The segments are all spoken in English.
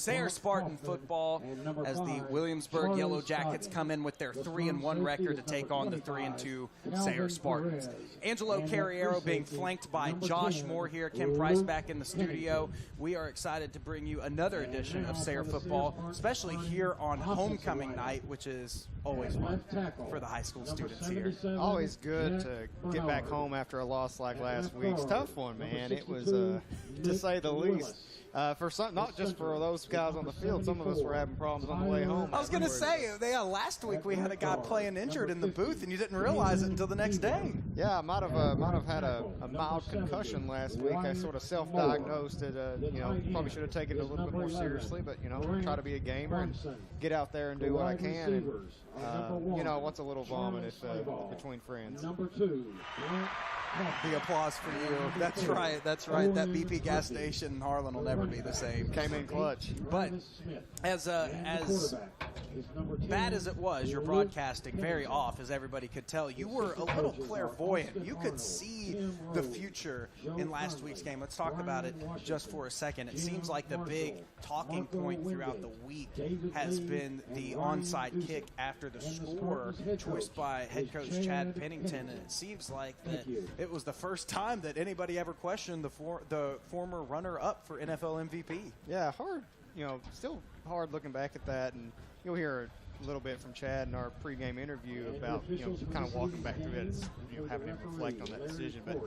Sayre Spartan football as the Williamsburg Yellow Jackets come in with their 3-1 record to take on the 3-2 Sayre Spartans. Angelo Carriero being flanked by Josh Moore here, Kim Price back in the studio. We are excited to bring you another edition of Sayre football, especially here on homecoming night, which is always fun for the high school students here. Always good to get back home after a loss like last week's. Tough one, man. It was, to say the least. For some, not just for those guys on the field, some of us were having problems on the way home. I was going to say, last week we had a guy playing injured in the booth, and you didn't realize it until the next day. Yeah, I might have had a mild concussion last week. I sort of self-diagnosed it. Probably should have taken it a little bit more seriously, but try to be a gamer and get out there and do what I can. And what's a little vomit if between friends. The applause for you. That's right. That's right. That BP gas station in Harlan will never be the same. Came in clutch. But as bad as it was, your broadcasting very off, as everybody could tell. You were a little clairvoyant. You could see the future in last week's game. Let's talk about it just for a second. It seems like the big talking point throughout the week has been the onside kick after the score, choice by head coach Chad Pennington. And it seems like that it was the first time that anybody ever questioned the former runner-up for NFL MVP. Yeah, hard. Still hard looking back at that, and you'll hear a little bit from Chad in our pregame interview about kind of walking back through it, having him reflect on that decision. But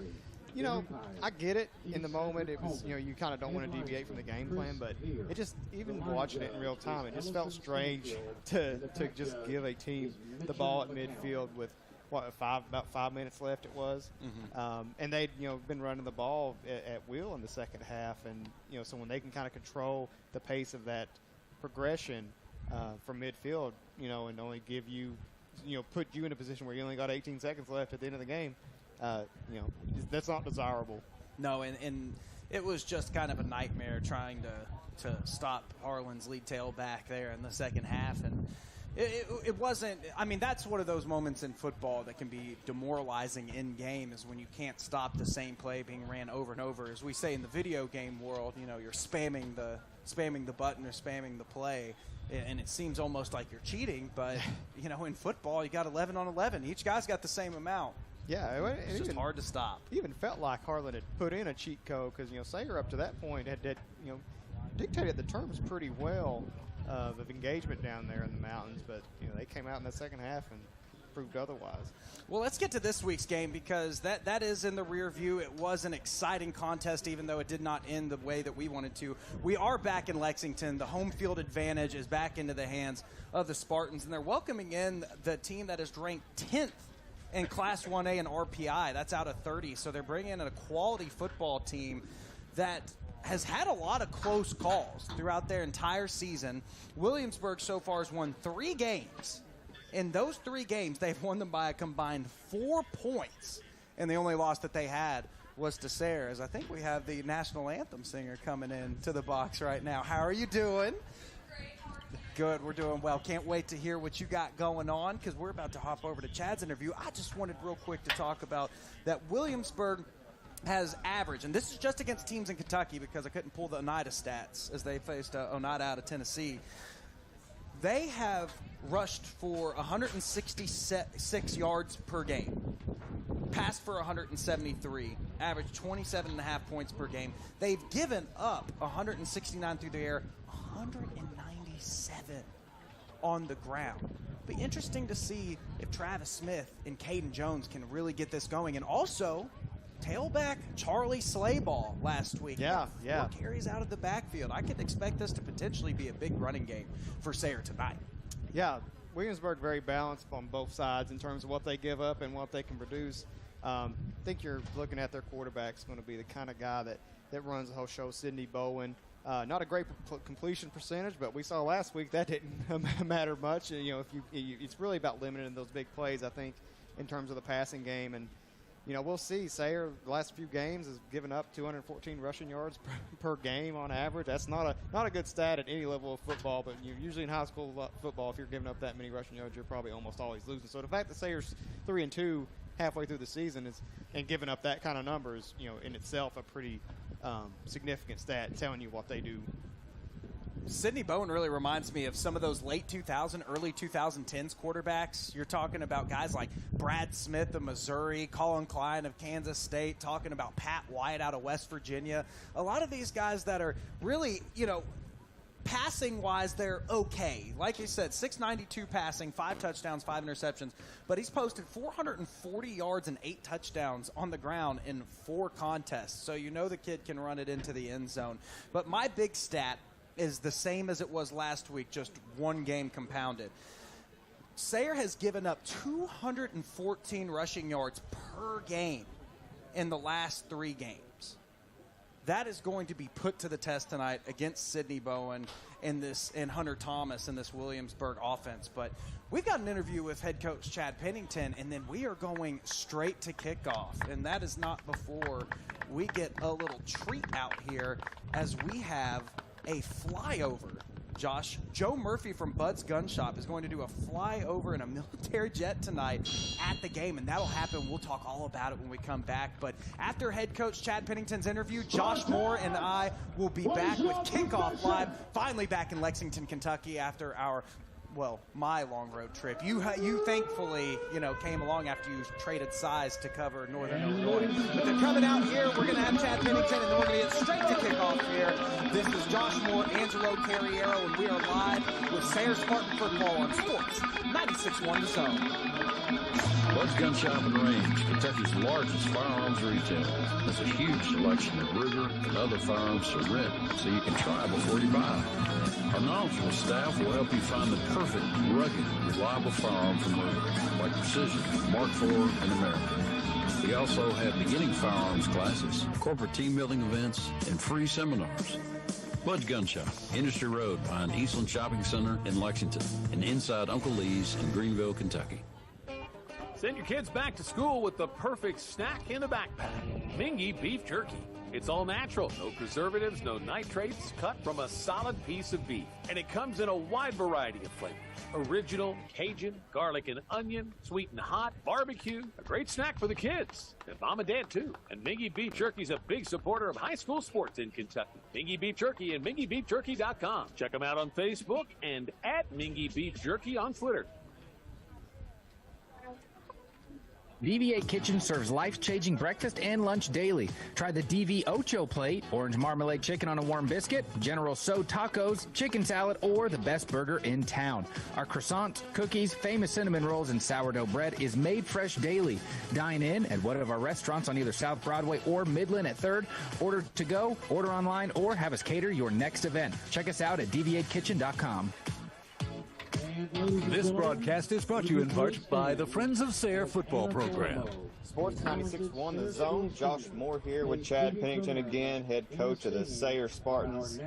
I get it in the moment. It was you kind of don't want to deviate from the game plan, but it just, even watching it in real time, it just felt strange to just give a team the ball at midfield with about 5 minutes left it was. And they'd been running the ball at will in the second half, and so when they can kind of control the pace of that progression from midfield, and only give you put you in a position where you only got 18 seconds left at the end of the game, that's not desirable. No, and it was just kind of a nightmare trying to stop Harlan's lead tailback there in the second half. And it wasn't, that's one of those moments in football that can be demoralizing in game, is when you can't stop the same play being ran over and over. As we say in the video game world, you're spamming the button or spamming the play, and it seems almost like you're cheating. But, in football, you got 11 on 11. Each guy's got the same amount. Yeah, it's just hard to stop. Even felt like Harlan had put in a cheat code, because Sayre up to that point had dictated the terms pretty well of engagement down there in the mountains, but they came out in the second half and proved otherwise. Well, let's get to this week's game, because that is in the rear view. It was an exciting contest, even though it did not end the way that we wanted to. We are back in Lexington. The home field advantage is back into the hands of the Spartans, and they're welcoming in the team that is ranked 10th in Class 1A and RPI. That's out of 30. So they're bringing in a quality football team that has had a lot of close calls throughout their entire season. Williamsburg so far has won 3 games. In those 3 games, they've won them by a combined 4 points. And the only loss that they had was to Sayre. As I think we have the national anthem singer coming in to the box right now. How are you doing? Good, we're doing well. Can't wait to hear what you got going on, because we're about to hop over to Chad's interview. I just wanted real quick to talk about that Williamsburg has averaged, and this is just against teams in Kentucky, because I couldn't pull the Oneida stats as they faced Oneida out of Tennessee. They have rushed for 166 yards per game, passed for 173, averaged 27.5 points per game. They've given up 169 through the air, 197 on the ground. Be interesting to see if Travis Smith and Caden Jones can really get this going. And also, tailback Charlie Slayball last week. Yeah. 4 carries out of the backfield. I could expect this to potentially be a big running game for Sayre tonight. Yeah, Williamsburg very balanced on both sides in terms of what they give up and what they can produce. I think you're looking at their quarterback's going to be the kind of guy that runs the whole show, Sidney Bowen. Not a great completion percentage, but we saw last week that didn't matter much. It's really about limiting those big plays, I think, in terms of the passing game. And we'll see. Sayre, the last few games, has given up 214 rushing yards per game on average. That's not a good stat at any level of football, but usually in high school football, if you're giving up that many rushing yards, you're probably almost always losing. So the fact that Sayre's 3-2 halfway through the season and giving up that kind of numbers, in itself a pretty significant stat, telling you what they do Sidney Bowen really reminds me of some of those late 2000, early 2010s quarterbacks. You're talking about guys like Brad Smith of Missouri, Colin Klein of Kansas State, talking about Pat White out of West Virginia. A lot of these guys that are really, passing-wise, they're okay. Like you said, 692 passing, 5 touchdowns, 5 interceptions. But he's posted 440 yards and 8 touchdowns on the ground in 4 contests. So the kid can run it into the end zone. But my big stat is the same as it was last week, just 1 game compounded. Sayre has given up 214 rushing yards per game in the last 3 games. That is going to be put to the test tonight against Sidney Bowen and Hunter Thomas in this Williamsburg offense. But we've got an interview with head coach Chad Pennington, and then we are going straight to kickoff. And that is not before we get a little treat out here, as we have a flyover. Josh, Joe Murphy from Bud's Gun Shop is going to do a flyover in a military jet tonight at the game, and that'll happen. We'll talk all about it when we come back. But after head coach Chad Pennington's interview, Josh Moore and I will be back with Kickoff Live, finally back in Lexington, Kentucky after my long road trip. You thankfully, came along after you traded size to cover Northern Illinois. But they're coming out here. We're going to have Chad Pennington, and then we're going to get straight to kickoff here. This is Josh Moore, Angelo Carriero, and we are live with Sayre Spartan Football on Sports 96.1 The Zone. Bud's Gun Shop and Range, Kentucky's largest firearms retailer, has a huge selection of Ruger and other firearms to rent, so you can try before you buy. Our knowledgeable staff will help you find the perfect, rugged, reliable firearm from Ruger, like Precision, Mark IV, and American. We also have beginning firearms classes, corporate team building events, and free seminars. Bud's Gun Shop, Industry Road behind Eastland Shopping Center in Lexington, and inside Uncle Lee's in Greenville, Kentucky. Send your kids back to school with the perfect snack in a backpack. Mingy Beef Jerky. It's all natural, no preservatives, no nitrates, cut from a solid piece of beef. And it comes in a wide variety of flavors. Original, Cajun, garlic and onion, sweet and hot, barbecue. A great snack for the kids. And mom and dad, too. And Mingy Beef Jerky is a big supporter of high school sports in Kentucky. Mingy Beef Jerky and MingyBeefJerky.com. Check them out on Facebook and at Mingy Beef Jerky on Twitter. DV8 Kitchen serves life-changing breakfast and lunch daily. Try the DV Ocho plate, orange marmalade chicken on a warm biscuit, General So tacos, chicken salad, or the best burger in town. Our croissants, cookies, famous cinnamon rolls, and sourdough bread is made fresh daily. Dine in at one of our restaurants on either South Broadway or Midland at 3rd. Order to go, order online, or have us cater your next event. Check us out at dv8kitchen.com. This broadcast is brought to you in part by the Friends of Sayre football program. Sports 96.1 The Zone. Josh Moore here with Chad Pennington again, head coach of the Sayre Spartans.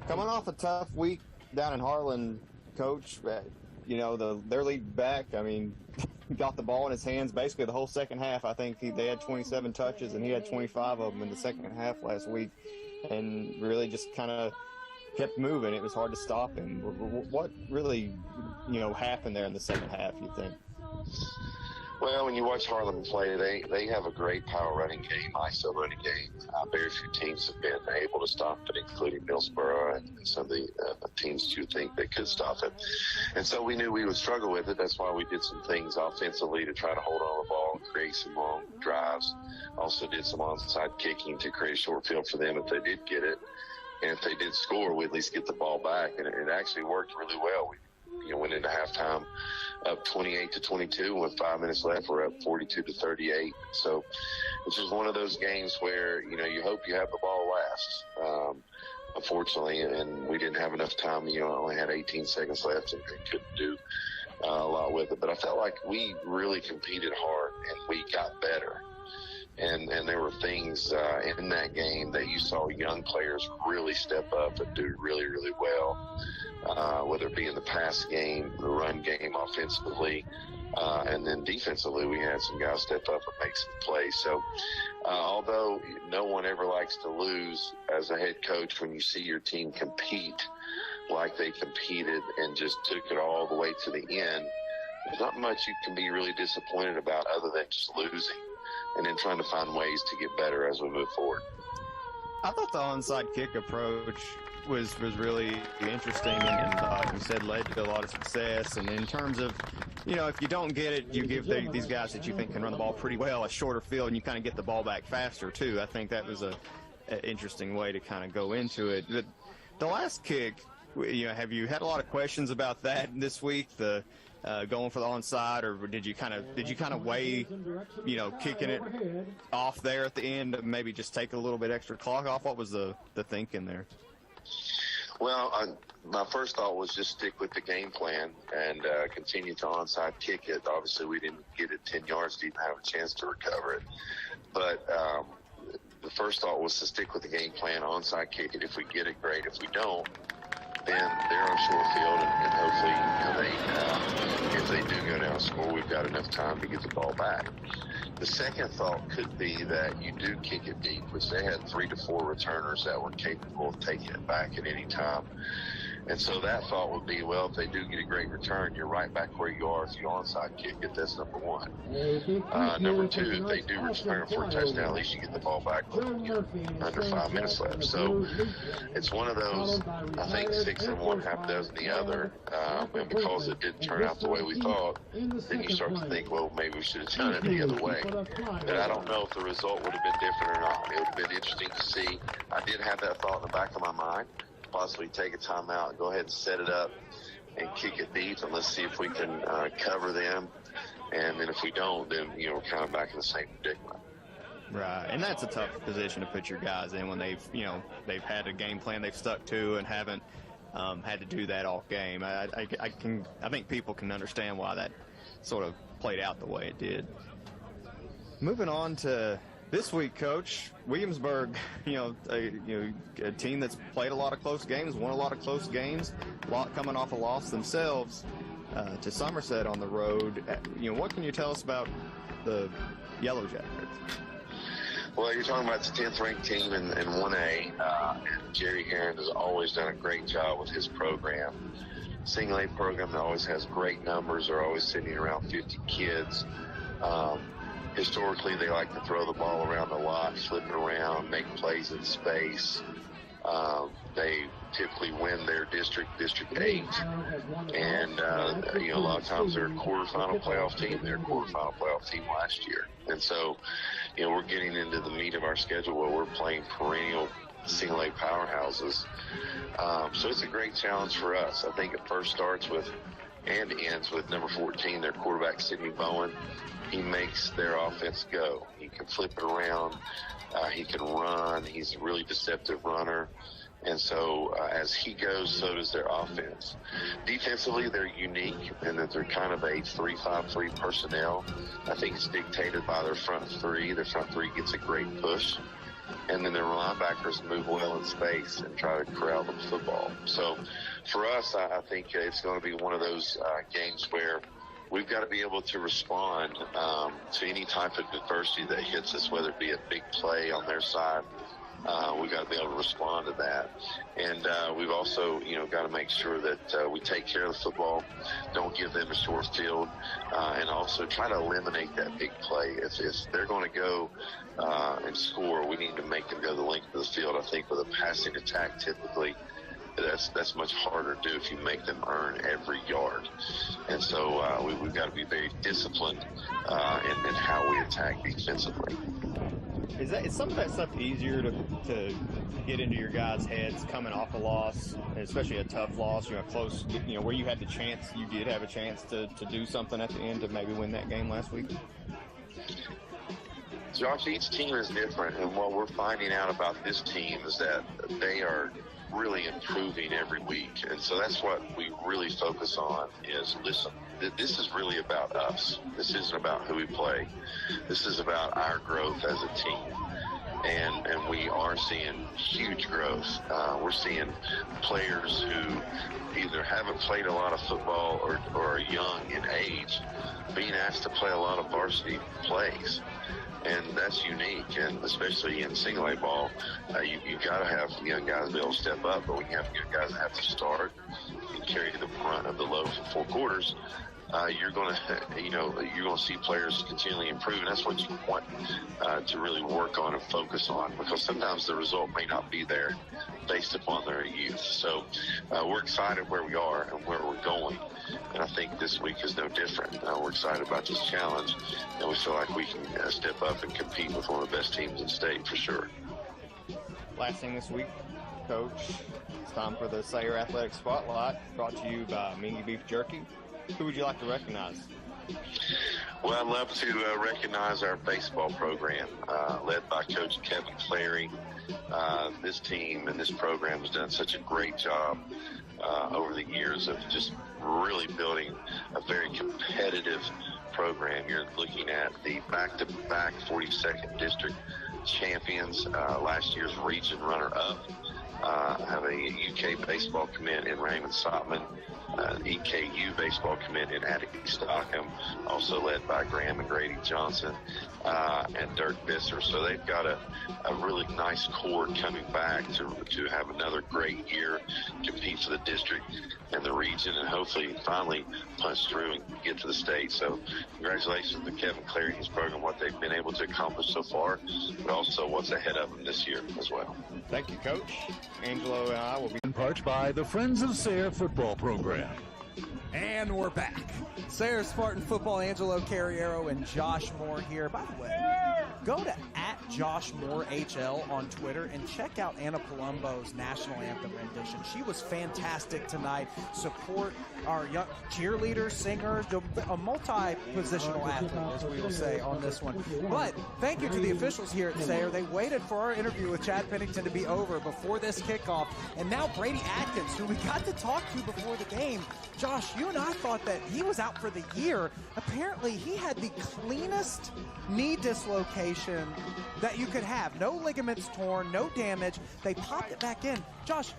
Coming off a tough week down in Harlan, Coach. Their lead back, got the ball in his hands basically the whole second half. I think they had 27 touches, and he had 25 of them in the second half last week, and really just kind of kept moving. It was hard to stop him. What really, happened there in the second half, you think? Well, when you watch Harlan play, they have a great power running game, ISO running game. Very few teams have been able to stop it, including Millsboro and some of the teams you think they could stop it. And so we knew we would struggle with it. That's why we did some things offensively to try to hold on to the ball and create some long drives. Also did some onside kicking to create a short field for them if they did get it. And if they did score, we'd at least get the ball back. And it actually worked really well. We went into halftime up 28-22. With 5 minutes left, we're up 42-38. So it's just one of those games where, you hope you have the ball last. Unfortunately, and we didn't have enough time. Only had 18 seconds left and couldn't do a lot with it. But I felt like we really competed hard and we got better. And there were things in that game that you saw young players really step up and do really, really well, whether it be in the pass game, the run game offensively, and then defensively we had some guys step up and make some plays. So although no one ever likes to lose as a head coach, when you see your team compete like they competed and just took it all the way to the end, there's not much you can be really disappointed about other than just losing. And then trying to find ways to get better as we move forward. I thought the onside kick approach was really interesting, and like you said, led to a lot of success. And in terms of, if you don't get it, you give these guys that you think can run the ball pretty well a shorter field, and you kind of get the ball back faster too. I think that was an interesting way to kind of go into it. But the last kick, have you had a lot of questions about that this week? The going for the onside, or did you kind of weigh, kicking it off there at the end, maybe just take a little bit extra clock off? What was the thinking there? Well, my first thought was just stick with the game plan and continue to onside kick it. Obviously, we didn't get it 10 yards to even have a chance to recover it. But the first thought was to stick with the game plan, onside kick it. If we get it, great. If we don't, then they're on short field, and hopefully, if they do go down and score, we've got enough time to get the ball back. The second thought could be that you do kick it deep, which they had 3 to 4 returners that were capable of taking it back at any time. And so that thought would be, well, if they do get a great return, you're right back where you are. If you onside kick it, that's number one. Number two, if they do return for a touchdown, at least you get the ball back with under 5 minutes left. So it's one of those, I think 6 in one, half dozen the other. And because it didn't turn out the way we thought, then you start to think, well, maybe we should have done it the other way. But I don't know if the result would have been different or not. It would have been interesting to see. I did have that thought in the back of my mind. Possibly take a timeout, go ahead and set it up and kick it deep, and let's see if we can cover them. And then if we don't, then, we're kind of back in the same predicament. Right, and that's a tough position to put your guys in when they've had a game plan they've stuck to and haven't had to do that all game. I think people can understand why that sort of played out the way it did. Moving on to this week, Coach, Williamsburg, a team that's played a lot of close games, won a lot of close games, a lot coming off a loss themselves to Somerset on the road. What can you tell us about the Yellow Jackets? Well, you're talking about the 10th ranked team in 1A, and Jerry Heron has always done a great job with his program. Single A program that always has great numbers. They're always sitting around 50 kids. Historically, they like to throw the ball around a lot, flip it around, make plays in space. They typically win their District 8, and a lot of times they're a quarterfinal playoff team. They're a quarterfinal playoff team last year, and so we're getting into the meat of our schedule where we're playing perennial single A powerhouses. So it's a great challenge for us. I think it first starts with and ends with number 14, their quarterback Sidney Bowen. He makes their offense go. He can flip it around. He can run. He's a really deceptive runner. And so as he goes, so does their offense. Defensively, they're unique in that they're kind of a 3-5-3 personnel. I think it's dictated by their front three. Their front three gets a great push. And then their linebackers move well in space and try to corral the football. So for us, I think it's going to be one of those games where we've got to be able to respond to any type of adversity that hits us, whether it be a big play on their side. We've got to be able to respond to that. And we've also, got to make sure that we take care of the football, don't give them a short field, and also try to eliminate that big play. If they're going to go and score, we need to make them go the length of the field. I think with a passing attack, typically, that's much harder to do if you make them earn every yard. And so we've got to be very disciplined in how we attack defensively. Is some of that stuff easier to get into your guys' heads coming off a loss, especially a tough loss, close, where you did have a chance to do something at the end to maybe win that game last week? Josh, each team is different, and what we're finding out about this team is that they are really improving every week. And so that's what we really focus on is, listen, this is really about us. This isn't about who we play. This is about our growth as a team. And we are seeing huge growth. We're seeing players who either haven't played a lot of football or are young in age being asked to play a lot of varsity plays. And that's unique, and especially in single A ball, you got to have young guys be able to step up. But when you have young guys that have to start and carry the brunt of the load for 4 quarters, you're going to see players continually improve, and that's what you want to really work on and focus on. Because sometimes the result may not be there, based upon their youth. So we're excited where we are and where we're going. And I think this week is no different. We're excited about this challenge, and we feel like we can step up and compete with one of the best teams in the state for sure. Last thing this week, Coach, it's time for the Sayre Athletic Spotlight, brought to you by Mingy Beef Jerky. Who would you like to recognize? Well, I'd love to recognize our baseball program, led by Coach Kevin Clary. This team and this program has done such a great job over the years of just really building a very competitive program. You're looking at the back-to-back 42nd District champions, last year's region runner-up. Have a UK baseball commit in Raymond Sotman, EKU baseball commit in Attica Stockham, also led by Graham and Grady Johnson and Dirk Visser. So they've got a really nice core coming back to have another great year, compete for the district and the region, and hopefully finally punch through and get to the state. So congratulations to Kevin Clary and his program, what they've been able to accomplish so far, but also what's ahead of them this year as well. Thank you, Coach. Angelo and I will be In part by the Friends of Sayre football program. And we're back. Sayre Spartan football, Angelo Carriero and Josh Moore here. By the way, go to @JoshMooreHL on Twitter and check out Anna Palumbo's national anthem rendition. She was fantastic tonight. Support our young cheerleaders, singers, a multi-positional athlete, as we will say on this one. But thank you to the officials here at Sayre. They waited for our interview with Chad Pennington to be over before this kickoff. And now Brady Atkins, who we got to talk to before the game. Josh, you and I thought that he was out for the year. Apparently, he had the cleanest knee dislocation that you could have. No ligaments torn, no damage. They popped it back in. Josh,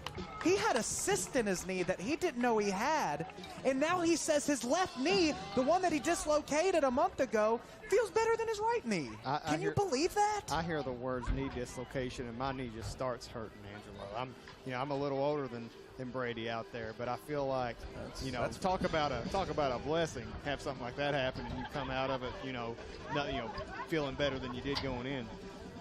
he had a cyst in his knee that he didn't know he had. And now he says his left knee, the one that he dislocated a month ago, feels better than his right knee. Can you believe that? I hear the words knee dislocation, and my knee just starts hurting, Angelo. I'm a little older than Brady out there, but I feel like talk about a blessing. Have something like that happen, and you come out of it, feeling better than you did going in.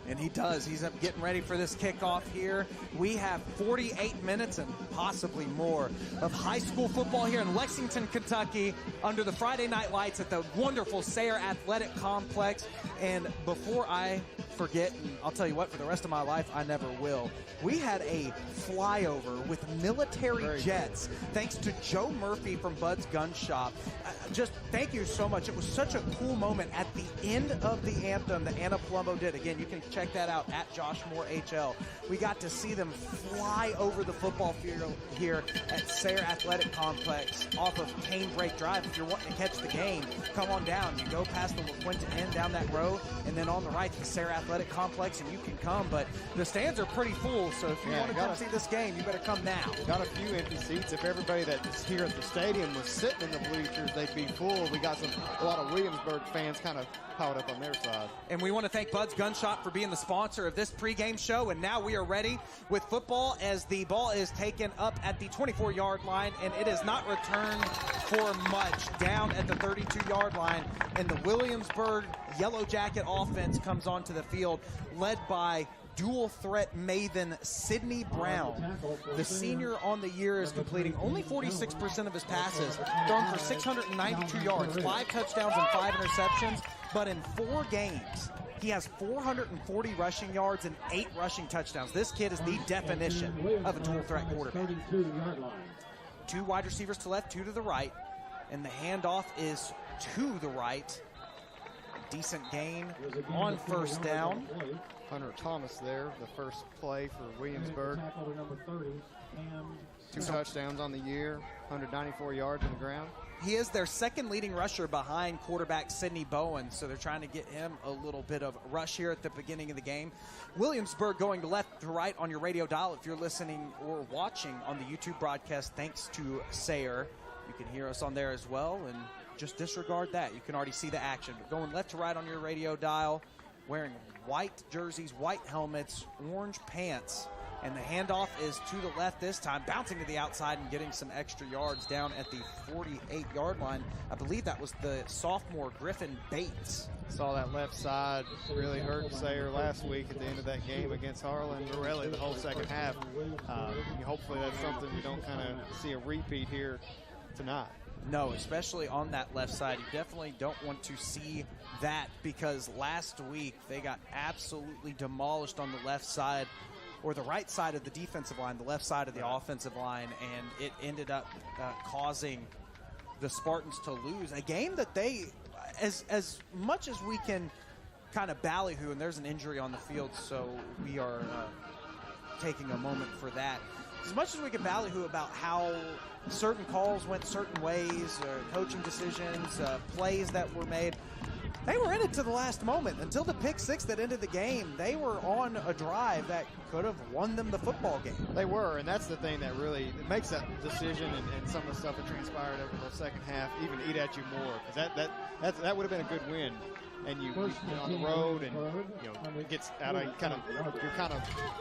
And he does. He's up getting ready for this kickoff here. We have 48 minutes and possibly more of high school football here in Lexington, Kentucky, under the Friday night lights at the wonderful Sayre Athletic Complex. And before I forget, and I'll tell you what, for the rest of my life, I never will, we had a flyover with military jets, thanks to Joe Murphy from Bud's Gun Shop. Just thank you so much. It was such a cool moment at the end of the anthem that Anna Palumbo did. Again, you can check that out at Josh Moore HL. We got to see them fly over the football field here at Sayre Athletic Complex off of Canebrake Drive. If you're wanting to catch the game, come on down. You go past the LaQuinta Inn down that road, and then on the right, the Sayre Athletic Complex, and you can come. But the stands are pretty full, so if you want to come see this game, you better come now. Got a few empty seats. If everybody that's here at the stadium was sitting in the bleachers, they'd be full. We got a lot of Williamsburg fans kind of piled up on their side. And we want to thank Bud's Gun Shop for being the sponsor of this pregame show. And now we are ready with football as the ball is taken up at the 24-yard line, and it is not returned for much down at the 32-yard line. And the Williamsburg Yellow Jacket offense comes onto the field, led by dual threat maven Sidney Brown. The senior on the year is completing only 46% of his passes, throwing for 692 yards, 5 touchdowns and 5 interceptions. But in 4 games, he has 440 rushing yards and 8 rushing touchdowns. This kid is the definition of a dual threat quarterback. 2 wide receivers to left, 2 to the right, and the handoff is to the right. Decent gain on first down. Hunter Thomas there, the first play for Williamsburg. 2 touchdowns on the year, 194 yards on the ground. He is their second leading rusher behind quarterback Sidney Bowen, so they're trying to get him a little bit of rush here at the beginning of the game. Williamsburg going to left to right on your radio dial if you're listening or watching on the YouTube broadcast, thanks to Sayre. You can hear us on there as well, and just disregard that. You can already see the action. But going left to right on your radio dial, wearing white jerseys, white helmets, orange pants, And the handoff is to the left this time, bouncing to the outside and getting some extra yards down at the 48-yard line. I believe that was the sophomore Griffin Bates. Saw that left side really hurt Sayre last week at the end of that game against Harlan. Really, the whole second half. Hopefully that's something we don't kind of see a repeat here tonight. No, especially on that left side. You definitely don't want to see that, because last week they got absolutely demolished on the left side, or the right side of the defensive line, the left side of the offensive line, and it ended up causing the Spartans to lose a game that they, as much as we can kind of ballyhoo, and there's an injury on the field, so we are taking a moment for that. As much as we can ballyhoo about how certain calls went certain ways, coaching decisions, plays that were made, they were in it to the last moment. Until the pick six that ended the game, they were on a drive that could have won them the football game. They were, and that's the thing that really makes that decision and some of the stuff that transpired over the second half even eat at you more, because that would have been a good win. And you on the road, and it gets out of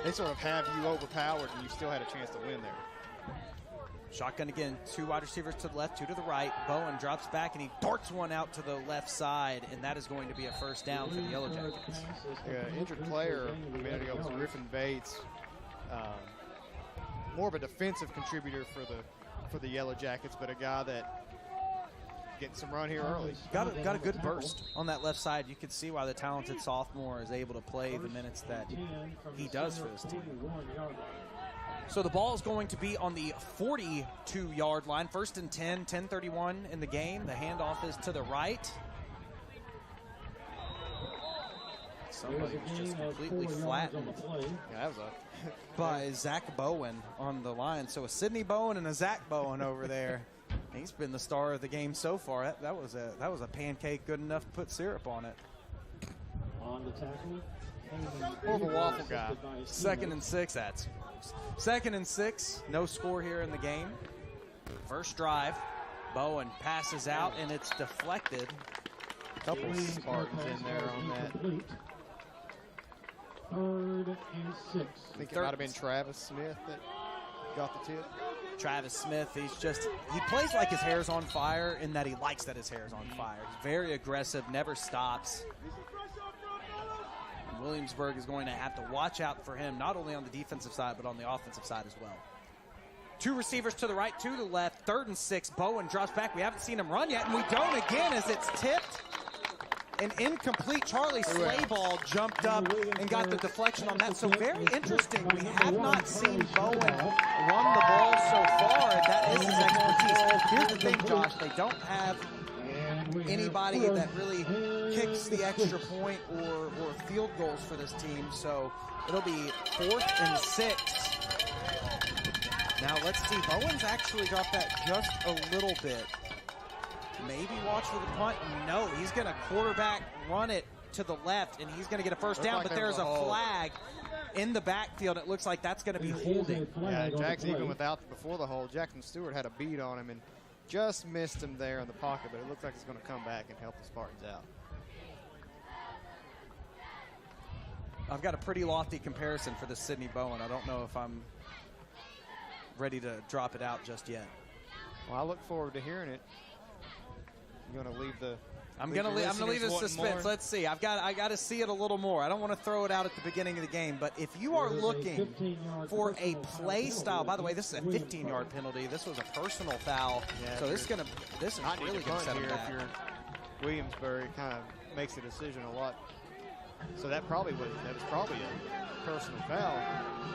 they sort of have you overpowered, and you still had a chance to win there. Shotgun again, 2 wide receivers to the left, 2 to the right. Bowen drops back and he darts one out to the left side, and that is going to be a first down for the Yellow Jackets. Injured player a minute ago was Griffin Bates, more of a defensive contributor for the Yellow Jackets, but a guy that getting some run here early. Got a good burst on that left side. You can see why the talented sophomore is able to play the minutes that he does for this team. So the ball is going to be on the 42-yard line. 1st and 10, 10:31 in the game. The handoff is to the right. Somebody was just completely flattened by Zach Bowen on the line. So a Sidney Bowen and a Zach Bowen over there. He's been the star of the game so far. That was a pancake good enough to put syrup on it. On the tackle. More of a waffle guy. 2nd and 6. That's 2nd and 6. No score here in the game. First drive. Bowen passes out and it's deflected. A couple Spartans in there on that. 3rd and 6. I think it might have been Travis Smith that got the tip. Travis Smith, he plays like his hair's on fire, in that he likes that his hair's on fire. He's very aggressive, never stops. And Williamsburg is going to have to watch out for him, not only on the defensive side, but on the offensive side as well. 2 receivers to the right, 2 to the left, 3rd and 6. Bowen drops back. We haven't seen him run yet, and we don't again as it's tipped. An incomplete. Charlie Slayball jumped up and got the deflection on that. So very interesting. We have not seen Bowen run the ball so far. That is his expertise. Here's the thing, Josh. They don't have anybody that really kicks the extra point or field goals for this team. So it'll be 4th and 6. Now let's see. Bowen's actually dropped that just a little bit. Maybe watch for the punt. No, he's going to quarterback run it to the left, and he's going to get a first down, but there's a flag in the backfield. It looks like that's going to be holding. Yeah, Jack's even before the hold, Jackson Stewart had a beat on him and just missed him there in the pocket, but it looks like he's going to come back and help the Spartans out. I've got a pretty lofty comparison for this Sidney Bowen. I don't know if I'm ready to drop it out just yet. Well, I look forward to hearing it. You're going to leave the I'm going to leave the suspense. Let's see. I got to see it a little more. I don't want to throw it out at the beginning of the game, but if you are looking for a play style, by the way, this is a 15-yard penalty. This was a personal foul. Yeah, so this is really going to set it back. If you're Williamsburg, it kind of makes the decision a lot. So that was probably a personal foul.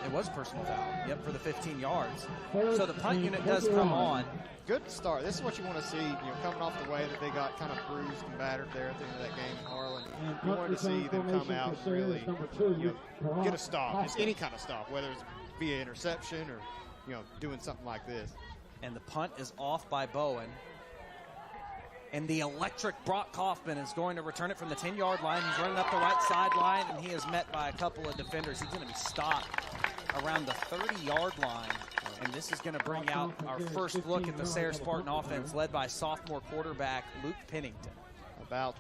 It was a personal foul. Yep, for the 15 yards. So the punt unit does come on. Good start. This is what you want to see, coming off the way that they got kind of bruised and battered there at the end of that game in Harlan. You wanted to see them come out and really, get a stop. Just any kind of stop, whether it's via interception or, doing something like this. And the punt is off by Bowen. And the electric Brock Kaufman is going to return it from the 10-yard line. He's running up the right sideline, and he is met by a couple of defenders. He's going to be stopped around the 30-yard line. And this is going to bring out our first look at the Sayre Spartan offense, led by sophomore quarterback Luke Pennington. About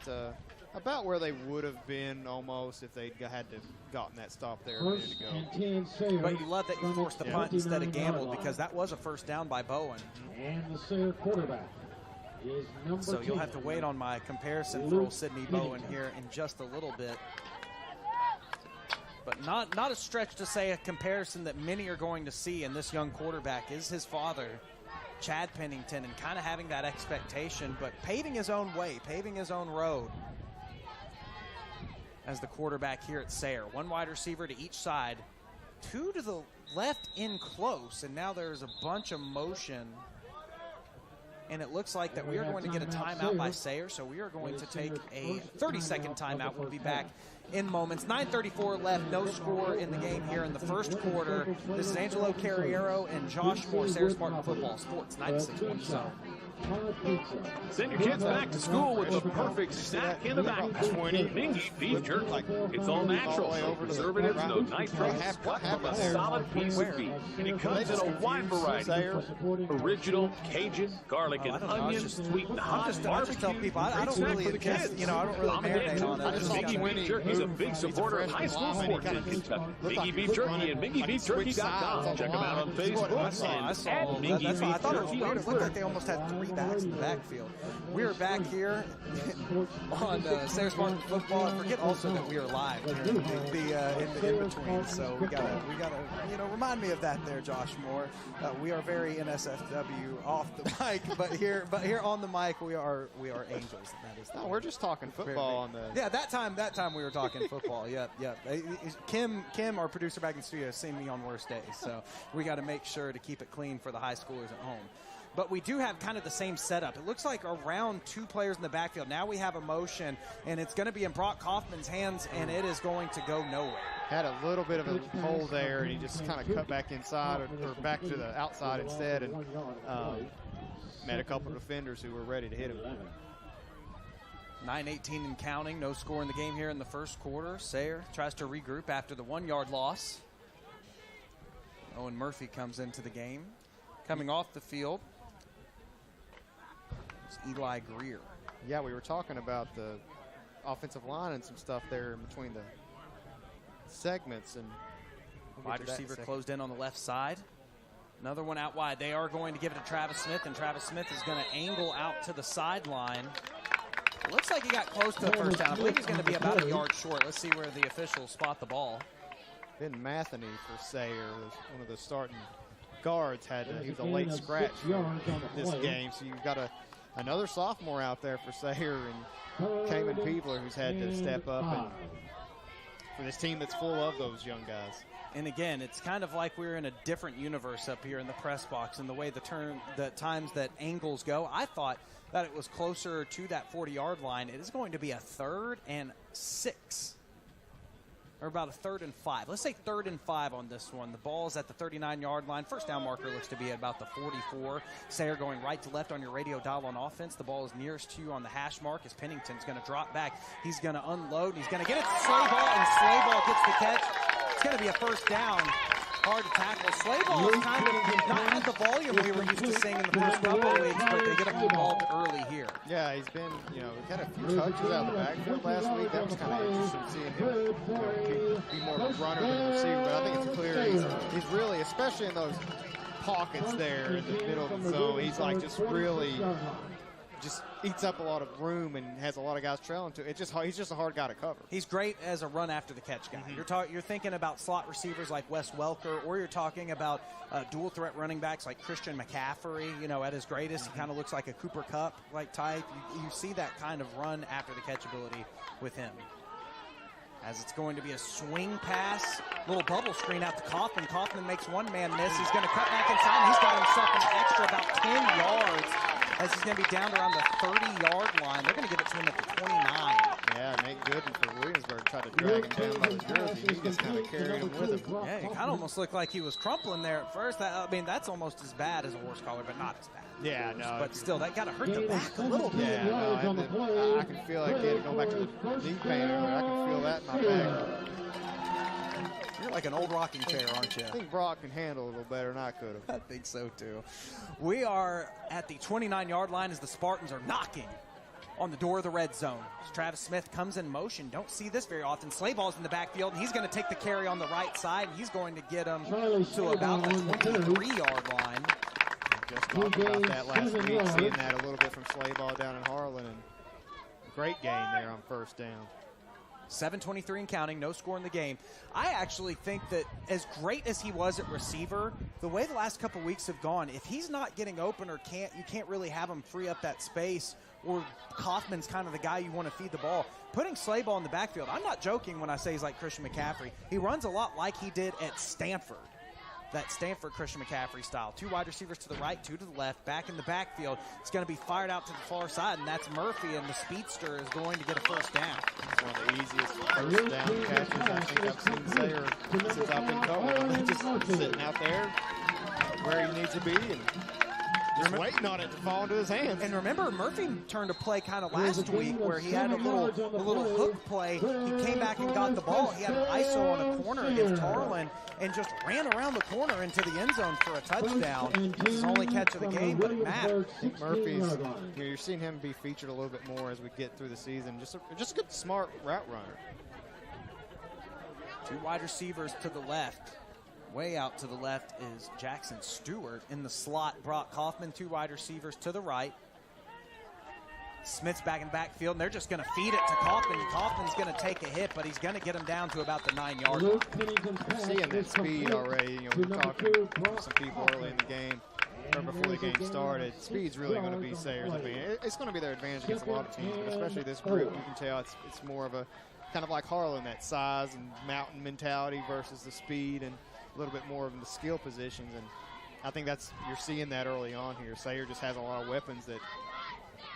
about where they would have been almost if they'd had to gotten that stop there a minute First ago. and 10 Sayre. But you love that you forced the punt instead of gambled, because that was a first down by Bowen. And the Sayre quarterback is number So you'll 10. have to wait on my comparison for old Sidney Bowen here in just a little bit. But not a stretch to say a comparison that many are going to see in this young quarterback is his father, Chad Pennington, and kind of having that expectation, but paving his own way, paving his own road as the quarterback here at Sayre. One wide receiver to each side, two to the left in close, and now there's a bunch of motion. And it looks like that we are going to get a timeout by Sayre, so we are going to take a 30-second timeout. We'll be back in moments. 9:34 left, no score in the game here in the first quarter. This is Angelo Carriero and Josh Moore, Sayre Spartan Football Sports, 96.1 Zone. Send your kids back to school with the perfect snack in the backpack. Mingy beef jerky. It's all natural, no preservatives, no nitrates, cut from a solid piece of beef. And it comes in a wide variety. Original, Cajun, garlic and onion, sweet and hot, I just tell people, I don't really invest, I don't really marinate on it. Mingy Beef Jerky is a big supporter of high school sports in Kentucky. Mingy Beef Jerky and MingyBeefJerky.com. Check them out on Facebook and Mingy Beef I thought Jerky on it looked like they Twitter. almost had three backs in the backfield. We are back here on Sayre Spartan Football. And forget also that we are live here in the in-between. So we gotta remind me of that there, Josh Moore. We are very NSFW off the mic, but here on the mic we are angels. That is No, we're just talking football on the. Yeah, that time we were talking football. Yep. Kim, our producer back in the studio, has seen me on worse days, so we got to make sure to keep it clean for the high schoolers at home. But we do have kind of the same setup. It looks like around two players in the backfield. Now we have a motion, and it's going to be in Brock Kaufman's hands, and it is going to go nowhere. Had a little bit of a hole there, and he just kind of cut back inside or back to the outside instead, and met a couple of defenders who were ready to hit him. 9:18 and counting. No score in the game here in the first quarter. Sayre tries to regroup after the 1-yard loss. Owen Murphy comes into the game. Coming off the field, it's Eli Greer. Yeah, we were talking about the offensive line and some stuff there in between the segments. And wide receiver closed in on the left side. Another one out wide. They are going to give it to Travis Smith, and Travis Smith is going to angle out to the sideline. It looks like he got close to a first down. I believe he's going to be about a yard short. Let's see where the officials spot the ball. Ben Matheny for Sayre, one of the starting guards, he was a late scratch for this game. So you've got another sophomore out there for Sayre, and Kamen Peebler, who's had to step up and for this team that's full of those young guys. And again, it's kind of like we're in a different universe up here in the press box, and the way the times that angles go. I thought that it was closer to that 40-yard line. It is going to be a 3rd and 6. Or about a 3rd and 5. Let's say 3rd and 5 on this one. The ball is at the 39-yard line. First down marker looks to be at about the 44. Sayre going right to left on your radio dial on offense. The ball is nearest to you on the hash mark as Pennington's going to drop back. He's going to unload. He's going to get it to Slayball, and Slayball gets the catch. It's going to be a first down. Hard to tackle. Slayball has kind of not had the volume we were used to seeing in the first couple of weeks, but they get him involved early here. Yeah, he's been, had a few touches out of the backfield last week. That was kind of interesting seeing him be more of a runner than a receiver. But I think it's clear he's really, especially in those pockets there in the middle of the zone, he's like just really eats up a lot of room and has a lot of guys trailing to it. He's just a hard guy to cover. He's great as a run after the catch guy. You're thinking about slot receivers like Wes Welker, or you're talking about dual threat running backs like Christian McCaffrey. At his greatest, he kind of looks like a Cooper Kupp like type. You see that kind of run after the catch ability with him. As it's going to be a swing pass, little bubble screen out to Kaufman. Kaufman makes one man miss. He's going to cut back inside, and he's got himself an extra about 10 yards as he's going to be down around the 30-yard line. They're going to give it to him at the 29. Yeah, Nate Gooden for Williamsburg tried to drag him down by the jersey. He just kind of carried him with him. Yeah, he kind of almost looked like he was crumpling there at first. That's almost as bad as a horse collar, but not as bad. Yeah, no. But still, that got to hurt the back a little bit. Yeah, no, I can feel like going back to the knee pain. I can feel that in my back. You're like an old rocking chair, aren't you? I think Brock can handle it a little better than I could have. I think so, too. We are at the 29-yard line as the Spartans are knocking on the door of the red zone. Travis Smith comes in motion. Don't see this very often. Slayball's in the backfield, and he's going to take the carry on the right side, and he's going to get him to about the 23-yard line. Just talked about that last week, seeing that a little bit from Slayball down in Harlan, and great gain there on first down. 7:23 and counting, no score in the game. I actually think that as great as he was at receiver, the way the last couple weeks have gone, if he's not getting open or you can't really have him free up that space, or Kaufman's kind of the guy you want to feed the ball, putting Slayball in the backfield, I'm not joking when I say he's like Christian McCaffrey. He runs a lot like he did at Stanford. That Stanford Christian McCaffrey style. 2 wide receivers to the right, 2 to the left, back in the backfield. It's going to be fired out to the far side, and that's Murphy, and the speedster is going to get a first down. It's one of the easiest first down catches I think I've seen Sayre since I've been covering. Just sitting out there where he needs to be and just waiting on it to fall into his hands. And remember, Murphy turned a play kind of last week where he had a little hook play. He came back and got the ball. He had an ISO on a corner against Harlan and just ran around the corner into the end zone for a touchdown. His only catch of the game, but Matt. I think Murphy's, you're seeing him be featured a little bit more as we get through the season. Just a good, smart route runner. 2 wide receivers to the left. Way out to the left is Jackson Stewart. In the slot, Brock Kaufman, 2 wide receivers to the right. Smith's back in the backfield, and they're just going to feed it to Kaufman. Kaufman's going to take a hit, but he's going to get him down to about the 9-yard line. We're seeing that speed already. You know, we were talking to some people early in the game, or before the game started. Speed's really going to be Sayre's advantage. It's going to be their advantage against a lot of teams, but especially this group, you can tell it's more of a kind of like Harlan, that size and mountain mentality versus the speed and a little bit more of the skill positions, and I think you're seeing that early on here. Sayre just has a lot of weapons that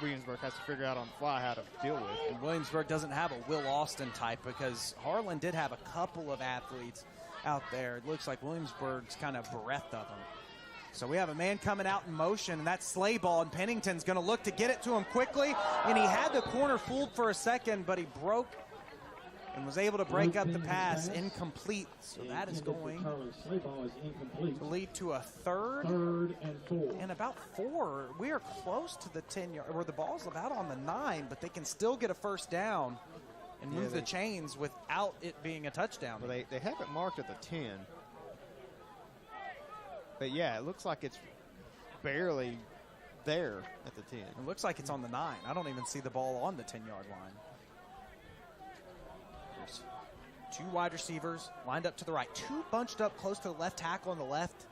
Williamsburg has to figure out on the fly how to deal with. And Williamsburg doesn't have a Will Austin type, because Harlan did have a couple of athletes out there. It looks like Williamsburg's kind of bereft of them. So we have a man coming out in motion, and that's Slayball, and Pennington's going to look to get it to him quickly, and he had the corner fooled for a second, but he broke and was able to break up the pass. Incomplete. So that is going to lead to a third and 4. And about 4. We are close to the 10-yard, where the ball's about on the 9, but they can still get a first down and move the chains without it being a touchdown. Well, they have it marked at the 10. But, yeah, it looks like it's barely there at the 10. It looks like it's on the 9. I don't even see the ball on the 10-yard line. 2 wide receivers lined up to the right. 2 bunched up close to the left tackle on the left.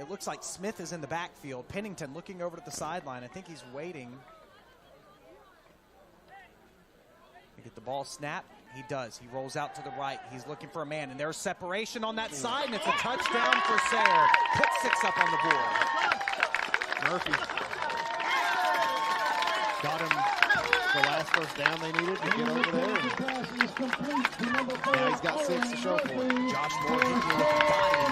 It looks like Smith is in the backfield. Pennington looking over to the sideline. I think he's waiting to get the ball snapped. He does. He rolls out to the right. He's looking for a man, and there's separation on that side, and it's a touchdown for Sayre. Put 6 up on the board. Murphy got him the last first down they needed to get over there. Now he's got 6 to show for it. Josh Moore hit you with a body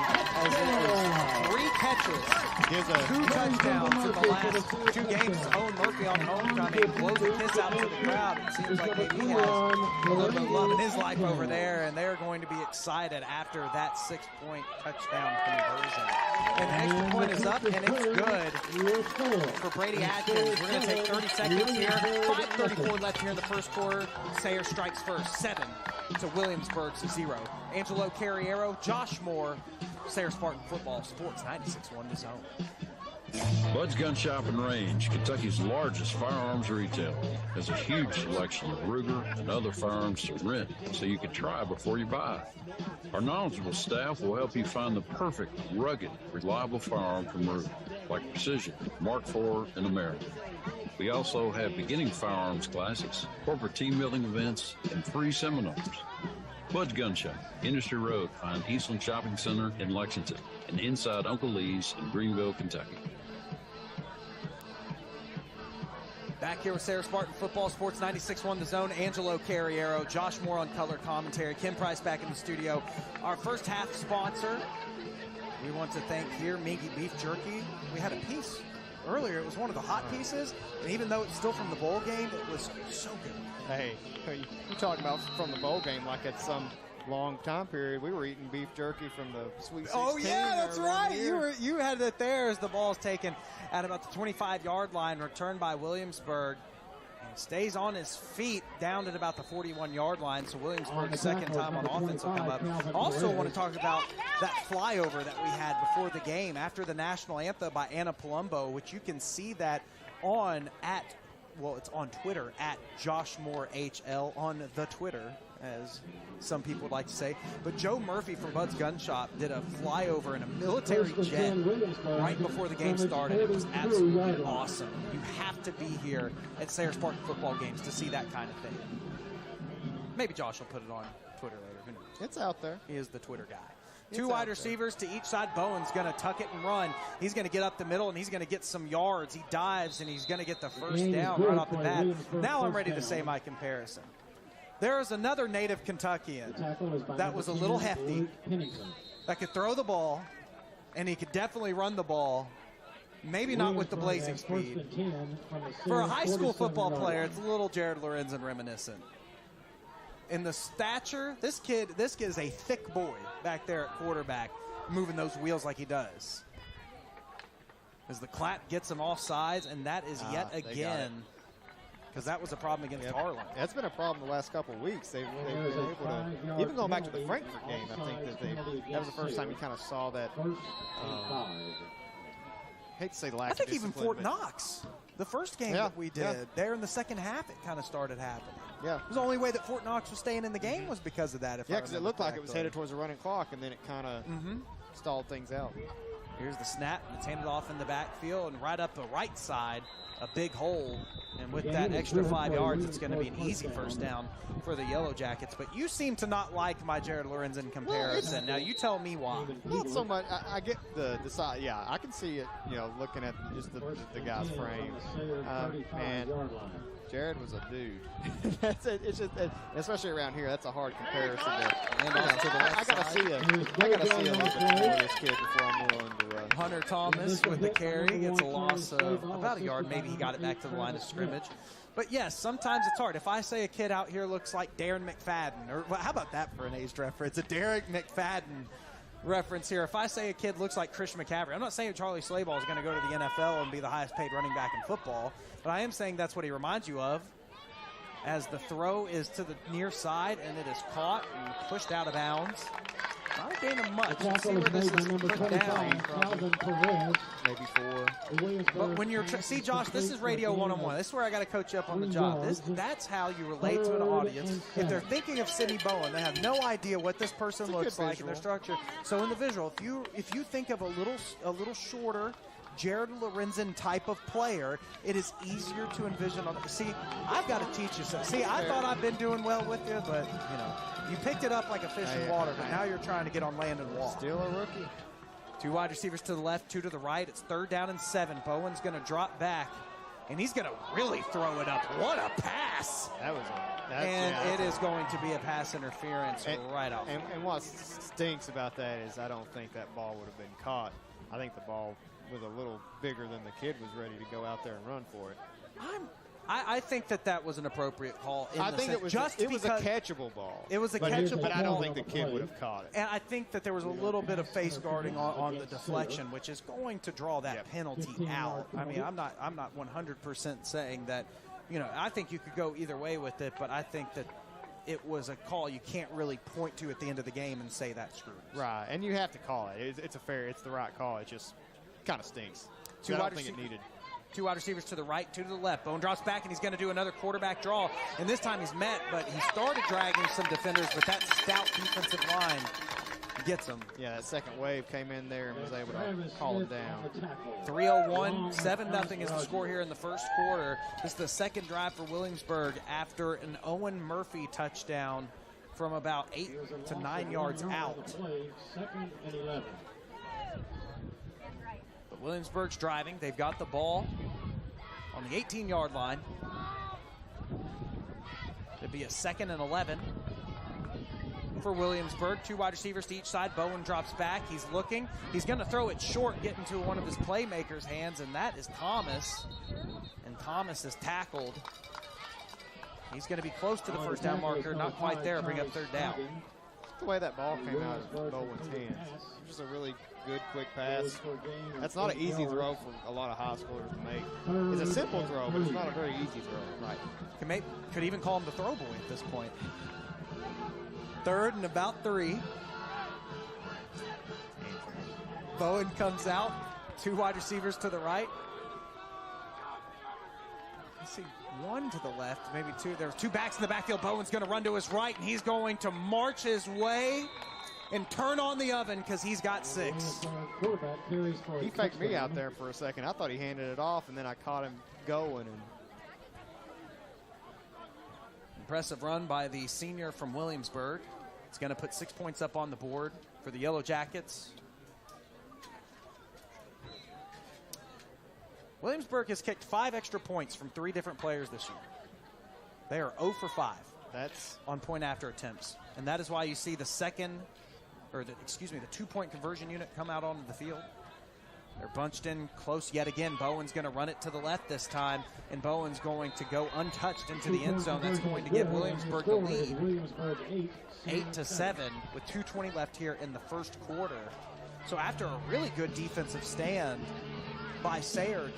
as it was 3 catches, 2 touchdowns in the last 2 games. Owen Murphy on homecoming blows a kiss out to the crowd. It seems like maybe he has a little bit of love in his life over there, and they're going to be excited after that 6-point touchdown conversion. And the extra point is up, and it's good for Brady Atkins. We're going to take 30 seconds here. 5:34 left here in the first quarter. Sayre strikes first, 7 to Williamsburg's 0. Angelo Carriero, Josh Moore, Sayre Spartan Football Sports 96.1 The Zone. Bud's Gun Shop and Range, Kentucky's largest firearms retailer, has a huge selection of Ruger and other firearms to rent, so you can try before you buy. Our knowledgeable staff will help you find the perfect, rugged, reliable firearm from Ruger, like Precision, Mark IV, and American. We also have beginning firearms classes, corporate team building events, and free seminars. Bud's Gun Shop, Industry Road, behind Eastland Shopping Center in Lexington, and inside Uncle Lee's in Greenville, Kentucky. Back here with Sayre Spartan Football Sports 96.1 The Zone. Angelo Carriero, Josh Moore on color commentary, Kim Price back in the studio. Our first half sponsor, we want to thank here Mingy Beef Jerky. We had a piece earlier. It was one of the hot pieces, and even though it's still from the bowl game, it was so good. Hey, you're talking about from the bowl game like it's some long time period. We were eating beef jerky from the Sweet 16. Oh, yeah, that's right. You had it there as the ball's taken at about the 25-yard line, returned by Williamsburg. Stays on his feet down at about the 41-yard line, so Williamsburg's second time on offense will come up. Also want to talk about that flyover that we had before the game after the national anthem by Anna Palumbo, which you can see that on it's on Twitter at Josh Moore HL on the Twitter, as some people would like to say. But Joe Murphy from Bud's Gun Shop did a flyover in a military jet right before the game started. It was absolutely awesome. You have to be here at Sayre Park football games to see that kind of thing. Maybe Josh will put it on Twitter later. Who knows? It's out there. He is the Twitter guy. Two wide receivers to each side. Bowen's going to tuck it and run. He's going to get up the middle, and he's going to get some yards. He dives, and he's going to get the first down right off the bat. Now I'm ready to say my comparison. There is another native Kentuckian that was a little hefty, that could throw the ball, and he could definitely run the ball. Maybe not with the blazing speed. For a high school football player, it's a little Jared Lorenzen reminiscent. In the stature, this kid is a thick boy back there at quarterback, moving those wheels like he does. As the clap gets him off sides, and that is yet again, because that was a problem against Harlan. That's been a problem the last couple of weeks. They've been able to, even going back to the Frankfurt game, I think that was the first time you kind of saw that. Hate to say lack of discipline. I think even Fort Knox, the first game that we did, there in the second half, it kind of started happening. Yeah. It was the only way that Fort Knox was staying in the game was because of that. Because it looked like it was headed towards the running clock, and then it kind of stalled things out. Here's the snap, and it's handed off in the backfield, and right up the right side, a big hole. And with that extra 5 yards, it's going to be an easy first down for the Yellow Jackets. But you seem to not like my Jared Lorenzen comparison. Now, you tell me why. Not so much. I get the side. Yeah, I can see it, looking at just the guy's frame. Man, Jared was a dude. That's it. It's just, especially around here, that's a hard comparison. I gotta see a little bit more of this kid before I'm willing to. Hunter Thomas with the carry gets a loss of about a yard. Maybe he got it back to the line of scrimmage. But yes, sometimes it's hard. If I say a kid out here looks like Darren McFadden, or how about that for an aged reference? A Derek McFadden reference here. If I say a kid looks like Chris McCaffrey, I'm not saying Charlie Slayball is going to go to the NFL and be the highest paid running back in football, but I am saying that's what he reminds you of, as the throw is to the near side and it is caught and pushed out of bounds. Not a gain of much. Let's see where this is put down. Maybe 4. But when you're see, Josh, this is radio 101. This is where I got to coach you up on the job. That's how you relate to an audience. If they're thinking of Sidney Bowen, they have no idea what this person looks like in their structure. So in the visual, if you think of a little shorter Jared Lorenzen type of player, it is easier to envision. See, I've got to teach you something. See, I thought I've been doing well with you, but you picked it up like a fish in water, but now you're trying to get on land and walk. Still a rookie. 2 wide receivers to the left, 2 to the right. It's 3rd down and 7. Bowen's going to drop back, and he's going to really throw it up. What a pass! It is going to be a pass interference right off. And what stinks about that is I don't think that ball would have been caught. I think the ball was a little bigger than the kid was ready to go out there and run for it. I think that was an appropriate call. I think it was a catchable ball. It was a catchable ball. But I don't think the kid would have caught it. And I think that there was a little bit of face guarding on the deflection, which is going to draw that penalty out. I mean, I'm not 100% saying that. I think you could go either way with it, but I think that it was a call you can't really point to at the end of the game and say that screws. Right, and you have to call it. It's the right call. It just kind of stinks. I don't think it needed. 2 wide receivers to the right, 2 to the left. Bowen drops back, and he's going to do another quarterback draw. And this time he's met, but he started dragging some defenders, but that stout defensive line gets him. Yeah, that second wave came in there and was able to haul him down. 3:01, 7-0 is the score here in the first quarter. This is the second drive for Williamsburg after an Owen Murphy touchdown from about 8 to 9 yards out. 2nd and 11. Williamsburg's driving. They've got the ball on the 18-yard line. It'd be a 2nd and 11 for Williamsburg. 2 wide receivers to each side. Bowen drops back. He's looking. He's going to throw it short, get into one of his playmakers' hands, and that is Thomas. And Thomas is tackled. He's going to be close to the first down marker. Not quite there. Bring up 3rd down. the way that ball came out of Bowen's hands. Just a really good, quick pass. That's not an easy throw for a lot of high schoolers to make. It's a simple throw, but it's not a very easy throw. Right. Could even call him the throw boy at this point. 3rd and about 3. Bowen comes out. 2 wide receivers to the right. Let's see, 1 to the left, maybe 2. There's 2 backs in the backfield. Bowen's going to run to his right, and he's going to march his way and turn on the oven because he's got 6. He faked me out there for a second. I thought he handed it off, and then I caught him going. And impressive run by the senior from Williamsburg. It's going to put 6 points up on the board for the Yellow Jackets. Williamsburg has kicked 5 extra points from 3 different players this year. They are 0 for 5. That's on point after attempts. And that is why you see the 2-point conversion unit come out onto the field. They're bunched in close yet again. Bowen's going to run it to the left this time, and Bowen's going to go untouched into the end zone. That's going to give Williamsburg the lead. 8-7 with 2:20 left here in the first quarter. So after a really good defensive stand by Sayre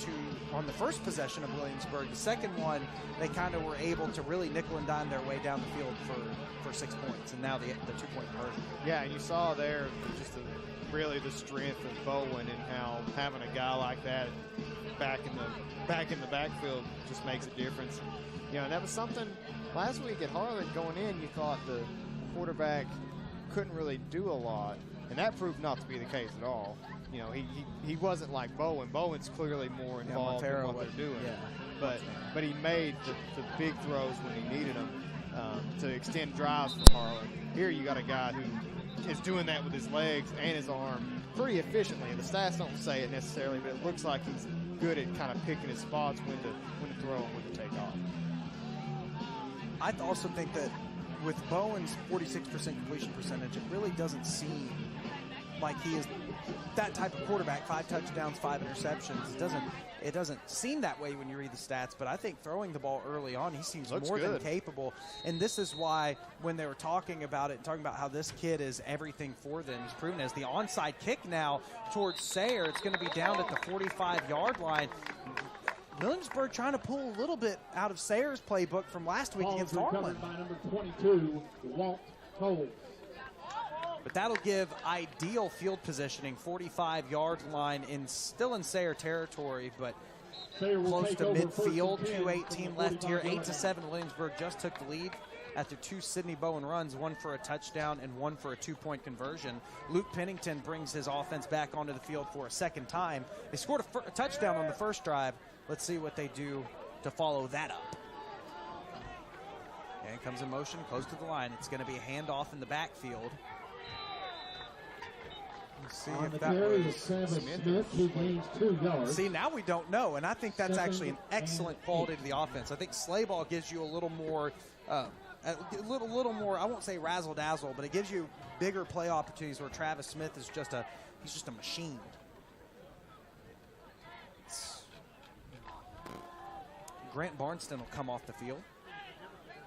on the first possession of Williamsburg, the second one, they kind of were able to really nickel and dime their way down the field for 6 points, and now the 2-point conversion. Yeah, and you saw there just really the strength of Bowen and how having a guy like that back in the backfield just makes a difference. You know, and that was something last week at Harlan going in, you thought the quarterback couldn't really do a lot, and that proved not to be the case at all. You know, he wasn't like Bowen. Bowen's clearly more involved in what they're doing. Yeah. But he made the big throws when he needed them to extend drives for Harlan. Here you got a guy who is doing that with his legs and his arm pretty efficiently. And the stats don't say it necessarily, but it looks like he's good at kind of picking his spots when to throw and when to take off. I also think that with Bowen's 46% completion percentage, it really doesn't seem like he is that type of quarterback. 5 touchdowns, 5 interceptions. It doesn't seem that way when you read the stats, but I think throwing the ball early on, he seems more than capable. And this is why when they were talking about it and talking about how this kid is everything for them, he's proven as the onside kick now towards Sayre. It's going to be down at the 45-yard line. Williamsburg trying to pull a little bit out of Sayre's playbook from last week against Harlan. By number 22, Walt Cole. But that'll give ideal field positioning, 45-yard line, still in Sayre territory, but close to midfield. 2:18 left here. 8-7, Williamsburg just took the lead after 2 Sidney Bowen runs, 1 for a touchdown and 1 for a 2-point conversion. Luke Pennington brings his offense back onto the field for a second time. They scored a touchdown on the first drive. Let's see what they do to follow that up. And comes in motion, close to the line. It's going to be a handoff in the backfield. See if that was Smith. He gains 2 yards. See, now we don't know, and I think that's actually an excellent quality to the offense. I think Slayball gives you a little more, I won't say razzle-dazzle, but it gives you bigger play opportunities where Travis Smith is just a machine. Grant Barnston will come off the field.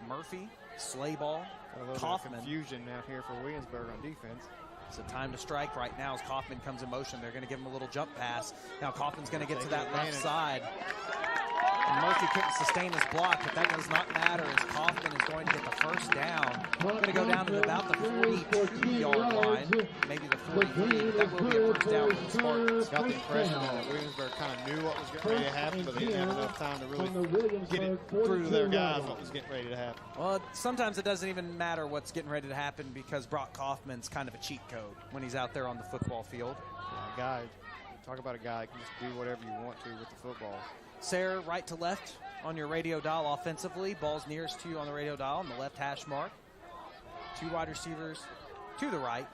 Murphy, Slayball, a little Kaufman. bit of confusion out here for Williamsburg on defense. It's a time to strike right now as Kaufman comes in motion. They're going to give him a little jump pass. Now Kaufman's going to get to that left side. And Murphy couldn't sustain his block, but that does not matter as Kaufman is going to get the first down. We're going to go down to about the 42-yard line, maybe the 43. That will be a first down for the Spartans. Got the impression that Williamsburg kind of knew what was getting ready to happen, but they didn't have enough time to really get it through to their guys what was getting ready to happen. Well, sometimes it doesn't even matter what's getting ready to happen because Brock Kaufman's kind of a cheat code when he's out there on the football field. Yeah, talk about a guy that can just do whatever you want to with the football. Sayre, right to left on your radio dial offensively. Ball's nearest to you on the radio dial on the left hash mark. 2 wide receivers to the right.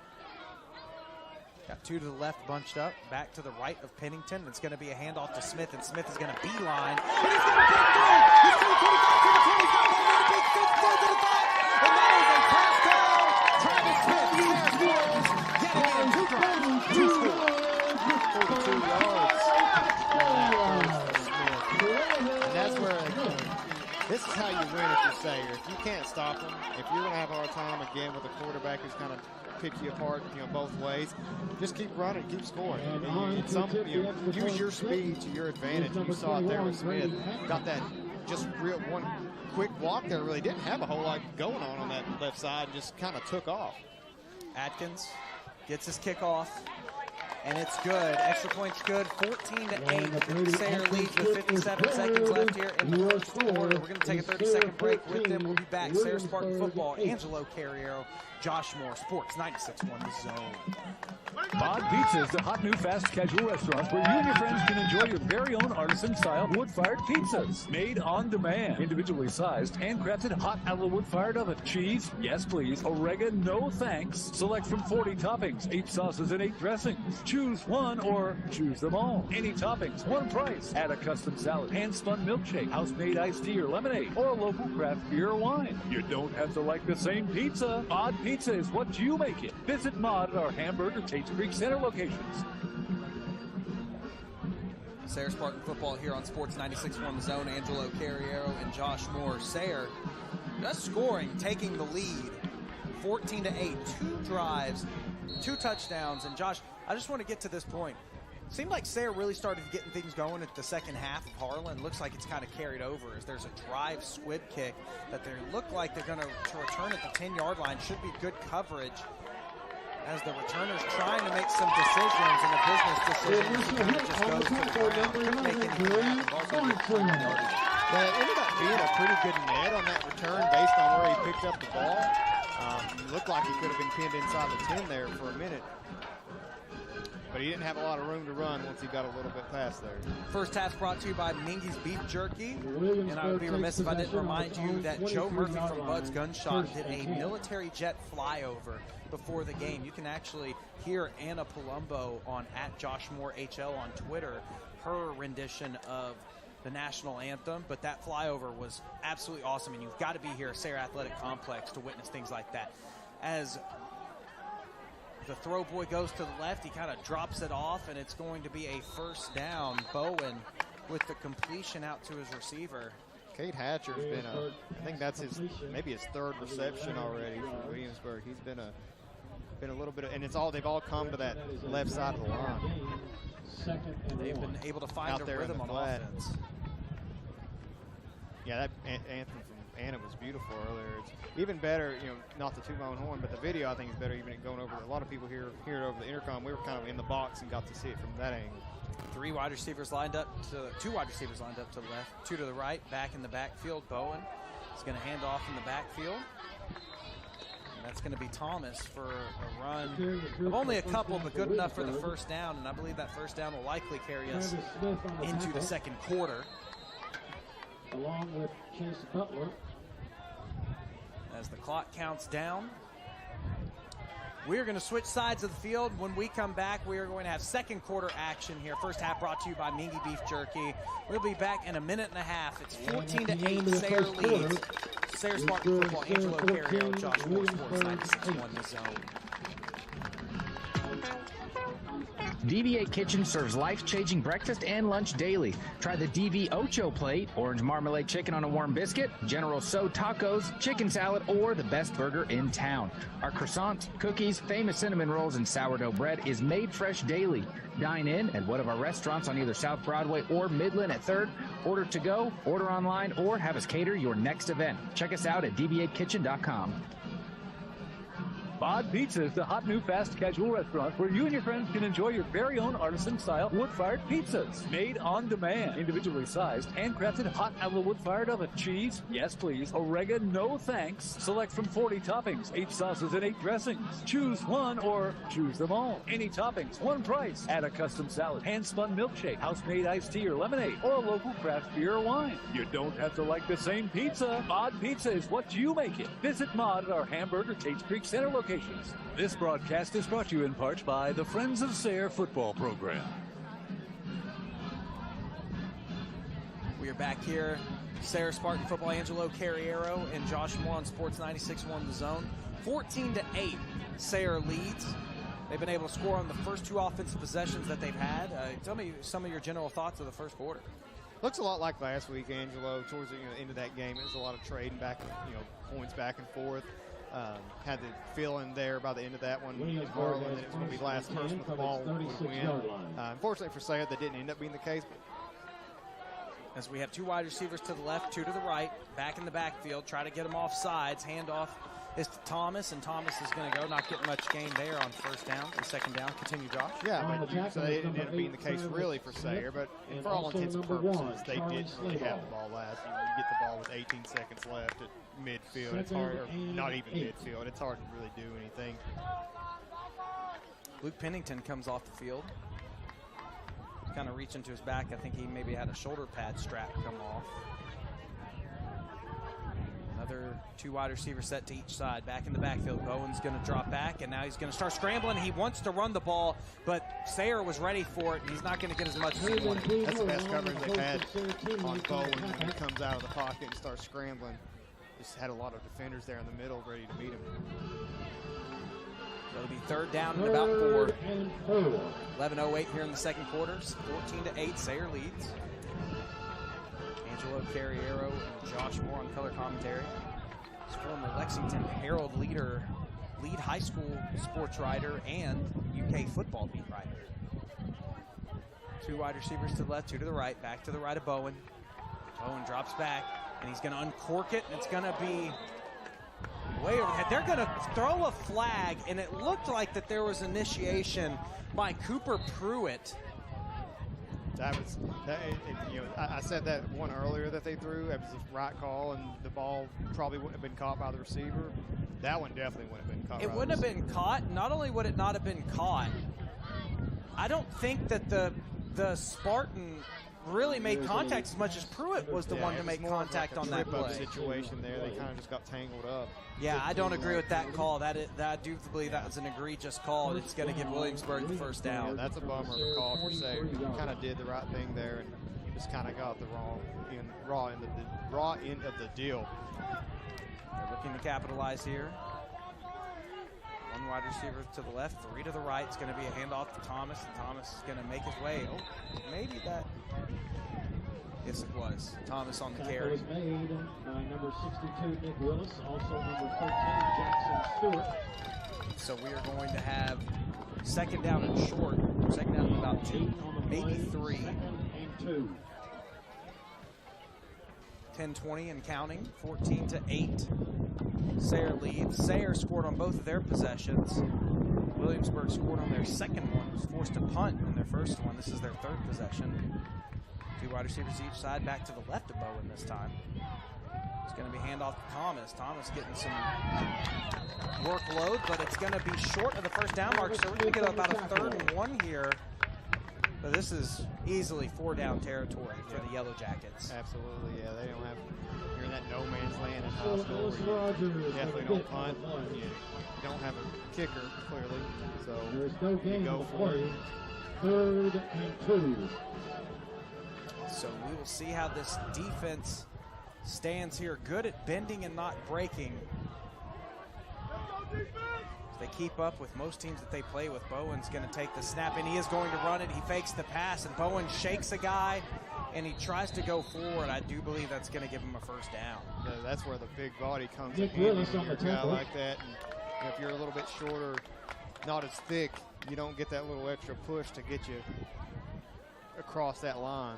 Got 2 to the left bunched up. Back to the right of Pennington. It's going to be a handoff to Smith, and Smith is going to beeline. And he's going to get through! He's going to 25, 30, 40, 45, and that is a touchdown. Travis Smith scores. Yet again, 2 yards. And that's where This is how you win if you're Sayre. If you can't stop them, if you're going to have a hard time again with a quarterback who's kind of pick you apart, both ways, just keep running, keep scoring. And use your speed to your advantage. You saw it there with Smith. Got that just real one quick walk there. Really didn't have a whole lot going on that left side. Just kind of took off. Atkins gets his kickoff, and it's good. Extra point's good. 14-8. Sayre leads with 57 seconds left here in the first quarter. We're going to take a 30-second break with them. We'll be back. Sayre Spartan football. Angelo Carriero, Josh Moore, Sports 96.1 The Zone. Bod Pizza is the hot new fast casual restaurant where you and your friends can enjoy your very own artisan-style wood-fired pizzas. Made on demand, individually sized, handcrafted hot out of the wood-fired oven. Cheese, yes please. Oregano, no thanks. Select from 40 toppings, 8 sauces, and 8 dressings. Choose one or choose them all. Any toppings, one price. Add a custom salad, hand-spun milkshake, house-made iced tea or lemonade, or a local craft beer or wine. You don't have to like the same pizza. Bod Pizza is what you make it. Visit Mod at our Hamburg or Tate's Creek Center locations. Sayre Spartan football here on Sports 96.1 The Zone. Angelo Carriero and Josh Moore. Sayre just scoring, taking the lead, 14-8. 2 drives, 2 touchdowns. And Josh, I just want to get to this point. Seemed like Sayre really started getting things going at the second half of Harlan. Looks like it's kind of carried over as there's a drive squib kick that they look like they're going to return at the 10-yard line. Should be good coverage as the returner's trying to make some decisions, and the business decisions kind of just goes to the ground. Well, it ended up being a pretty good net on that return based on where he picked up the ball. It looked like he could have been pinned inside the 10 there for a minute. But he didn't have a lot of room to run once he got a little bit past there. First half brought to you by Mingy's Beef Jerky. And I would be remiss if I didn't remind you that Joe Murphy from Bud's Gunshot did a military jet flyover before the game. You can actually hear Anna Palumbo on @JoshMooreHL on Twitter, her rendition of the national anthem. But that flyover was absolutely awesome, and you've got to be here at Sayre Athletic Complex to witness things like that. As the throw boy goes to the left, he kind of drops it off, and it's going to be a first down. Bowen with the completion out to his receiver. Cade Hatcher's been I think that's maybe his 3rd reception already for Williamsburg. He's been a little bit and they've all come to that left side of the line. They've been able to find a rhythm on offense. Yeah, that anthem from Anna was beautiful earlier. It's even better, not the 2-bone horn, but the video I think is better even going over. A lot of people hear it over the intercom. We were kind of in the box and got to see it from that angle. 2 wide receivers lined up to the left, 2 to the right, back in the backfield. Bowen is going to hand off in the backfield. And that's going to be Thomas for a run of only a couple, but good enough for the first down. And I believe that first down will likely carry us into the second quarter. Along with Chase Butler. As the clock counts down, we're going to switch sides of the field. When we come back, we are going to have second quarter action here. First half brought to you by Mingy Beef Jerky. We'll be back in a minute and a half. It's 14-8, Sayre leads. Sayre Spartan football, Angelo Carriero, Josh Moore, Sports 96.1 The Zone. DV8 Kitchen serves life-changing breakfast and lunch daily. Try the DV Ocho plate, orange marmalade chicken on a warm biscuit, General So tacos, chicken salad, or the best burger in town. Our croissants, cookies, famous cinnamon rolls, and sourdough bread is made fresh daily. Dine in at one of our restaurants on either South Broadway or Midland at 3rd. Order to go, order online, or have us cater your next event. Check us out at dv8kitchen.com. Bod Pizza is the hot new fast casual restaurant where you and your friends can enjoy your very own artisan-style wood-fired pizzas. Made on demand, individually sized, handcrafted hot out of the wood-fired oven. Cheese, yes please. Oregano, no thanks. Select from 40 toppings, 8 sauces, and 8 dressings. Choose one or choose them all. Any toppings, one price. Add a custom salad, hand-spun milkshake, house-made iced tea or lemonade, or a local craft beer or wine. You don't have to like the same pizza. Bod Pizza is what you make it. Visit Mod at our Hamburg or Tate's Creek Center location. This broadcast is brought to you in part by the Friends of Sayre football program. We are back here. Sayre Spartan football, Angelo Carriero and Josh Moore on Sports 96.1 The Zone. 14-8, Sayre leads. They've been able to score on the first 2 offensive possessions that they've had. Tell me some of your general thoughts of the first quarter. Looks a lot like last week, Angelo. Towards the end of that game, it was a lot of trading back, points back and forth. Had the feeling there by the end of that one, Harlan, that it was going to be last person with the ball would win. Unfortunately for Sayre, that didn't end up being the case. As we have 2 wide receivers to the left, 2 to the right, back in the backfield, try to get them off sides. Handoff is to Thomas, and Thomas is going to go. Not getting much gain there on first down. The second down. Continue, Josh. Yeah, but so it ended up being the case really for Sayre, but for all intents and purposes, they didn't really have the ball last. You get the ball with 18 seconds left at midfield. It's hard, or not even midfield. It's hard to really do anything. Luke Pennington comes off the field. Kind of reaching to his back. I think he maybe had a shoulder pad strap come off. Another 2 wide receivers set to each side. Back in the backfield. Bowen's going to drop back, and now he's going to start scrambling. He wants to run the ball, but Sayre was ready for it, and he's not going to get as much as he wanted. That's the best coverage they've had on Bowen when he comes out of the pocket and starts scrambling. Just had a lot of defenders there in the middle ready to meet him. It'll be third down and about 4. 11:08 here in the second quarter. 14-8, Sayre leads. Angelo Carriero and Josh Moore on color commentary. His former Lexington Herald lead high school sports writer and UK football beat writer. 2 wide receivers to the left, 2 to the right. Back to the right of Bowen. Bowen drops back, and he's going to uncork it, and it's going to be way overhead. They're going to throw a flag, and it looked like that there was initiation by Cooper Pruitt. I said that one earlier that they threw. It was the right call, and the ball probably wouldn't have been caught by the receiver. That one definitely wouldn't have been caught. It wouldn't have been caught. Not only would it not have been caught, I don't think that the Spartan really made contact as much as Pruitt was the one to make contact on that play. Situation there, they kind of just got tangled up. Yeah, I don't agree with that call. I do believe that was an egregious call. It's going to give Williamsburg the first down. Yeah, that's a bummer of a call for Sayre. You kind of did the right thing there, and you just kind of got the raw end of the deal. They're looking to capitalize here. 1 wide receiver to the left, 3 to the right. It's going to be a handoff to Thomas, and Thomas is going to make his way. Oh, maybe that. Yes, it was. Thomas on the carry. Was made by number 62, Nick Willis, also number 13, Jackson Stewart. So we are going to have second down and short. Second down and about 2, maybe 3. 10-20 and counting, 14-8. Sayre leads. Sayre scored on both of their possessions. Williamsburg scored on their second one, was forced to punt in their first one. This is their 3rd possession. 2 wide receivers each side, back to the left of Bowen this time. It's going to be handoff to Thomas. Thomas getting some workload, but it's going to be short of the first down mark, so we're going to get about a 3rd and 1 here. But this is easily 4-down territory for the Yellow Jackets. Absolutely, yeah. They don't have, you're in that no man's land in high school where you definitely don't punt. You don't have a kicker, clearly. So there's no game go for it. 3rd and 2. So we will see how this defense stands here. Good at bending and not breaking. They keep up with most teams that they play with. Bowen's going to take the snap, and he is going to run it. He fakes the pass, and Bowen shakes a guy, and he tries to go forward. I do believe that's going to give him a first down. Yeah, that's where the big body comes in handy when you're a guy like that. And if you're a little bit shorter, not as thick, you don't get that little extra push to get you across that line.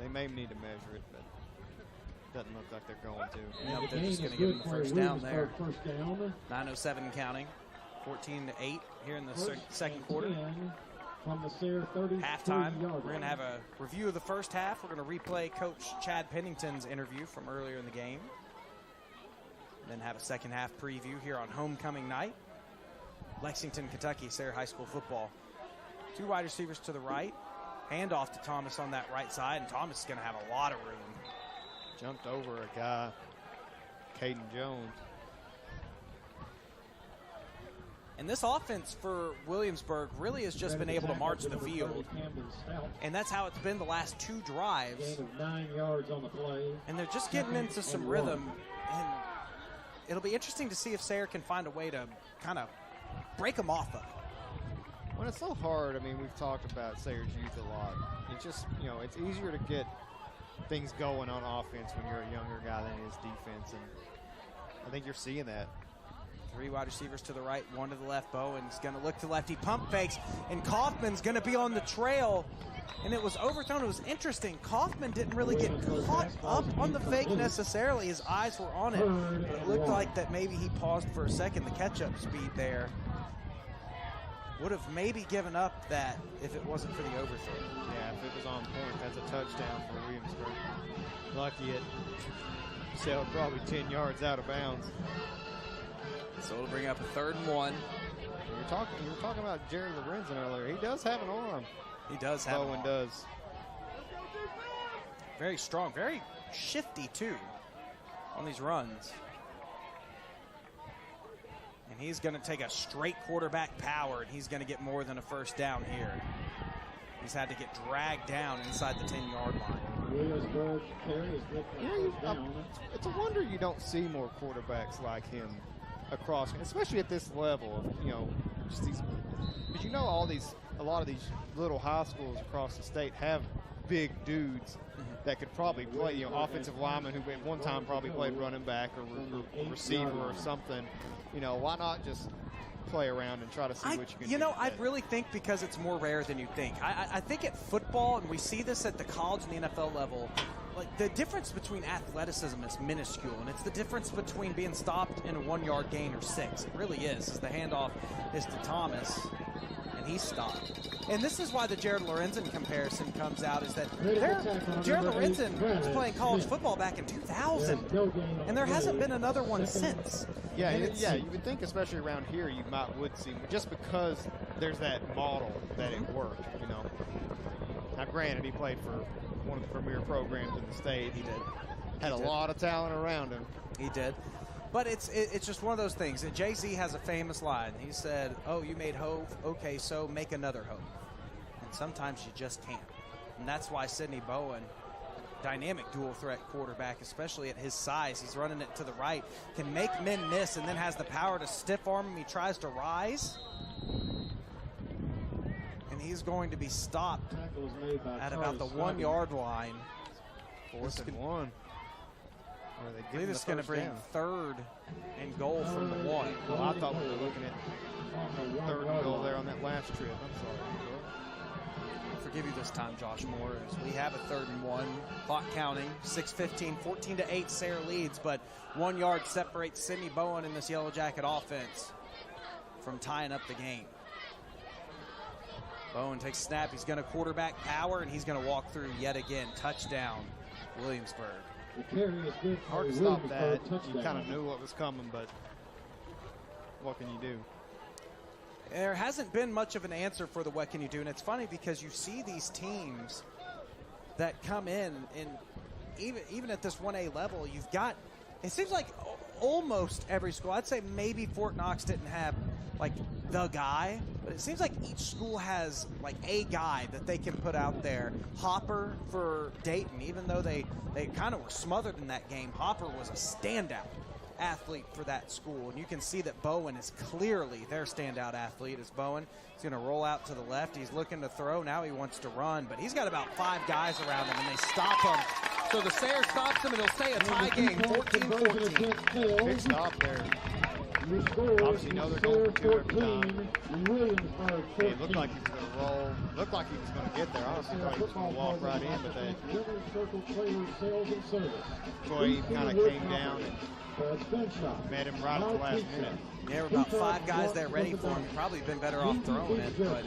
They may need to measure it, but doesn't look like they're going to. Nope, they're just going to give him the first down there. 9:07 and counting. 14-8 here in the second quarter. From the Sayre 30 halftime. We're going to have a review of the first half. We're going to replay Coach Chad Pennington's interview from earlier in the game. Then have a second half preview here on homecoming night. Lexington, Kentucky, Sayre High School football. 2 wide receivers to the right. Handoff to Thomas on that right side, and Thomas is going to have a lot of room. Jumped over a guy, Caden Jones. And this offense for Williamsburg really has just been able to march the field. And that's how it's been the last 2 drives. Gain of 9 yards on the play. And they're just getting into some rhythm. And it'll be interesting to see if Sayre can find a way to kind of break them off of it. Well, it's so hard. I mean, we've talked about Sayre's youth a lot. It's just, it's easier to get things going on offense when you're a younger guy than it is defense, and I think you're seeing that. 3 wide receivers to the right, 1 to the left. Bowen's going to look to left. He pump fakes, and Kaufman's going to be on the trail, and it was overthrown. It was interesting. Kaufman didn't really get caught up on the fake necessarily. His eyes were on it, but it looked like that maybe he paused for a second. The catch-up speed there would have maybe given up that if it wasn't for the overthrow. Yeah, if it was on point, that's a touchdown for Williamsburg. Lucky it sailed probably 10 yards out of bounds. So it'll bring up a 3rd and 1. You were talking about Jared Lorenzen earlier. He does have an arm. He does have Bowen does. Very strong, very shifty too on these runs. And he's going to take a straight quarterback power, and he's going to get more than a first down here. He's had to get dragged down inside the 10-yard line. Williamsburg carry is good for first down. It's a wonder you don't see more quarterbacks like him across, especially at this level. Just these, because a lot of these little high schools across the state have big dudes that could probably play, offensive linemen who at one time probably played running back or receiver or something. Why not just play around and try to see what you can do? I really think because it's more rare than you think. I think at football, and we see this at the college and the NFL level, like the difference between athleticism is minuscule, and it's the difference between being stopped in a 1-yard gain or 6. It really is. As the handoff is to Thomas, and he's stopped. And this is why the Jared Lorenzen comparison comes out, is that Jared Lorenzen was playing college football back in 2000, and there hasn't been another one since. Yeah, you would think, especially around here, you would see, just because there's that model that it worked, Now, granted, he played for one of the premier programs in the state. He did. Had a lot of talent around him. He did. But it's just one of those things. Jay-Z has a famous line. He said, "Oh, you made Hove? Okay, so make another Hove." And sometimes you just can't. And that's why Sidney Bowen, dynamic dual threat quarterback, especially at his size, he's running it to the right, can make men miss and then has the power to stiff arm him. He tries to rise, and he's going to be stopped at about the 1-yard line. 4th and 1. I believe it's going to bring 3rd and goal from the 1. Well, I thought we were looking at 3rd and goal there on that last trip. I'm sorry. I'll forgive you this time, Josh Moore. As we have a 3rd and 1. Clock counting. 6:15, 14-8. Sayre leads, but 1 yard separates Sidney Bowen in this Yellow Jacket offense from tying up the game. Bowen takes a snap. He's going to quarterback power, and he's going to walk through yet again. Touchdown, Williamsburg. Hard to stop that. You kind of knew what was coming, but what can you do? There hasn't been much of an answer for the what can you do, and it's funny because you see these teams that come in, and even at this 1A level, you've got, it seems like almost every school, I'd say maybe Fort Knox didn't have like the guy, but it seems like each school has like a guy that they can put out there. Hopper for Dayton, even though they kind of were smothered in that game, Hopper was a standout athlete for that school, and you can see that Bowen is clearly their standout athlete. As Bowen is going to roll out to the left, he's looking to throw, now he wants to run, but he's got about 5 guys around him, and they stop him. So the Sayre stops him, and it'll stay a tie game, 14-14. Big stop there. Obviously, know they're going for 2 every time. It looked like he was going to roll. Looked like he was going to get there. Honestly, thought he was going to walk right in, but Troy kind of came down and met him right at the last minute. There were about 5 guys there ready for him. Probably been better off throwing it, but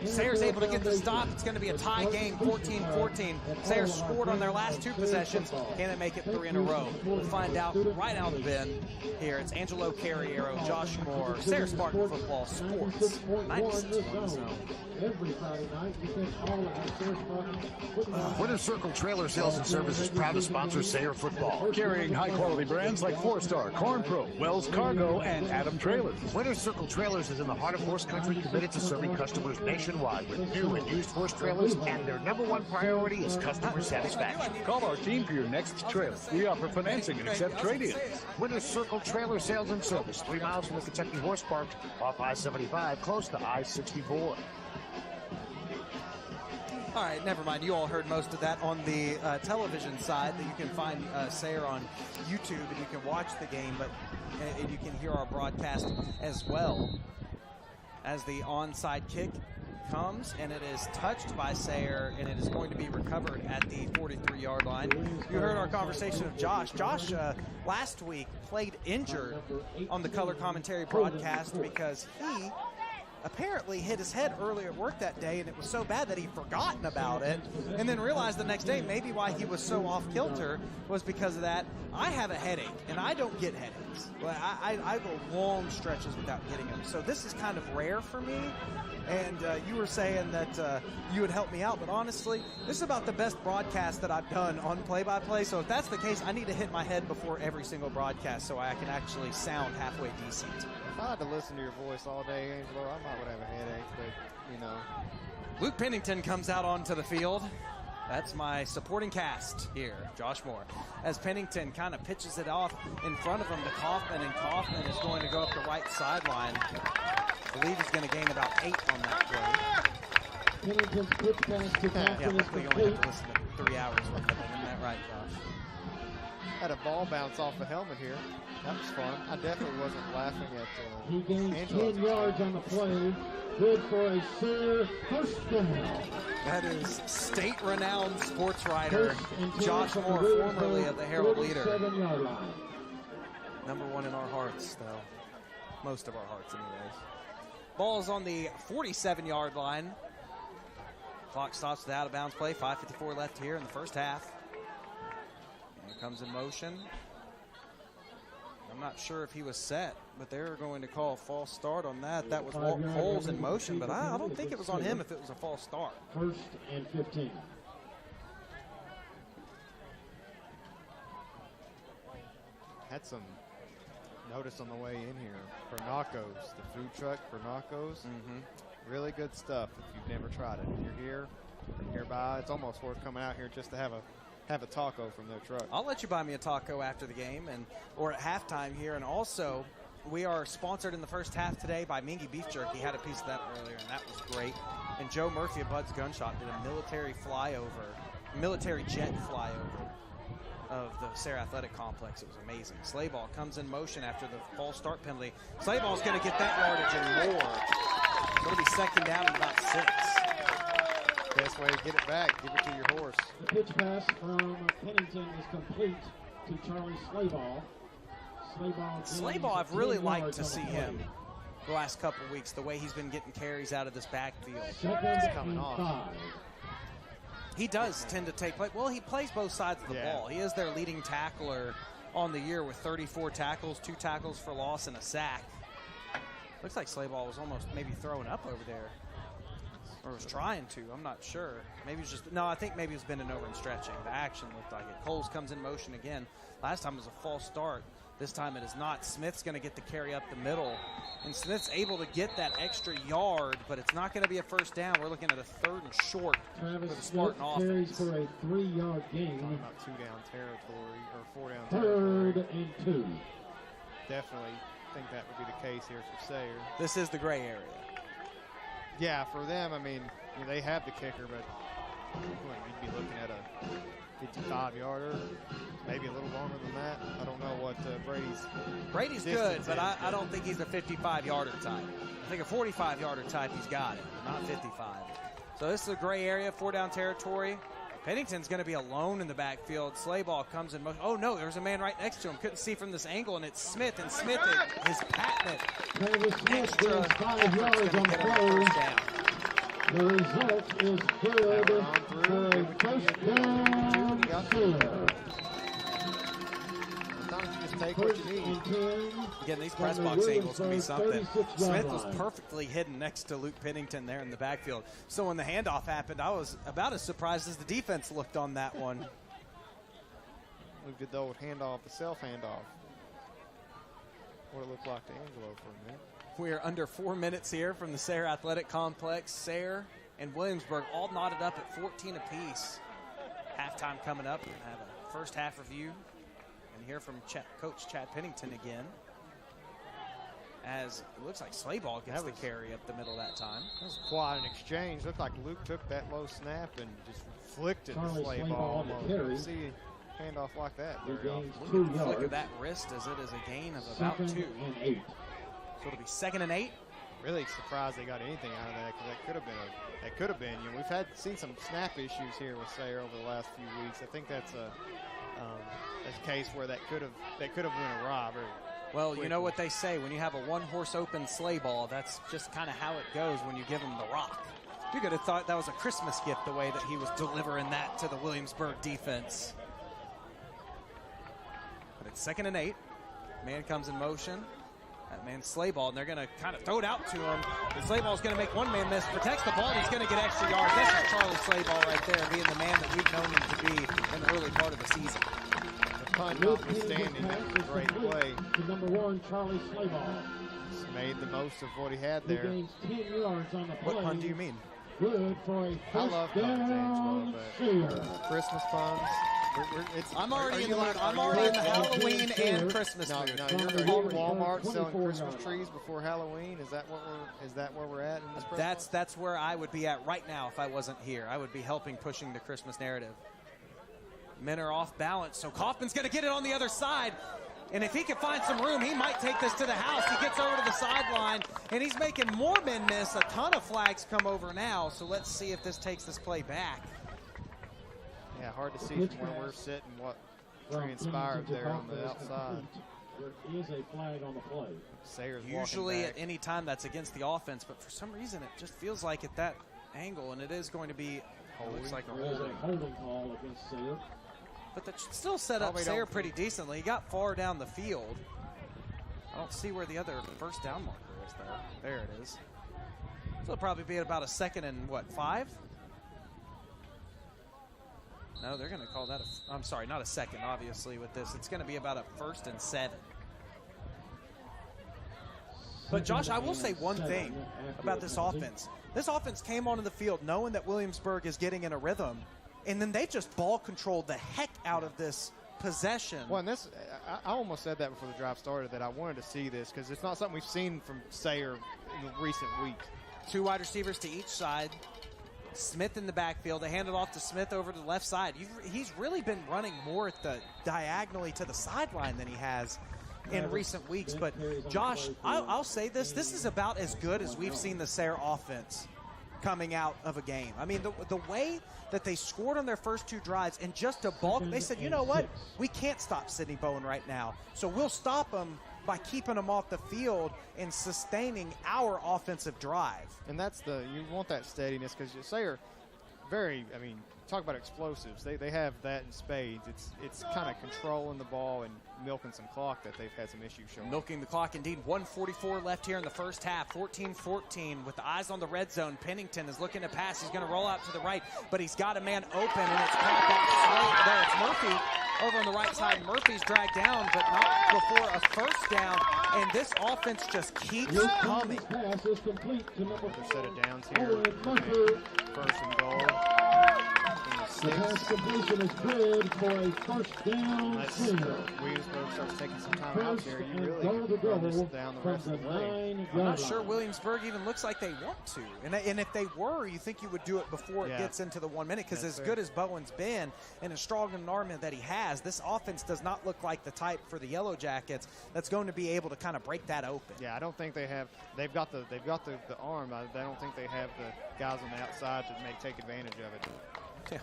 Sayre's able to get the stop. It's going to be a tie game, 14-14. Sayre scored on their last 2 possessions. Can they make it 3 in a row? We'll find out right out of the bin here. It's Angelo Carriero, Josh Moore, Sayre Spartan Football Sports, 96.1 Zone. Every Friday night, you catch all of the Sayre Spartan. Winner's Circle Trailer Sales and Service is proud to sponsor Sayre football. Carrying high-quality brands like 4-Star, Corn Pro, Wells Cargo, and Adam Trailers. Winner's Circle Trailers is in the heart of horse country, committed to serving customers nationwide with new and used horse trailers, and their #1 priority is customer satisfaction. Call our team for your next trailer. We offer financing and accept trade-ins. Winner's Circle Trailer Sales and Service, 3 miles from the Kentucky Horse Park, off I-75, close to I-64. All right, never mind. You all heard most of that on the television side. That you can find Sayre on YouTube, and you can watch the game, but and you can hear our broadcast as well. As the onside kick comes, and it is touched by Sayre, and it is going to be recovered at the 43-yard line. You heard our conversation of Josh. Josh last week played injured on the color commentary broadcast because he apparently hit his head early at work that day, and it was so bad that he'd forgotten about it, and then realized the next day maybe why he was so off kilter was because of that. I have a headache, and I don't get headaches. I go long stretches without getting them, so this is kind of rare for me. And you were saying that you would help me out, but honestly, this is about the best broadcast that I've done on play-by-play. So if that's the case, I need to hit my head before every single broadcast so I can actually sound halfway decent. If I had to listen to your voice all day, Angelo, I might would have a headache, but, you know. Luke Pennington comes out onto the field. That's my supporting cast here, Josh Moore. As Pennington kind of pitches it off in front of him to Kaufman, and Kaufman is going to go up the right sideline. I believe he's going to gain about 8 on that play. Pennington's quick pass to Kaufman is hopefully you only have to listen to 3 hours worth of it. Isn't that right, Josh? Had a ball bounce off the helmet here. That was fun. I definitely wasn't laughing at He gains Angelo's 10 yards on the play. Good for a Sayre first down. That is state-renowned sports writer Josh Moore, formerly of the Herald Leader. Number 1 in our hearts, though. Most of our hearts, anyways. Ball is on the 47-yard line. Clock stops with the out-of-bounds play. 5:54 left here in the first half. And it comes in motion. I'm not sure if he was set, but they're going to call a false start on that. That was Walt Coles in motion, but I don't think it was on him if it was a false start. 1st and 15. Had some notice on the way in here. Bernacco's, the food truck, Bernacco's. Really good stuff if you've never tried it. If you're here, nearby, it's almost worth coming out here just to have a taco from their truck. I'll let you buy me a taco after the game or at halftime here. And also, we are sponsored in the first half today by Mingy Beef Jerky. Had a piece of that earlier, and that was great. And Joe Murphy of Bud's Gun Shop did a military jet flyover of the Sayre Athletic Complex. It was amazing. Slayball comes in motion after the false start penalty. Slayball's going to get that yardage and more. It'll be second down and about 6. Best way to get it back, give it to your horse. The pitch pass from Pennington is complete to Charlie Slayball. Slayball, I've really liked to see him the last couple of weeks, the way he's been getting carries out of this backfield. Second coming and off. 5. He does tend to take play. Well, he plays both sides of the ball. He is their leading tackler on the year with 34 tackles, 2 tackles for loss, and a sack. Looks like Slayball was almost maybe throwing up over there. Or was trying to. I'm not sure. Maybe it's just, no, I think maybe it was bending over and stretching. The action looked like it. Coles comes in motion again. Last time it was a false start. This time it is not. Smith's going to get the carry up the middle. And Smith's able to get that extra yard, but it's not going to be a first down. We're looking at a 3rd and short for the Spartan offense. Carries for a 3-yard gain. Talking about 2-down territory, or 4-down territory. 3rd and 2. Definitely think that would be the case here for Sayre. This is the gray area. Yeah, for them, I mean, they have the kicker, but you'd be looking at a 55-yarder, maybe a little longer than that. I don't know what Brady's good, but I don't think he's a 55-yarder type. I think a 45-yarder type, he's got it, but not 55. So this is a gray area, 4-down territory. Pennington's going to be alone in the backfield. Slayball comes in motion. Oh, no, there's a man right next to him. Couldn't see from this angle, and it's Smith. And Smith is patting it. Extra 5 yards on the play. The result is good for a first down. Sometimes you just take what you need. Again, these press box angles can be something. Smith was perfectly hidden next to Luke Pennington there in the backfield. So when the handoff happened, I was about as surprised as the defense looked on that one. We did the old handoff, the self handoff. What it looked like to Angelo for a minute. We're under 4 minutes here from the Sayre Athletic Complex. Sayre and Williamsburg all knotted up at 14 apiece. Halftime coming up. We're going to have a first half review and hear from Coach Chad Pennington again. As it looks like Slayball gets the carry up the middle that time. That was quite an exchange. Looked like Luke took that low snap and just flicked it to Slayball. See a handoff like that. Look at the flick of that wrist as it is a gain of about 2. So it'll be 2nd and 8. Really surprised they got anything out of that, because that could have been. You know, we've seen some snap issues here with Sayre over the last few weeks. I think that's a case where that could have went awry. Well, you know what they say, when you have a one-horse open sleigh ball, that's just kind of how it goes when you give them the rock. You could have thought that was a Christmas gift, the way that he was delivering that to the Williamsburg defense. But it's 2nd and 8. Man comes in motion. That man's Slayball, and they're going to kind of throw it out to him. And Slayball's going to make one man miss, protects the ball, and he's going to get extra yards. This is Charlie Slayball right there, being the man that we've known him to be in the early part of the season. Punt notwithstanding, that was a great play. To number 1, Charlie Slayball. Just made the most of what he had there. He gains 10 yards on the play. What pun do you mean? Good for a I love puns, Angelo, but Christmas puns. I'm already in the Halloween and Christmas mood. No, you're in Walmart selling Christmas trees before Halloween. Is that where we're at in this process? That's where I would be at right now if I wasn't here. I would be helping pushing the Christmas narrative. Men are off balance, so Kaufman's going to get it on the other side. And if he can find some room, he might take this to the house. He gets over to the sideline, and he's making more men miss. A ton of flags come over now, so let's see if this takes this play back. Yeah, hard to see from where we're sitting what transpired there on the outside. There is a flag on the play. Sayre's usually at any time that's against the offense, but for some reason it just feels like at that angle, and it is going to be looks like a holding call against Sayre. But that should still set up Sayre pretty decently. He got far down the field. I don't see where the other first down marker is, though. There it is. So it'll probably be about a 2nd and, 5? No, they're going to call that I'm sorry, not a 2nd, obviously, with this. It's going to be about a 1st and 7. But, Josh, I will say one thing about this offense. This offense came onto the field knowing that Williamsburg is getting in a rhythm, and then they just ball controlled the heck out of this possession. Well, and this, I almost said that before the drive started, that I wanted to see this because it's not something we've seen from Sayre in the recent week. 2 wide receivers to each side. Smith in the backfield. They hand it off to Smith over to the left side. He's really been running more at the diagonally to the sideline than he has in recent weeks. But, Josh, I'll say this. This is about as good as we've seen the Sayre offense coming out of a game. I mean, the way that they scored on their first 2 drives and just a bulk, they said, you know what? We can't stop Sidney Bowen right now. So we'll stop him by keeping him off the field and sustaining our offensive drive. And that's you want that steadiness because Sayre talk about explosives. They have that in spades. It's kind of controlling the ball and milking some clock that they've had some issues showing. Milking the clock, indeed. 1:44 left here in the first half. 14-14 with the eyes on the red zone. Pennington is looking to pass. He's going to roll out to the right, but he's got a man open, and it's caught back. There, it's Murphy over on the right side. Murphy's dragged down, but not before a first down, and this offense just keeps coming. Pass is complete to number 4. Set it down here. First and goal. The pass completion is good for a first down. Williamsburg starts taking some time out there. You really can run this down the rest of the way. I'm not sure Williamsburg even looks like they want to. And if they were, you think you would do it before it gets into the 1 minute, because as good as Bowen's been and as strong an arm that he has, this offense does not look like the type for the Yellow Jackets that's going to be able to kind of break that open. Yeah, I don't think they have. They've got the arm. I don't think they have the guys on the outside to take advantage of it. Yeah.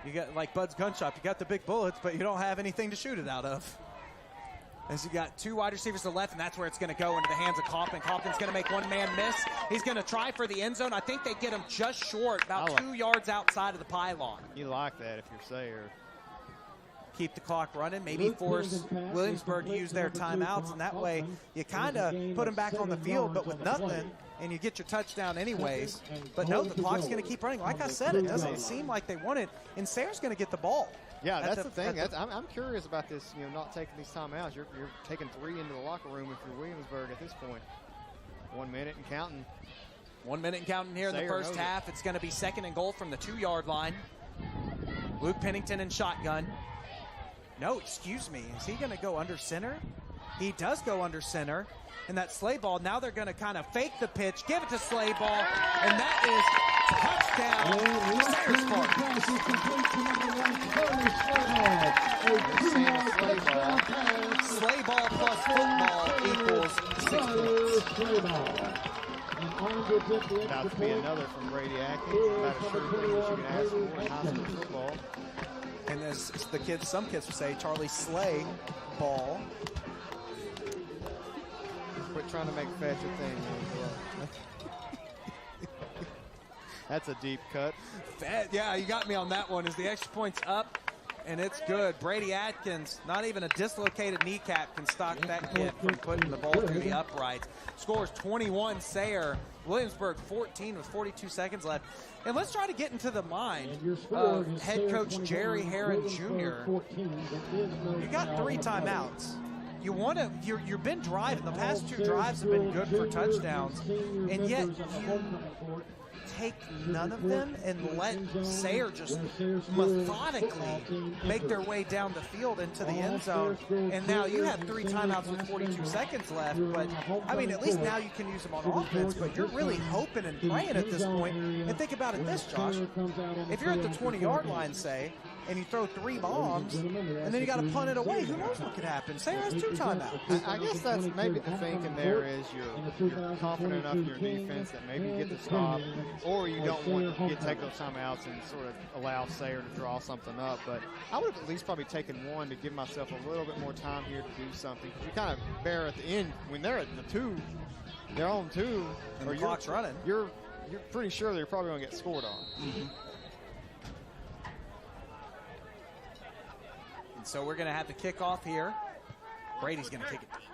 You got, like Bud's gun shop, you got the big bullets, but you don't have anything to shoot it out of. As you got 2 wide receivers to the left, and that's where it's going to go into the hands of Kaufman. Kaufman's going to make one man miss. He's going to try for the end zone. I think they get him just short, about 2 yards outside of the pylon. You like that if you're Sayre. Keep the clock running, maybe force Williamsburg to use their timeouts, and that way you kind of put them back on the field, but with nothing, and you get your touchdown anyways. But no, the clock's going to keep running. Like I said, it doesn't seem like they want it, and Sayre's going to get the ball. Yeah, that's the thing. I'm curious about this, not taking these timeouts. You're taking 3 into the locker room if you're Williamsburg at this point. 1 minute and counting. 1 minute and counting here in the Sayre first knows half. It's going to be 2nd and goal from the 2-yard line. Luke Pennington in shotgun. No, excuse me. Is he going to go under center? He does go under center. And that Slay ball, now they're going to kind of fake the pitch, give it to Slay ball, and that is touchdown. Sayre Spartans. Slay ball plus football equals 6 points. About to be another from Brady Atkins. About a sure thing that you can ask for in high school football. And as some kids would say, Charlie Slay ball. Quit trying to make fetch a thing. That's a deep cut. Yeah, you got me on that one. As the extra point's up, and it's good. Brady Atkins, not even a dislocated kneecap can stop that kid from putting the ball through the uprights. Scores 21 Sayre. Williamsburg 14 with 42 seconds left. And let's try to get into the mind of head coach Jerry Herron Jr. You got 3 timeouts. You want to, you've been driving. The past 2 drives have been good for touchdowns, and yet you take none of them and let Sayre just methodically make their way down the field into the end zone. And now you have 3 timeouts with 42 seconds left, but I mean, at least now you can use them on offense, but you're really hoping and praying at this point. And think about it this, Josh. If you're at the 20-yard line, say, and you throw 3 bombs, and then you got to punt it away, who knows what could happen? Sayre has 2 timeouts. I guess that's maybe the thinking there is you're confident enough in your defense that maybe you get the stop, or you don't want to take those timeouts and sort of allow Sayre to draw something up. But I would have at least probably taken 1 to give myself a little bit more time here to do something. You kind of bear at the end when they're at the 2, they're on 2, and the clock's running. You're pretty sure they're probably going to get scored on. Mm-hmm. So we're going to have the kickoff here. Brady's going to kick it deep.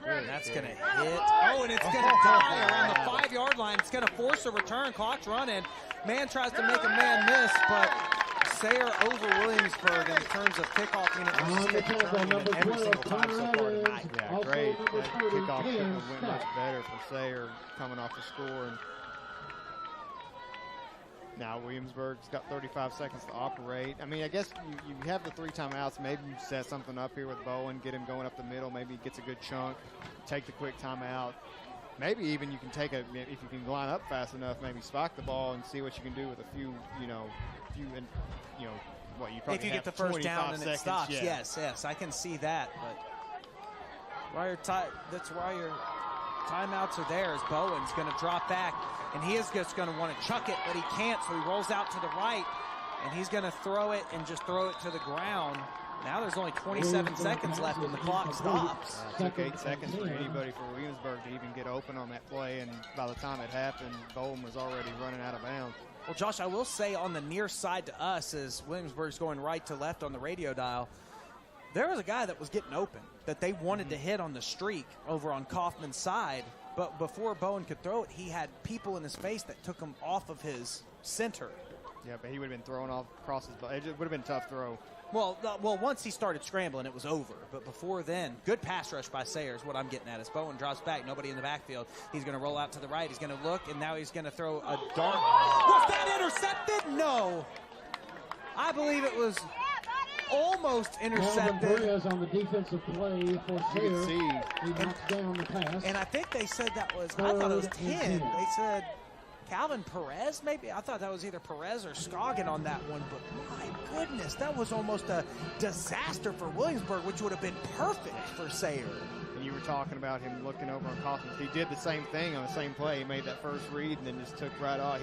And that's going to hit. Oh, and it's going to die around the 5-yard line. It's going to force a return. Clock's running. Man tries to make a man miss, but Sayre over Williamsburg in terms of kickoff unit versus kick return unit every single time so far tonight. Yeah, great. That kickoff couldn't have went much better for Sayre coming off the score. And now Williamsburg's got 35 seconds to operate. I mean, I guess you have the 3 timeouts. Maybe you set something up here with Bowen, get him going up the middle. Maybe he gets a good chunk. Take the quick timeout. Maybe even you can take if you can line up fast enough, maybe spike the ball and see what you can do with a few, what you probably if you get the first down and it stops. Yeah. Yes, I can see that. But that's why your timeouts are there. As Bowen's going to drop back, and he is just going to want to chuck it, but he can't, so he rolls out to the right, and he's going to throw it and just throw it to the ground. Now there's only 27 seconds left, and the clock stops. It took 8 seconds for anybody for Williamsburg to even get open on that play, and by the time it happened, Bowen was already running out of bounds. Well, Josh, I will say on the near side to us, as Williamsburg's going right to left on the radio dial, there was a guy that was getting open that they wanted to hit on the streak over on Kaufman's side. But before Bowen could throw it, he had people in his face that took him off of his center. Yeah, but he would have been thrown off across his body. It would have been a tough throw. Well, once he started scrambling, it was over. But before then, good pass rush by Sayre is what I'm getting at. As Bowen drops back, nobody in the backfield. He's going to roll out to the right. He's going to look, and now he's going to throw a dart. Was that intercepted? No. I believe it was almost intercepted. On the defensive play for Sayre. You can see. He knocks down the pass. And I think they said that was, I thought it was 10. They said Calvin Perez, maybe? I thought that was either Perez or Scoggin on that one, but my goodness, that was almost a disaster for Williamsburg, which would have been perfect for Sayre. And you were talking about him looking over on Coffins. He did the same thing on the same play. He made that first read and then just took right off.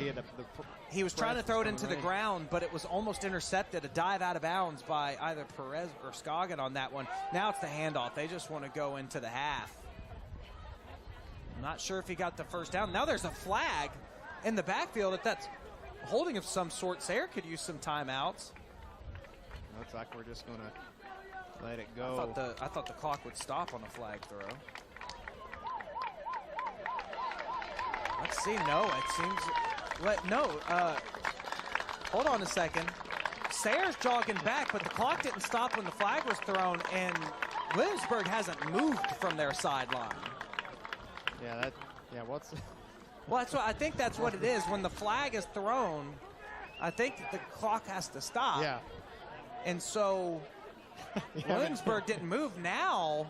He was trying to throw it into the ground, but it was almost intercepted, a dive out of bounds by either Perez or Scoggin on that one. Now it's the handoff. They just want to go into the half. I'm not sure if he got the first down. Now there's a flag in the backfield. If that's holding of some sort, Sayre could use some timeouts. Looks like we're just going to let it go. I thought the clock would stop on a flag throw. Let's see. No, it seems. Hold on a second. Sayre's jogging back, but the clock didn't stop when the flag was thrown, and Williamsburg hasn't moved from their sideline. Yeah, Yeah, what's... Well, I think that's what it is. When the flag is thrown, I think the clock has to stop. Yeah. And so Williamsburg didn't move. Now,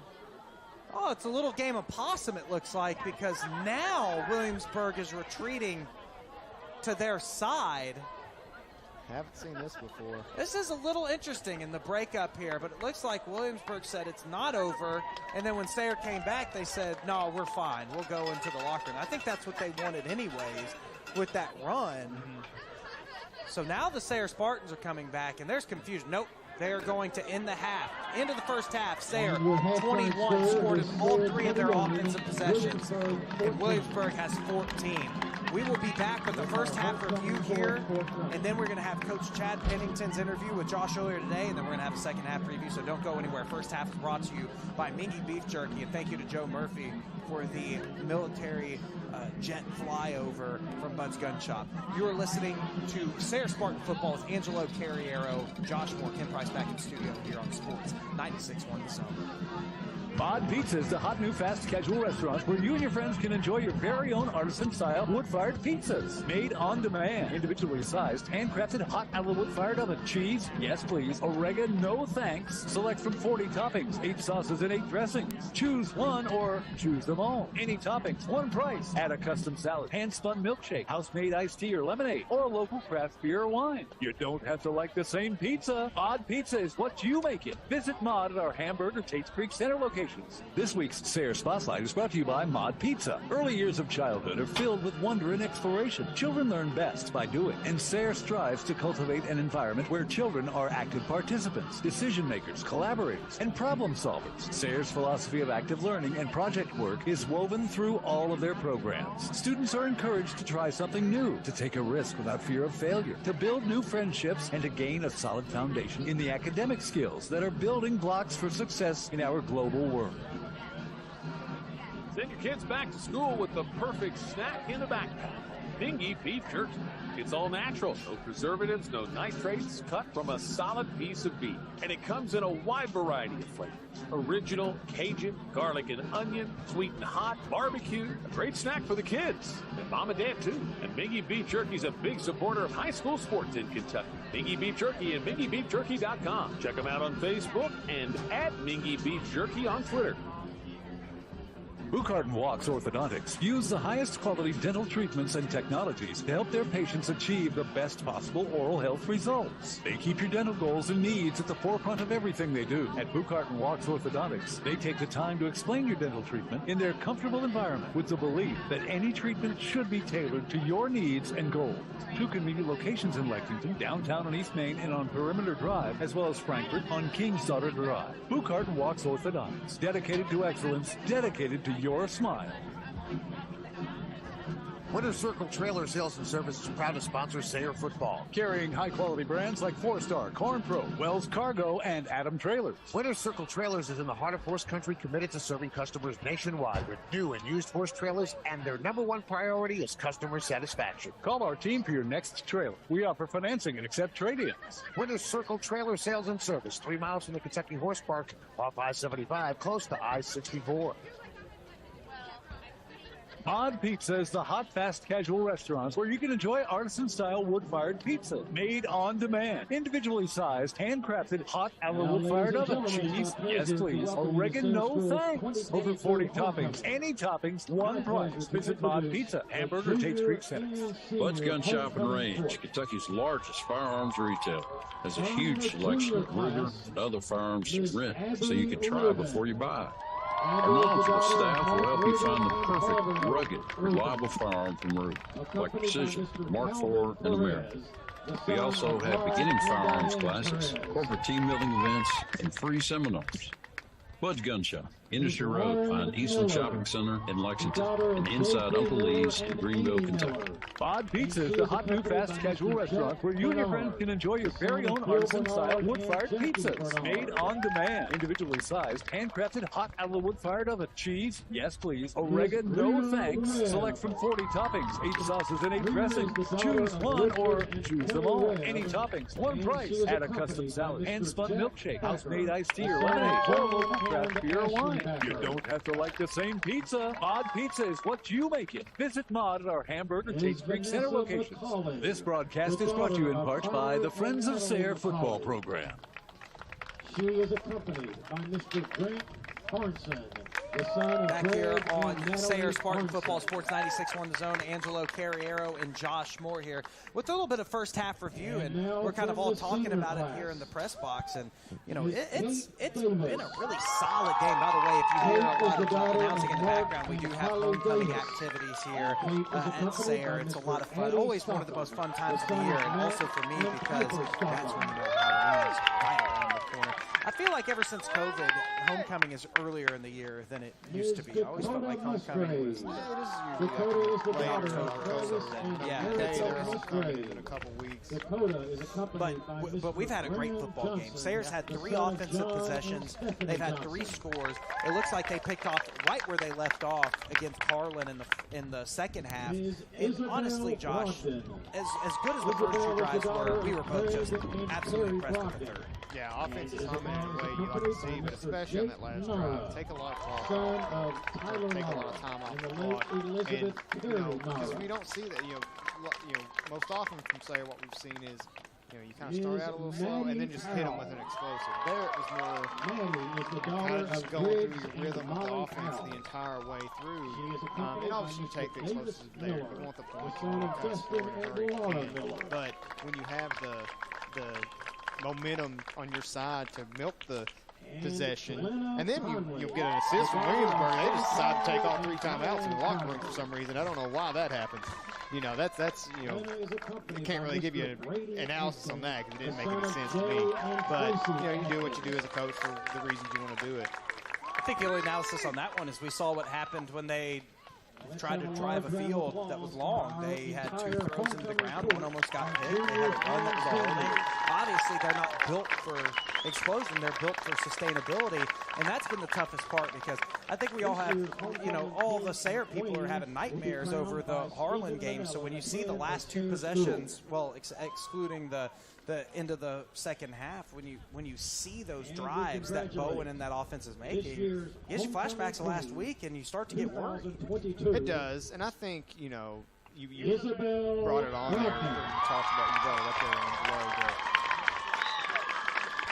it's a little game of possum, it looks like, because now Williamsburg is retreating to their side. Haven't seen this before. This is a little interesting in the breakup here, but it looks like Williamsburg said it's not over, and then when Sayre came back, they said, no, we're fine. We'll go into the locker room. I think that's what they wanted anyways with that run. So now the Sayre Spartans are coming back, and there's confusion. Nope, they are going to end the half. End of the first half, Sayre, 21, scored in all 3 of their offensive possessions, and Williamsburg has 14. We will be back with the first half review here, and then we're going to have Coach Chad Pennington's interview with Josh earlier today, and then we're going to have a second half preview, so don't go anywhere. First half is brought to you by Mingy Beef Jerky, and thank you to Joe Murphy for the military jet flyover from Bud's Gun Shop. You are listening to Sayre Spartan Football with Angelo Carriero, Josh Moore, Ken Price back in the studio here on Sports 96.1 The Zone. Mod Pizza is the hot new fast casual restaurant where you and your friends can enjoy your very own artisan-style wood-fired pizzas. Made on demand, individually sized, handcrafted hot out of the wood-fired oven. Cheese, yes please. Oregano, no thanks. Select from 40 toppings, 8 sauces, and 8 dressings. Choose one or choose them all. Any toppings, one price. Add a custom salad, hand-spun milkshake, house-made iced tea or lemonade, or a local craft beer or wine. You don't have to like the same pizza. Mod Pizza is what you make it. Visit Mod at our Hamburg or Tate's Creek Center location. This week's Sayre Spotlight is brought to you by Mod Pizza. Early years of childhood are filled with wonder and exploration. Children learn best by doing, and Sayre strives to cultivate an environment where children are active participants, decision makers, collaborators, and problem solvers. Sayre's philosophy of active learning and project work is woven through all of their programs. Students are encouraged to try something new, to take a risk without fear of failure, to build new friendships, and to gain a solid foundation in the academic skills that are building blocks for success in our global world. Send your kids back to school with the perfect snack in a backpack. Mingy Beef Jerky. It's all natural, no preservatives, no nitrates, cut from a solid piece of beef. And it comes in a wide variety of flavors. Original, Cajun, garlic and onion, sweet and hot, barbecue. A great snack for the kids. And mom and dad too. And Mingy Beef Jerky is a big supporter of high school sports in Kentucky. Mingy Beef Jerky and MingyBeefJerky.com. Check them out on Facebook and at Mingy Beef Jerky on Twitter. Buchart & Walks Orthodontics use the highest quality dental treatments and technologies to help their patients achieve the best possible oral health results. They keep your dental goals and needs at the forefront of everything they do. At Buchart & Walks Orthodontics, they take the time to explain your dental treatment in their comfortable environment with the belief that any treatment should be tailored to your needs and goals. 2 convenient locations in Lexington, downtown on East Main and on Perimeter Drive, as well as Frankfort on King's Daughter Drive. Buchart & Walks Orthodontics, dedicated to excellence, dedicated to your smile. Winter Circle Trailer Sales and Service is proud to sponsor Sayre football. Carrying high-quality brands like 4-Star, Corn Pro, Wells Cargo, and Adam Trailers. Winter Circle Trailers is in the heart of horse country, committed to serving customers nationwide with new and used horse trailers, and their #1 priority is customer satisfaction. Call our team for your next trailer. We offer financing and accept trade-ins. Winter Circle Trailer Sales and Service, 3 miles from the Kentucky Horse Park, off I-75, close to I-64. Mod Pizza is the hot, fast, casual restaurant where you can enjoy artisan-style wood-fired pizza. Made on demand. Individually sized, handcrafted, hot out of the wood-fired oven. Cheese, yes please. Oregano, no thanks. Over 40 toppings. Any toppings, one price. Visit Mod Pizza, Hamburg or Tate's Creek Center. Bud's Gun Shop and Range, Kentucky's largest firearms retailer, has a huge selection of Ruger and other firearms to rent, so you can try before you buy. Our knowledgeable staff will help you find the perfect, rugged, reliable firearm from Ruger, like Precision, Mark IV, and American. We also have beginning firearms classes, corporate team building events, and free seminars. Bud's Gun Shop, Industry Road behind Eastland Shopping Center in Lexington, and inside Uncle Lee's in Greenville, Kentucky. Mod Pizza is the hot new fast casual restaurant where you and your friends can enjoy your very own artisan-style wood-fired pizzas. Made on demand, individually sized, handcrafted hot out of the wood-fired oven. Cheese, yes please. Oregano, no thanks. Select from 40 toppings, 8 sauces, and 8 dressings. Choose one or choose them all. Any toppings, one price. Add a custom salad, hand-spun milkshake, house-made iced tea or lemonade, or a local craft beer or wine. You don't have to like the same pizza. Mod Pizza is what you make it. Visit Mod at our Hamburger Taste Creek Center locations. This broadcast is brought to you in part by the Friends of Sayre football program. She is accompanied by Mr. Grant Harnson, the son of Back Greg here and on Natalie Sayre Spartan Harnson. Football Sports 96.1 The Zone, Angelo Carriero and Josh Moore here with a little bit of first half review, and we're kind of all talking about it here in the press box. And you know, it's been a really solid game. By the way, if you hear a lot of announcing in the background, we do have homecoming activities here at Sayre. It's a lot of fun. Always one of the most fun times of the year, and also for me because that's when you know Halloween is right around the corner. I feel like ever since COVID, homecoming is earlier in the year than it used to be. I always felt like homecoming was Dakota is the daughter of Curtis and it's homecoming in a couple weeks. Dakota is accompanied by but we've had a great football game. Sayre's had 3 offensive possessions. They've had 3 scores. It looks like they picked off right where they left off against Carlin in the second half. And honestly, Josh, as good as the first 2 drives were, we were both just absolutely impressed with the third. Yeah, offense is humming the way you like to see, but especially on that last drive. Take a lot of time. Take a lot of time off the clock. And, because we don't see that, most often from Sayre, what we've seen is, you kind of start out a little slow and then just hit them with an explosive. There it was more kind of just going through your rhythm of the offense the entire way through. And obviously you take the explosives there. You want the points. You want to kind of score whenever you can. But when you have the momentum on your side to milk the possession, and then you'll get an assist from Williamsburg. They just decide to take all 3 timeouts in the locker room for some reason. I don't know why that happens. That's I can't really give you an analysis on that because it didn't make any sense to me. But you do what you do as a coach for the reasons you want to do it. I think the only analysis on that one is we saw what happened when they tried to drive a field that was long. They had 2 throws into the ground. One almost got hit. They had a run that was a holding. Obviously, they're not built for explosion. They're built for sustainability, and that's been the toughest part because I think we all have, all the Sayre people are having nightmares over the Harlan game. So when you see the last 2 possessions, well, excluding the end of the second half, when you see those drives that Bowen and that offense is making, it gives you flashbacks of last week, and you start to get worried. It does, and I think you brought it on there. You talked about you brought it up there on the low, but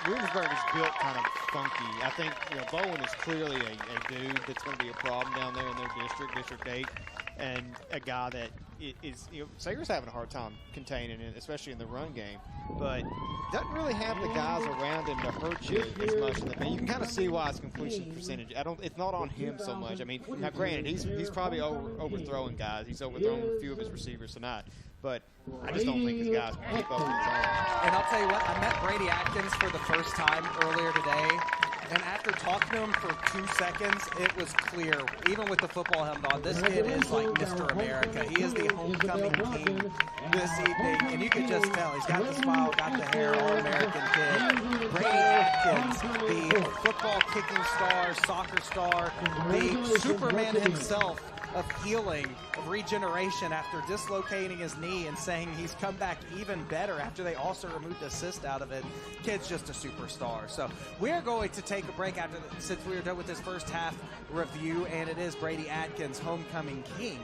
Williamsburg is built kind of funky. I think Bowen is clearly a dude that's going to be a problem down there in their District 8, and a guy that is Sayre's having a hard time containing it, especially in the run game, but doesn't really have the guys around him to hurt you as much. And you can kind of see why his completion percentage. It's not on him so much. I mean, now granted, he's probably overthrowing guys. He's overthrown a few of his receivers tonight, but I just don't think his guys can keep up with his own. And I'll tell you what, I met Brady Atkins for the first time earlier today, and after talking to him for 2 seconds, it was clear, even with the football helmet on, this kid is like Mr. America. He is the homecoming king this evening, and you can just tell. He's got the smile, got the hair, all-American kid. Brady Atkins, the football kicking star, soccer star, the Superman himself of healing, of regeneration after dislocating his knee and saying he's come back even better after they also removed the cyst out of it. Kid's just a superstar. So we're going to take a break after since we are done with this first half review, and it is Brady Atkins, homecoming king.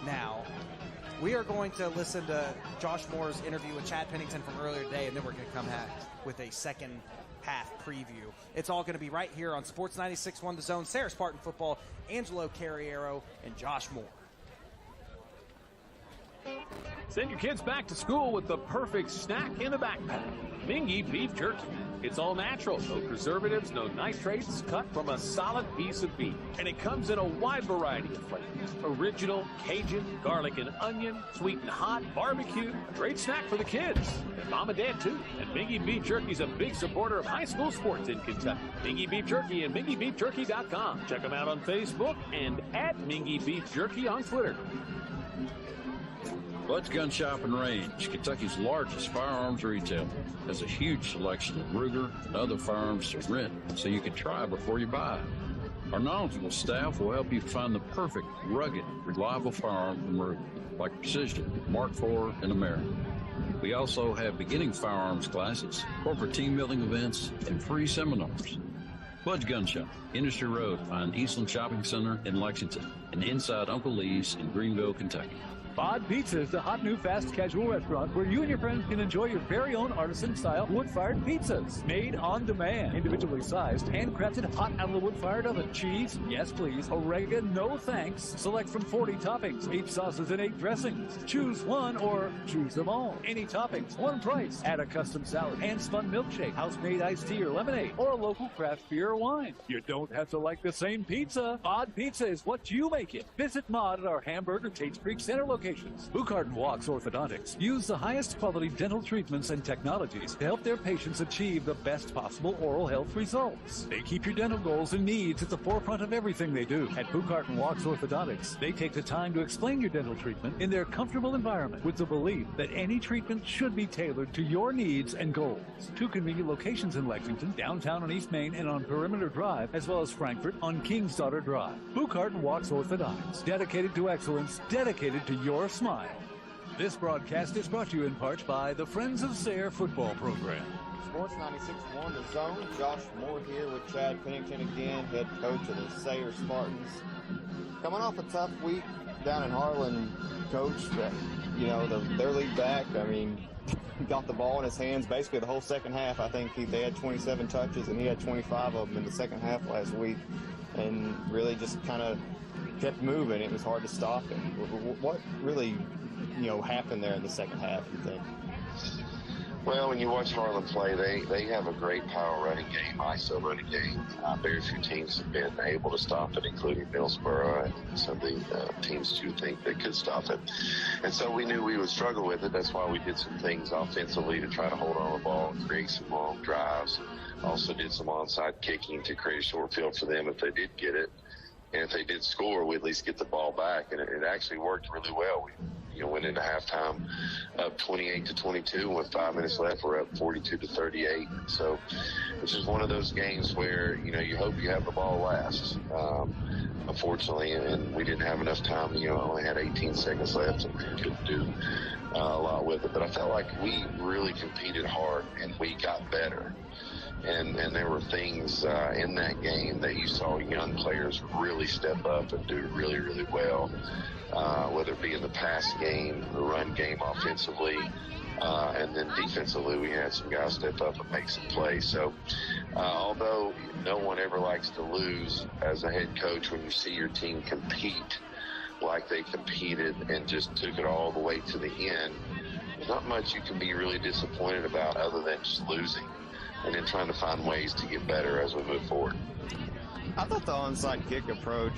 Now, we are going to listen to Josh Moore's interview with Chad Pennington from earlier today, and then we're going to come back with a second half preview. It's all going to be right here on Sports 96.1 The Zone. Sayre Spartan Football, Angelo Carriero, and Josh Moore. Send your kids back to school with the perfect snack in a backpack. Mingy beef jerky. It's all natural, no preservatives, no nitrates, cut from a solid piece of beef. And it comes in a wide variety of flavors. Original, Cajun, garlic and onion, sweet and hot, barbecue. A great snack for the kids. And mom and dad too. And Mingy Beef Jerky is a big supporter of high school sports in Kentucky. Mingy Beef Jerky and MingyBeefJerky.com. Check them out on Facebook and at Mingy Beef Jerky on Twitter. Bud's Gun Shop and Range, Kentucky's largest firearms retailer, has a huge selection of Ruger and other firearms to rent so you can try before you buy. Our knowledgeable staff will help you find the perfect, rugged, reliable firearm from Ruger, like Precision, Mark IV, and American. We also have beginning firearms classes, corporate team building events, and free seminars. Bud's Gun Shop, Industry Road, behind Eastland Shopping Center in Lexington, and inside Uncle Lee's in Greenville, Kentucky. Bod Pizza is the hot new fast casual restaurant where you and your friends can enjoy your very own artisan-style wood-fired pizzas. Made on demand, individually sized, handcrafted hot out of the wood-fired oven. Cheese, yes please. Oregano, no thanks. Select from 40 toppings, 8 sauces, and 8 dressings. Choose one or choose them all. Any toppings, one price. Add a custom salad, hand-spun milkshake, house-made iced tea or lemonade, or a local craft beer or wine. You don't have to like the same pizza. Bod Pizza is what you make it. Visit Mod at our Hamburg or Tates Creek Center locations. Buchart & Walks Orthodontics use the highest quality dental treatments and technologies to help their patients achieve the best possible oral health results. They keep your dental goals and needs at the forefront of everything they do. At Buchart & Walks Orthodontics, they take the time to explain your dental treatment in their comfortable environment with the belief that any treatment should be tailored to your needs and goals. 2 convenient locations in Lexington, downtown on East Main and on Perimeter Drive, as well as Frankfort on King's Daughter Drive. Buchart & Walks Orthodontics, dedicated to excellence, dedicated to your smile. This broadcast is brought to you in part by the Friends of Sayre football program. Sports 96.1 The Zone. Josh Moore here with Chad Pennington again, head coach of the Sayre Spartans. Coming off a tough week down in Harlan, coach, their lead back, got the ball in his hands basically the whole second half. I think they had 27 touches and he had 25 of them in the second half last week, and really just kind of kept moving. It was hard to stop him. What really, happened there in the second half, you think? Well, when you watch Harlan play, they have a great power running game, ISO running game. Very few teams have been able to stop it, including Williamsburg and some of the teams you think they could stop it. And so we knew we would struggle with it. That's why we did some things offensively to try to hold on the ball and create some long drives. Also did some onside kicking to create a short field for them if they did get it. And if they did score, we'd at least get the ball back. And it actually worked really well. We went into halftime up 28-22. With 5 minutes left, we're up 42-38. So it's just one of those games where, you hope you have the ball last. Unfortunately, and we didn't have enough time. Only had 18 seconds left and couldn't do a lot with it. But I felt like we really competed hard and we got better. And there were things in that game that you saw young players really step up and do really, really well, whether it be in the pass game, the run game offensively, and then defensively we had some guys step up and make some plays. So although no one ever likes to lose as a head coach, when you see your team compete like they competed and just took it all the way to the end, there's not much you can be really disappointed about other than just losing, and then trying to find ways to get better as we move forward. I thought the onside kick approach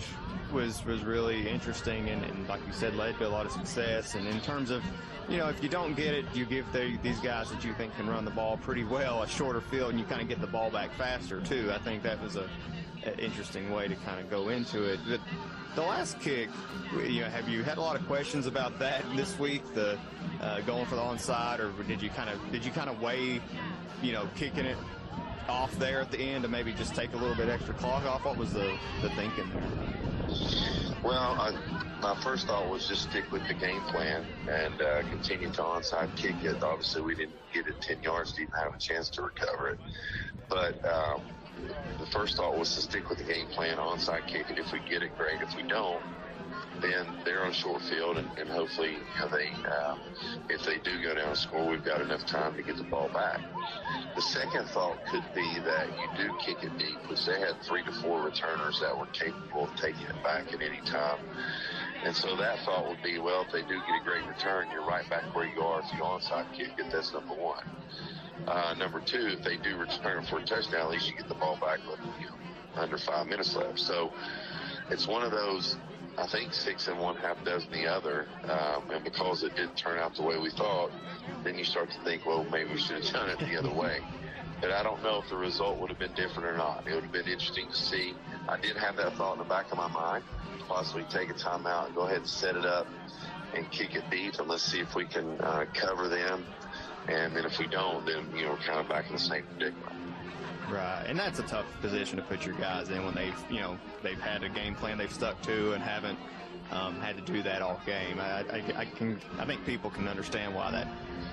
was really interesting and like you said, led to a lot of success. And in terms of, if you don't get it, you give these guys that you think can run the ball pretty well a shorter field, and you kind of get the ball back faster too. I think that was an interesting way to kind of go into it. But the last kick, have you had a lot of questions about that this week, the going for the onside, or did you kind of weigh kicking it off there at the end to maybe just take a little bit extra clock off? What was the thinking there? Well, my first thought was just stick with the game plan and continue to onside kick it. Obviously, we didn't get it 10 yards to even have a chance to recover it. But the first thought was to stick with the game plan, onside kick it. If we get it, great. If we don't, then they're on short field, and hopefully, if they do go down and score, we've got enough time to get the ball back. The second thought could be that you do kick it deep, which they had 3 to 4 returners that were capable of taking it back at any time. And so that thought would be, well, if they do get a great return, you're right back where you are. If you onside kick it, that's number one. Number two, if they do return for a touchdown, at least you get the ball back with under 5 minutes left. So it's one of those, I think 6 in one, half dozen the other. And because it didn't turn out the way we thought, then you start to think, well, maybe we should have done it the other way. But I don't know if the result would have been different or not. It would have been interesting to see. I did have that thought in the back of my mind, possibly take a timeout and go ahead and set it up and kick it deep, and let's see if we can cover them. And then if we don't, then, we're kind of back in the same predicament. Right, and that's a tough position to put your guys in when they've had a game plan they've stuck to and haven't had to do that all game. I think people can understand why that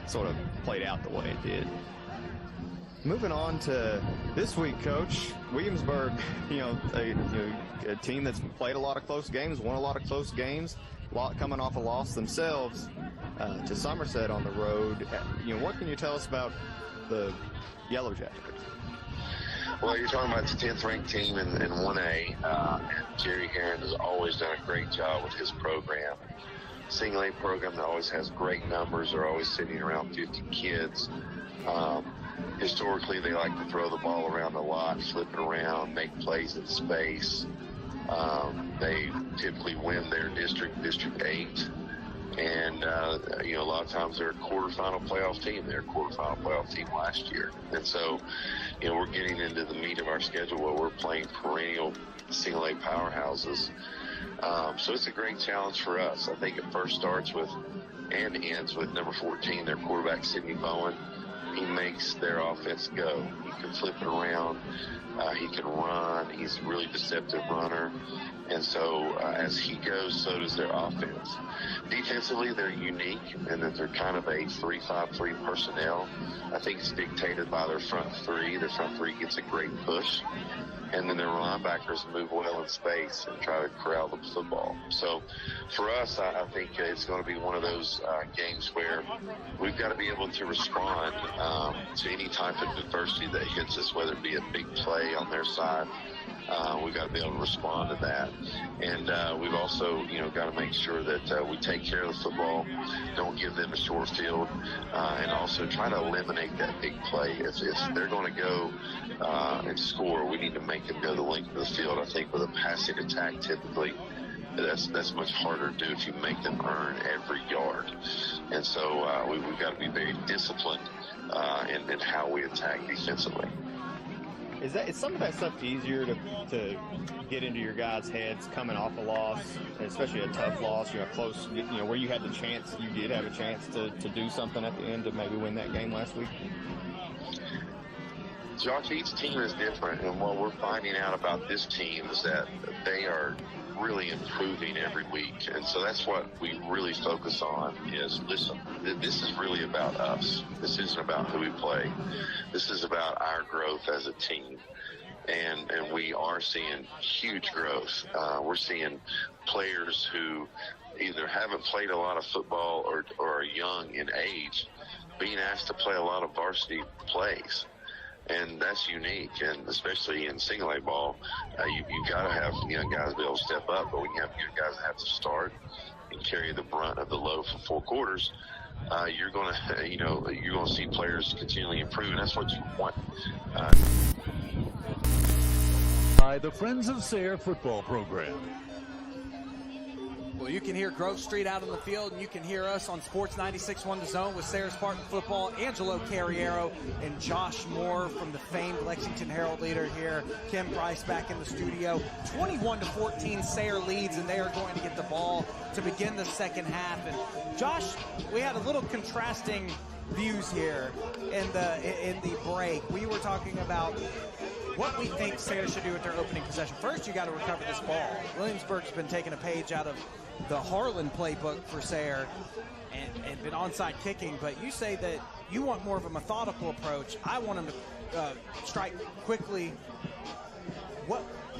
sort of played out the way it did. Moving on to this week, Coach, Williamsburg, a team that's played a lot of close games, won a lot of close games, a lot coming off a loss themselves to Somerset on the road. What can you tell us about the Yellow Jackets? Well, you're talking about the 10th ranked team in 1A, and Jerry Heron has always done a great job with his program. Single A program that always has great numbers. They're always sitting around 50 kids. Historically, they like to throw the ball around a lot, flip it around, make plays in space. They typically win their District 8. And, a lot of times they're a quarterfinal playoff team. They're a quarterfinal playoff team last year. And so, we're getting into the meat of our schedule where we're playing perennial single A powerhouses. So it's a great challenge for us. I think it first starts with and ends with number 14, their quarterback, Sidney Bowen. He makes their offense go. He can flip it around. He can run. He's a really deceptive runner. And so as he goes, so does their offense. Defensively, they're unique in that they're kind of a 3-5-3 personnel. I think it's dictated by their front three. Their front three gets a great push. And then their linebackers move well in space and try to corral the football. So for us, I think it's going to be one of those games where we've got to be able to respond to any type of adversity that hits us, whether it be a big play on their side. We've got to be able to respond to that. And we've also, got to make sure that we take care of the football, don't give them a short field, and also try to eliminate that big play. If they're going to go and score, we need to make them go the length of the field. I think with a passing attack, typically, that's much harder to do if you make them earn every yard. And so we've got to be very disciplined in how we attack defensively. Is some of that stuff easier to get into your guys' heads coming off a loss, especially a tough loss, close, where you had the chance, you did have a chance to do something at the end to maybe win that game last week? Josh, each team is different, and what we're finding out about this team is that they are really improving every week. And so that's what we really focus on is, listen, this is really about us. This isn't about who we play. This is about our growth as a team. And we are seeing huge growth. We're seeing players who either haven't played a lot of football or are young in age being asked to play a lot of varsity plays. And that's unique, and especially in single A ball, you've got to have young guys be able to step up. But when you have young guys that have to start and carry the brunt of the load for 4 quarters, you're going to see players continually improve, and that's what you want. By the Friends of Sayre football program. Well, you can hear Grove Street out on the field, and you can hear us on Sports 96.1 The Zone with Sayre Spartan Football, Angelo Carriero and Josh Moore from the famed Lexington Herald leader here. Kim Price back in the studio. 21-14, Sayre leads, and they are going to get the ball to begin the second half. And Josh, we had a little contrasting views here in the break. We were talking about what we think Sayre should do with their opening possession. First, you got to recover this ball. Williamsburg's been taking a page out of the Harlan playbook for Sayre and been onside kicking, but you say that you want more of a methodical approach. I want them to strike quickly.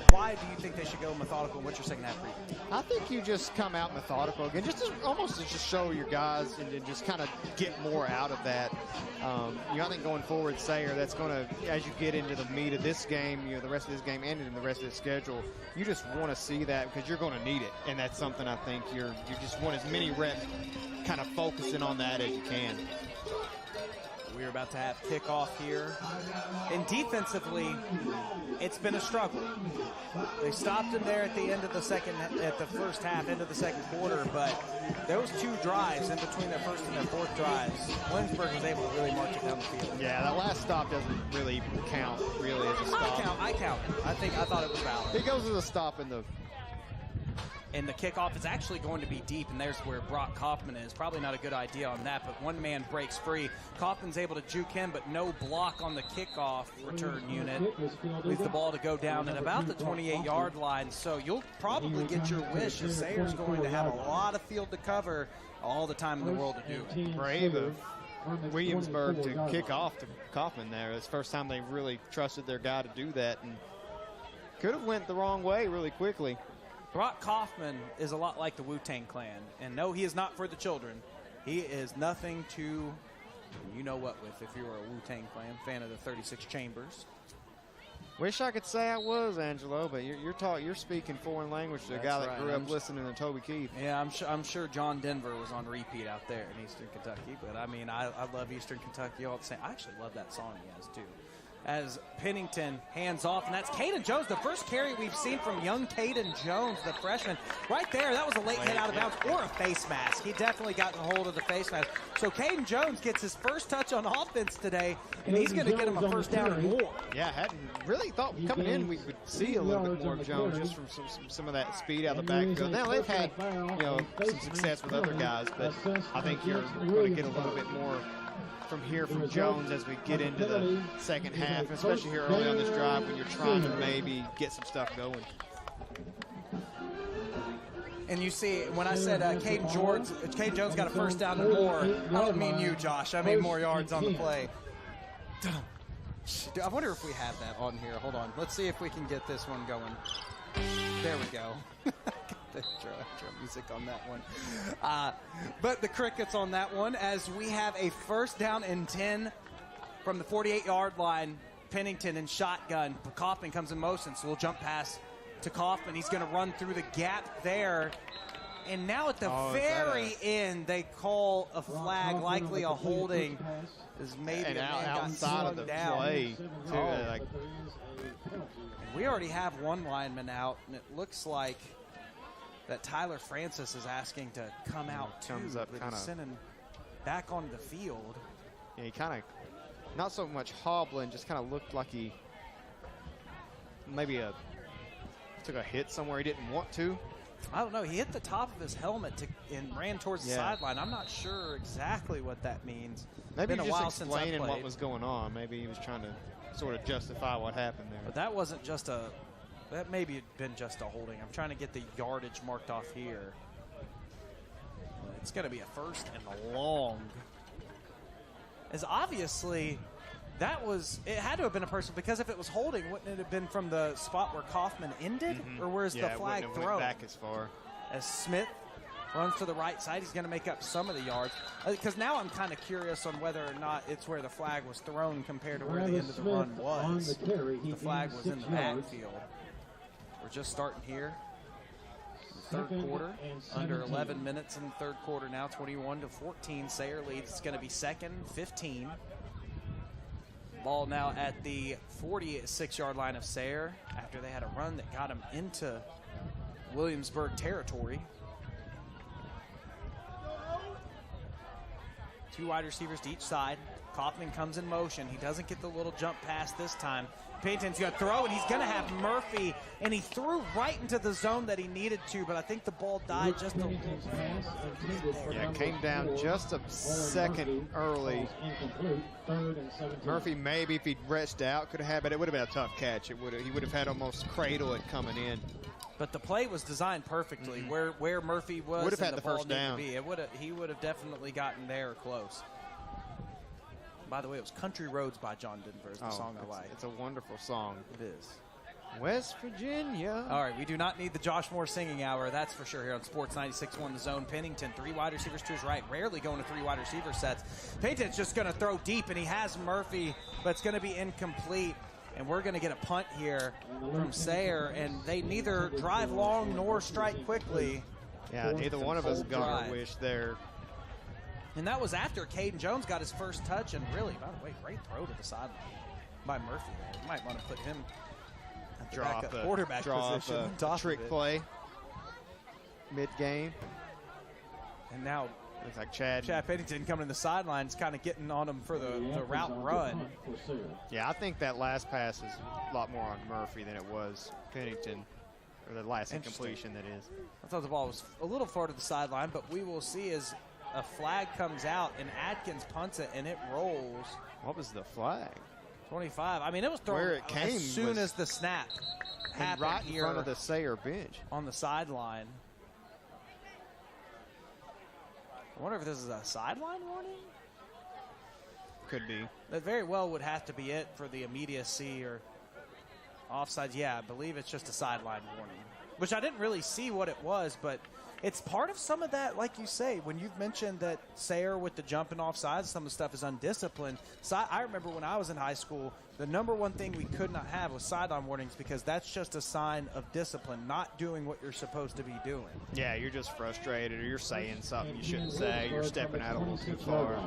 Why do you think they should go methodical? What's your second half preview? I think you just come out methodical again, almost to show your guys and just kind of get more out of that. I think going forward, Sayre, that's going to, as you get into the meat of this game, the rest of this game and in the rest of the schedule, you just want to see that because you're going to need it. And that's something I think you just want as many reps kind of focusing on that as you can. We're about to have kickoff here. And defensively, it's been a struggle. They stopped him there at the end of the first half, into the second quarter, but those 2 drives in between their first and their fourth drives, Williamsburg was able to really march it down the field. Yeah, that last stop doesn't really count really as a stop. I count. I thought it was valid. It goes as a stop in the... And the kickoff is actually going to be deep, and there's where Brock Kaufman is. Probably not a good idea on that, but one man breaks free. Kaufman's able to juke him, but no block on the kickoff return unit. Leaves the ball to go down at about the 28-yard line, so you'll probably get your wish as Sayre's going to have a lot of field to cover all the time in the world to do it. Brave of Williamsburg to kick off to Kaufman there. It's the first time they've really trusted their guy to do that, and could have went the wrong way really quickly. Brock Kaufman is a lot like the Wu-Tang Clan, and no, he is not for the children. He is nothing to, you know what with, if you were a Wu-Tang Clan fan of the 36 Chambers. Wish I could say I was, Angelo, but you're speaking foreign language to a guy that grew up listening to Toby Keith. Yeah, I'm sure John Denver was on repeat out there in Eastern Kentucky, but I mean, I love Eastern Kentucky all the same. I actually love that song he has too. As Pennington hands off, and that's Caden Jones, the first carry we've seen from young Caden Jones, the freshman. Right there, that was a late hit out of bounds, or a face mask. He definitely got a hold of the face mask. So Caden Jones gets his first touch on offense today, and he's going to get him a first down and more. Yeah, hadn't really thought coming in we would see a little bit more of Jones just from some of that speed out of the backfield. Now they've had some success with other guys, but I think you're going to get a little bit more from here from Jones as we get into the second half, especially here early on this drive when you're trying to maybe get some stuff going. And you see, when I said Caden Jones got a first down and more, I don't mean you, Josh. I mean more yards on the play. I wonder if we have that on here. Hold on. Let's see if we can get this one going. There we go. The drum music on that one. But the crickets on that one as we have a first down and 10 from the 48-yard line. Pennington in shotgun. Kaufman comes in motion, so we'll jump pass to Kaufman. He's going to run through the gap there. And now at the very end, they call a flag, likely a holding. Is maybe and a man outside of the down. play, too. We already have one lineman out, and it looks like that Tyler Francis is asking to come out too. Comes up but he's sending back onto the field. Yeah, he kind of, not so much hobbling, just kind of looked like he maybe took a hit somewhere he didn't want to. I don't know. He hit the top of his helmet and ran towards the sideline. I'm not sure exactly what that means. Maybe he was just explaining what was going on. Maybe he was trying to sort of justify what happened there. But that wasn't just that maybe had been just a holding. I'm trying to get the yardage marked off here. It's going to be a first and long. As obviously, it had to have been a person, because if it was holding, wouldn't it have been from the spot where Kaufman ended? Or where's the flag thrown? Went back as far. As Smith runs to the right side, he's going to make up some of the yards. Because now I'm kind of curious on whether or not it's where the flag was thrown compared to where the end of the run was. The flag was in the backfield. We're just starting here. Third quarter, under 11 minutes in the third quarter now, 21-14. Sayre leads. It's going to be 2nd, 15. Ball now at the 46-yard line of Sayre after they had a run that got him into Williamsburg territory. Two wide receivers to each side. Kaufman comes in motion. He doesn't get the little jump pass this time. Payton's going to throw, and he's going to have Murphy, and he threw right into the zone that he needed to, but I think the ball died just a little bit. Yeah, it came down just a second early. Murphy, maybe if he'd reached out, could have had, but it would have been a tough catch. He would have had almost cradle it coming in. But the play was designed perfectly. Where Murphy was, would have had the first down. He would have definitely gotten there or close. By the way, it was Country Roads by John Denver, the song I like. It's a wonderful song. It is. West Virginia. All right, we do not need the Josh Moore singing hour, that's for sure, here on Sports 96.1 The Zone. Pennington, 3 wide receivers to his right, rarely going to 3 wide receiver sets. Payton's just going to throw deep, and he has Murphy, but it's going to be incomplete. And we're going to get a punt here from Sayre, and they neither drive long nor strike quickly. Yeah, neither one of us got our wish there. And that was after Caden Jones got his first touch, and really, by the way, great throw to the sideline by Murphy there. You might want to put him at the backup quarterback position. Trick play mid-game. And now looks like Chad Pennington coming to the sidelines, kind of getting on him for the route run. Yeah, I think that last pass is a lot more on Murphy than it was Pennington, or the last incompletion, that is. I thought the ball was a little far to the sideline, but we will see as a flag comes out and Adkins punts it and it rolls. What was the flag? 25. I mean, it was thrown where it came as soon as the snap happened, right in here front of the Sayre bench on the sideline. I wonder if this is a sideline warning. could be. That very well would have to be it for the immediacy or offsides. Yeah, I believe it's just a sideline warning, which I didn't really see what it was, but it's part of some of that, like you say, when you've mentioned that Sayre with the jumping offsides, some of the stuff is undisciplined. So I remember when I was in high school, the number one thing we could not have was sideline warnings because that's just a sign of discipline, not doing what you're supposed to be doing. Yeah, you're just frustrated or you're saying something you shouldn't say. You're stepping out a little too far.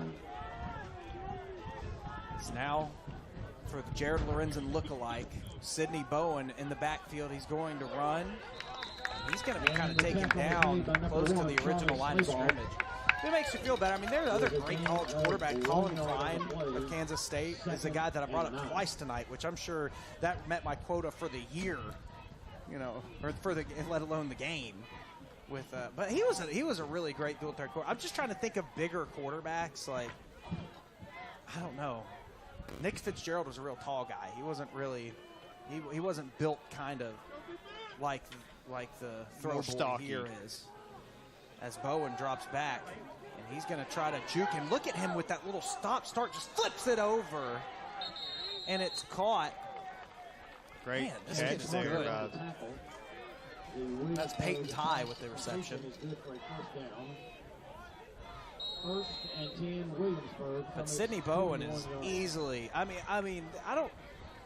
It's now for the Jared Lorenzen lookalike, Sidney Bowen in the backfield. He's going to run. He's going to be kind of taken down close to the original line of scrimmage. It makes you feel better. I mean, there's other great college quarterback. Colin Klein of Kansas State is a guy that I brought up twice tonight, which I'm sure that met my quota for the year, you know, or for the, let alone the game. With, but he was a really great dual threat quarterback. I'm just trying to think of bigger quarterbacks. Like, I don't know. Nick Fitzgerald was a real tall guy. He wasn't really, he wasn't built kind of like the throw ball here is. As Bowen drops back, and he's going to try to juke him. Look at him with that little stop-start, just flips it over, and it's caught. Great Man, this catch kid's there. good. That's Peyton Ty with the reception. First and 10, Williamsburg. But Sidney Bowen is easily. I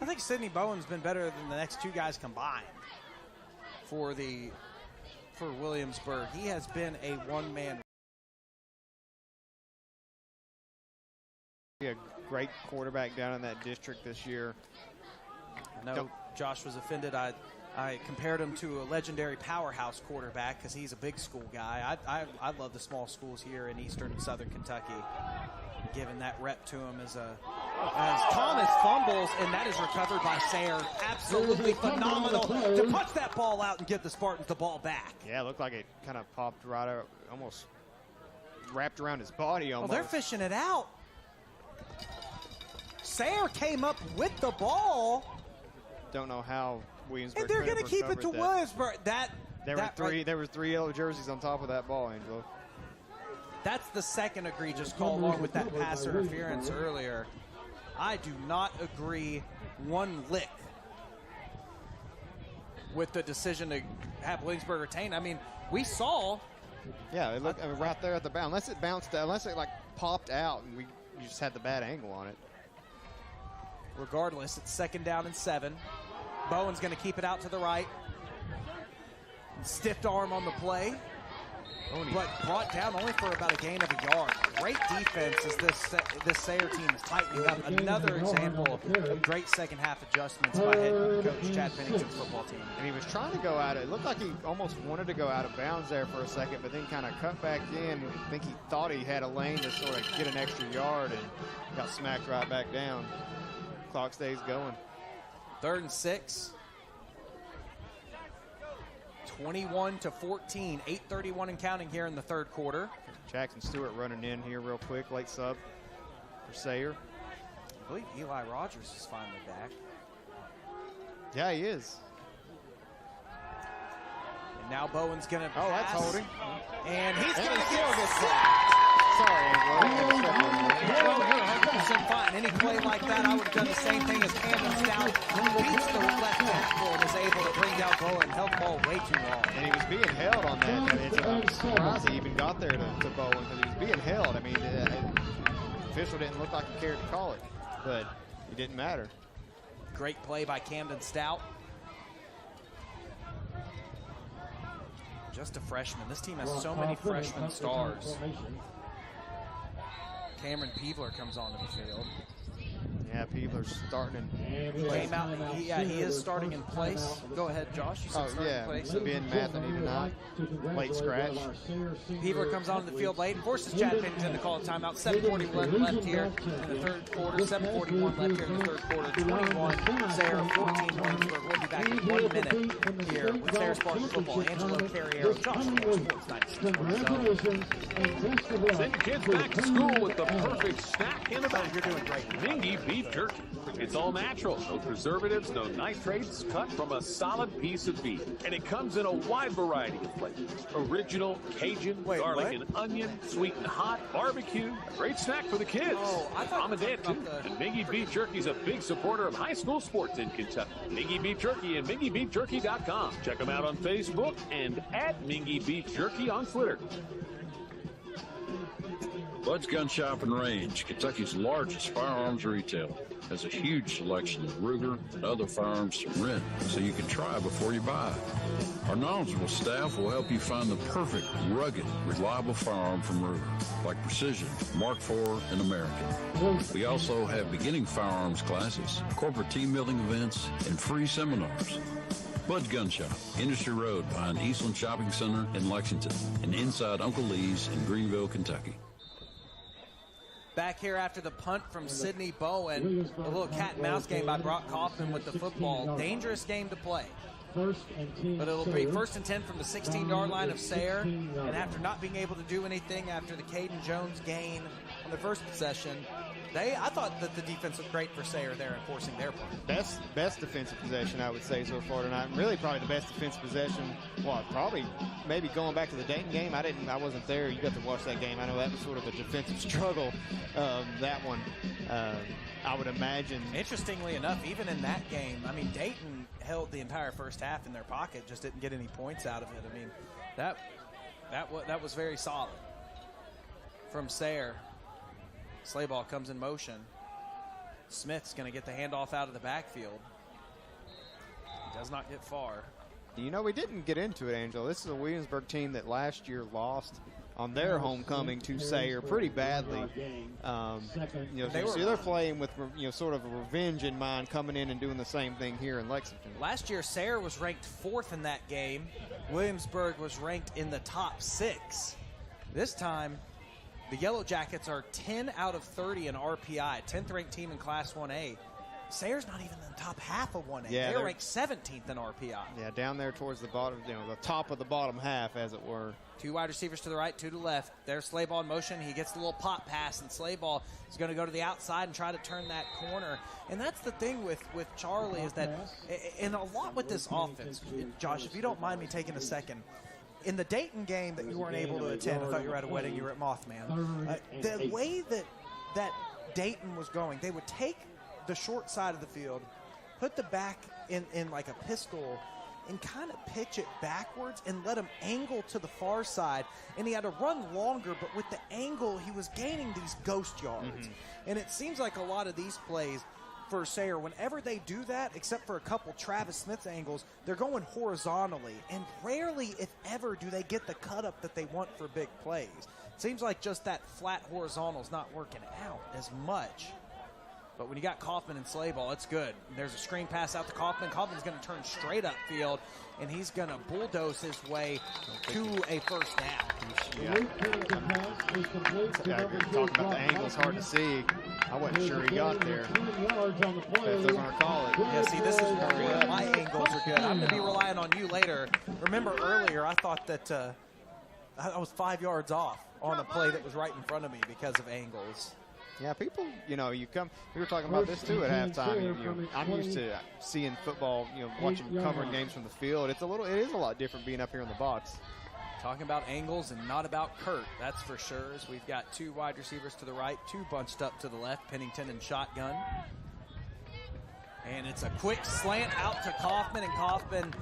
think Sidney Bowen's been better than the next two guys combined for Williamsburg. He has been a one-man. A great quarterback down in that district this year. No, Josh was offended. I compared him to a legendary powerhouse quarterback because he's a big school guy. I love the small schools here in eastern and southern Kentucky. Giving that rep to him as Thomas fumbles, and that is recovered by Sayre. Absolutely phenomenal to punch that ball out and give the Spartans the ball back. Yeah, it looked like it kind of popped right out, almost wrapped around his body almost. Oh, they're fishing it out. Sayre came up with the ball. Don't know how Williamsburg. And they're going to keep it to Williamsburg. There were three yellow jerseys on top of that ball, Angelo. That's the second egregious call, along with that pass interference earlier. I do not agree one lick with the decision to have Williamsburg retain. I mean, we saw. Yeah, it looked right there at the bound. Unless it bounced out, unless it like popped out, and you just had the bad angle on it. Regardless, it's 2nd down and 7. Bowen's going to keep it out to the right. Stiffed arm on the play. But brought down only for about a gain of a yard. Great defense as this Sayre team is tightening up. Another example of great second-half adjustments by head coach Chad Pennington's football team. And he was trying to go out. It looked like he almost wanted to go out of bounds there for a second, but then kind of cut back in. I think he thought he had a lane to sort of get an extra yard and got smacked right back down. Clock stays going. 3rd and 6. 21-14, 8:31 and counting here in the third quarter. Jackson Stewart running in here real quick, late sub for Sayre. I believe Eli Rogers is finally back. Yeah, he is. And now Bowen's going to pass. Oh, that's holding. And he's going to still get sacked. Sorry, Angelo. Well, you're 100% fine. Any play like that, I would have done the same thing as Camden Stout. Beats the left tackle and is able to bring down Bowen. Held the ball way too long. And he was being held on that. It's a surprise he even got there to Bowen because he was being held. I mean, the official didn't look like he cared to call it, but it didn't matter. Great play by Camden Stout. Just a freshman. This team has so many freshman stars. Cameron Peebler comes onto the field. Yeah, Peebler's starting. Came out. He is starting in place. Go ahead, Josh. You said starting in place. Ben Matheny tonight. Late scratch. Peebler comes onto the field late and forces Chad Pennington to call a timeout. 7:41 left here in the third quarter. 7:41 left here in the third quarter. 21 Sayre, 14 Williamsburg. We'll be back in 1 minute here with Sayre Spartans football. Angelo Carriero, Josh Sports 96. Send your kids back to school with the perfect snack in the back. You're doing great. Mingy beef Jerky. It's all natural, no preservatives, no nitrates, cut from a solid piece of beef. And it comes in a wide variety of flavors. Original, Cajun, garlic and onion, sweet and hot, barbecue. A great snack for the kids. Oh, I thought Mom and Dad, too. And Mingy Beef Jerky is a big supporter of high school sports in Kentucky. Mingy Beef Jerky and MingyBeefJerky.com. Check them out on Facebook and at Mingy Beef Jerky on Twitter. Bud's Gun Shop and Range, Kentucky's largest firearms retailer, has a huge selection of Ruger and other firearms to rent, so you can try before you buy. Our knowledgeable staff will help you find the perfect, rugged, reliable firearm from Ruger, like Precision, Mark IV, and American. We also have beginning firearms classes, corporate team building events, and free seminars. Bud's Gun Shop, Industry Road behind Eastland Shopping Center in Lexington, and inside Uncle Lee's in Greenville, Kentucky. Back here after the punt from Sidney Bowen, a little cat and mouse game by Brock Kaufman with the football. Dangerous game to play. But it'll be 1st and 10 from the 16-yard line of Sayre. And after not being able to do anything after the Caden Jones gain on the first possession, I thought that the defense looked great for Sayre there enforcing their point. Best defensive possession, I would say, so far tonight. Really probably the best defensive possession. Well, probably maybe going back to the Dayton game. I wasn't there. You got to watch that game. I know that was sort of a defensive struggle, that one. I would imagine. Interestingly enough, even in that game, I mean, Dayton held the entire first half in their pocket, just didn't get any points out of it. I mean, that was very solid from Sayre. Slayball comes in motion. Smith's going to get the handoff out of the backfield. He does not get far. You know, we didn't get into it, Angel. This is a Williamsburg team that last year lost on their homecoming to Sayre pretty badly. They're playing with sort of a revenge in mind, coming in and doing the same thing here in Lexington. Last year, Sayre was ranked 4th in that game. Williamsburg was ranked in the top 6. This time, the Yellow Jackets are 10 out of 30 in RPI, 10th ranked team in Class 1A. Sayre's not even in the top half of 1A. Yeah, they're ranked 17th in RPI. Yeah, down there towards the bottom, the top of the bottom half, as it were. 2 wide receivers to the right, 2 to the left. There's Slayball in motion. He gets the little pop pass, and Slayball is going to go to the outside and try to turn that corner. And that's the thing with Charlie is that, and a lot with this offense, Josh, if you don't mind me taking a second, in the Dayton game that you weren't able to attend, I thought you were at a wedding, you were at Mothman. The way that Dayton was going, they would take the short side of the field, put the back in like a pistol, and kind of pitch it backwards and let him angle to the far side. And he had to run longer, but with the angle, he was gaining these ghost yards. Mm-hmm. And it seems like a lot of these plays for Sayre, whenever they do that, except for a couple Travis Smith angles, they're going horizontally. And rarely, if ever, do they get the cut up that they want for big plays. It seems like just that flat horizontal is not working out as much. But when you got Kaufman and Slayball, it's good. There's a screen pass out to Kaufman. Kaufman's going to turn straight upfield, and he's going to bulldoze his way to a first down. Yeah, you're talking about the angles, hard to see. I wasn't sure he got there. If they're going to call it. Yeah, see, this is where my angles are good. I'm going to be relying on you later. Remember earlier, I thought that I was 5 yards off on a play that was right in front of me because of angles. Yeah, people, we were talking about this too at halftime. I'm used to seeing football, watching, covering games from the field. It is a lot different being up here in the box. Talking about angles and not about Kurt, that's for sure. As we've got 2 wide receivers to the right, 2 bunched up to the left, Pennington and shotgun. And it's a quick slant out to Kaufman, and Kaufman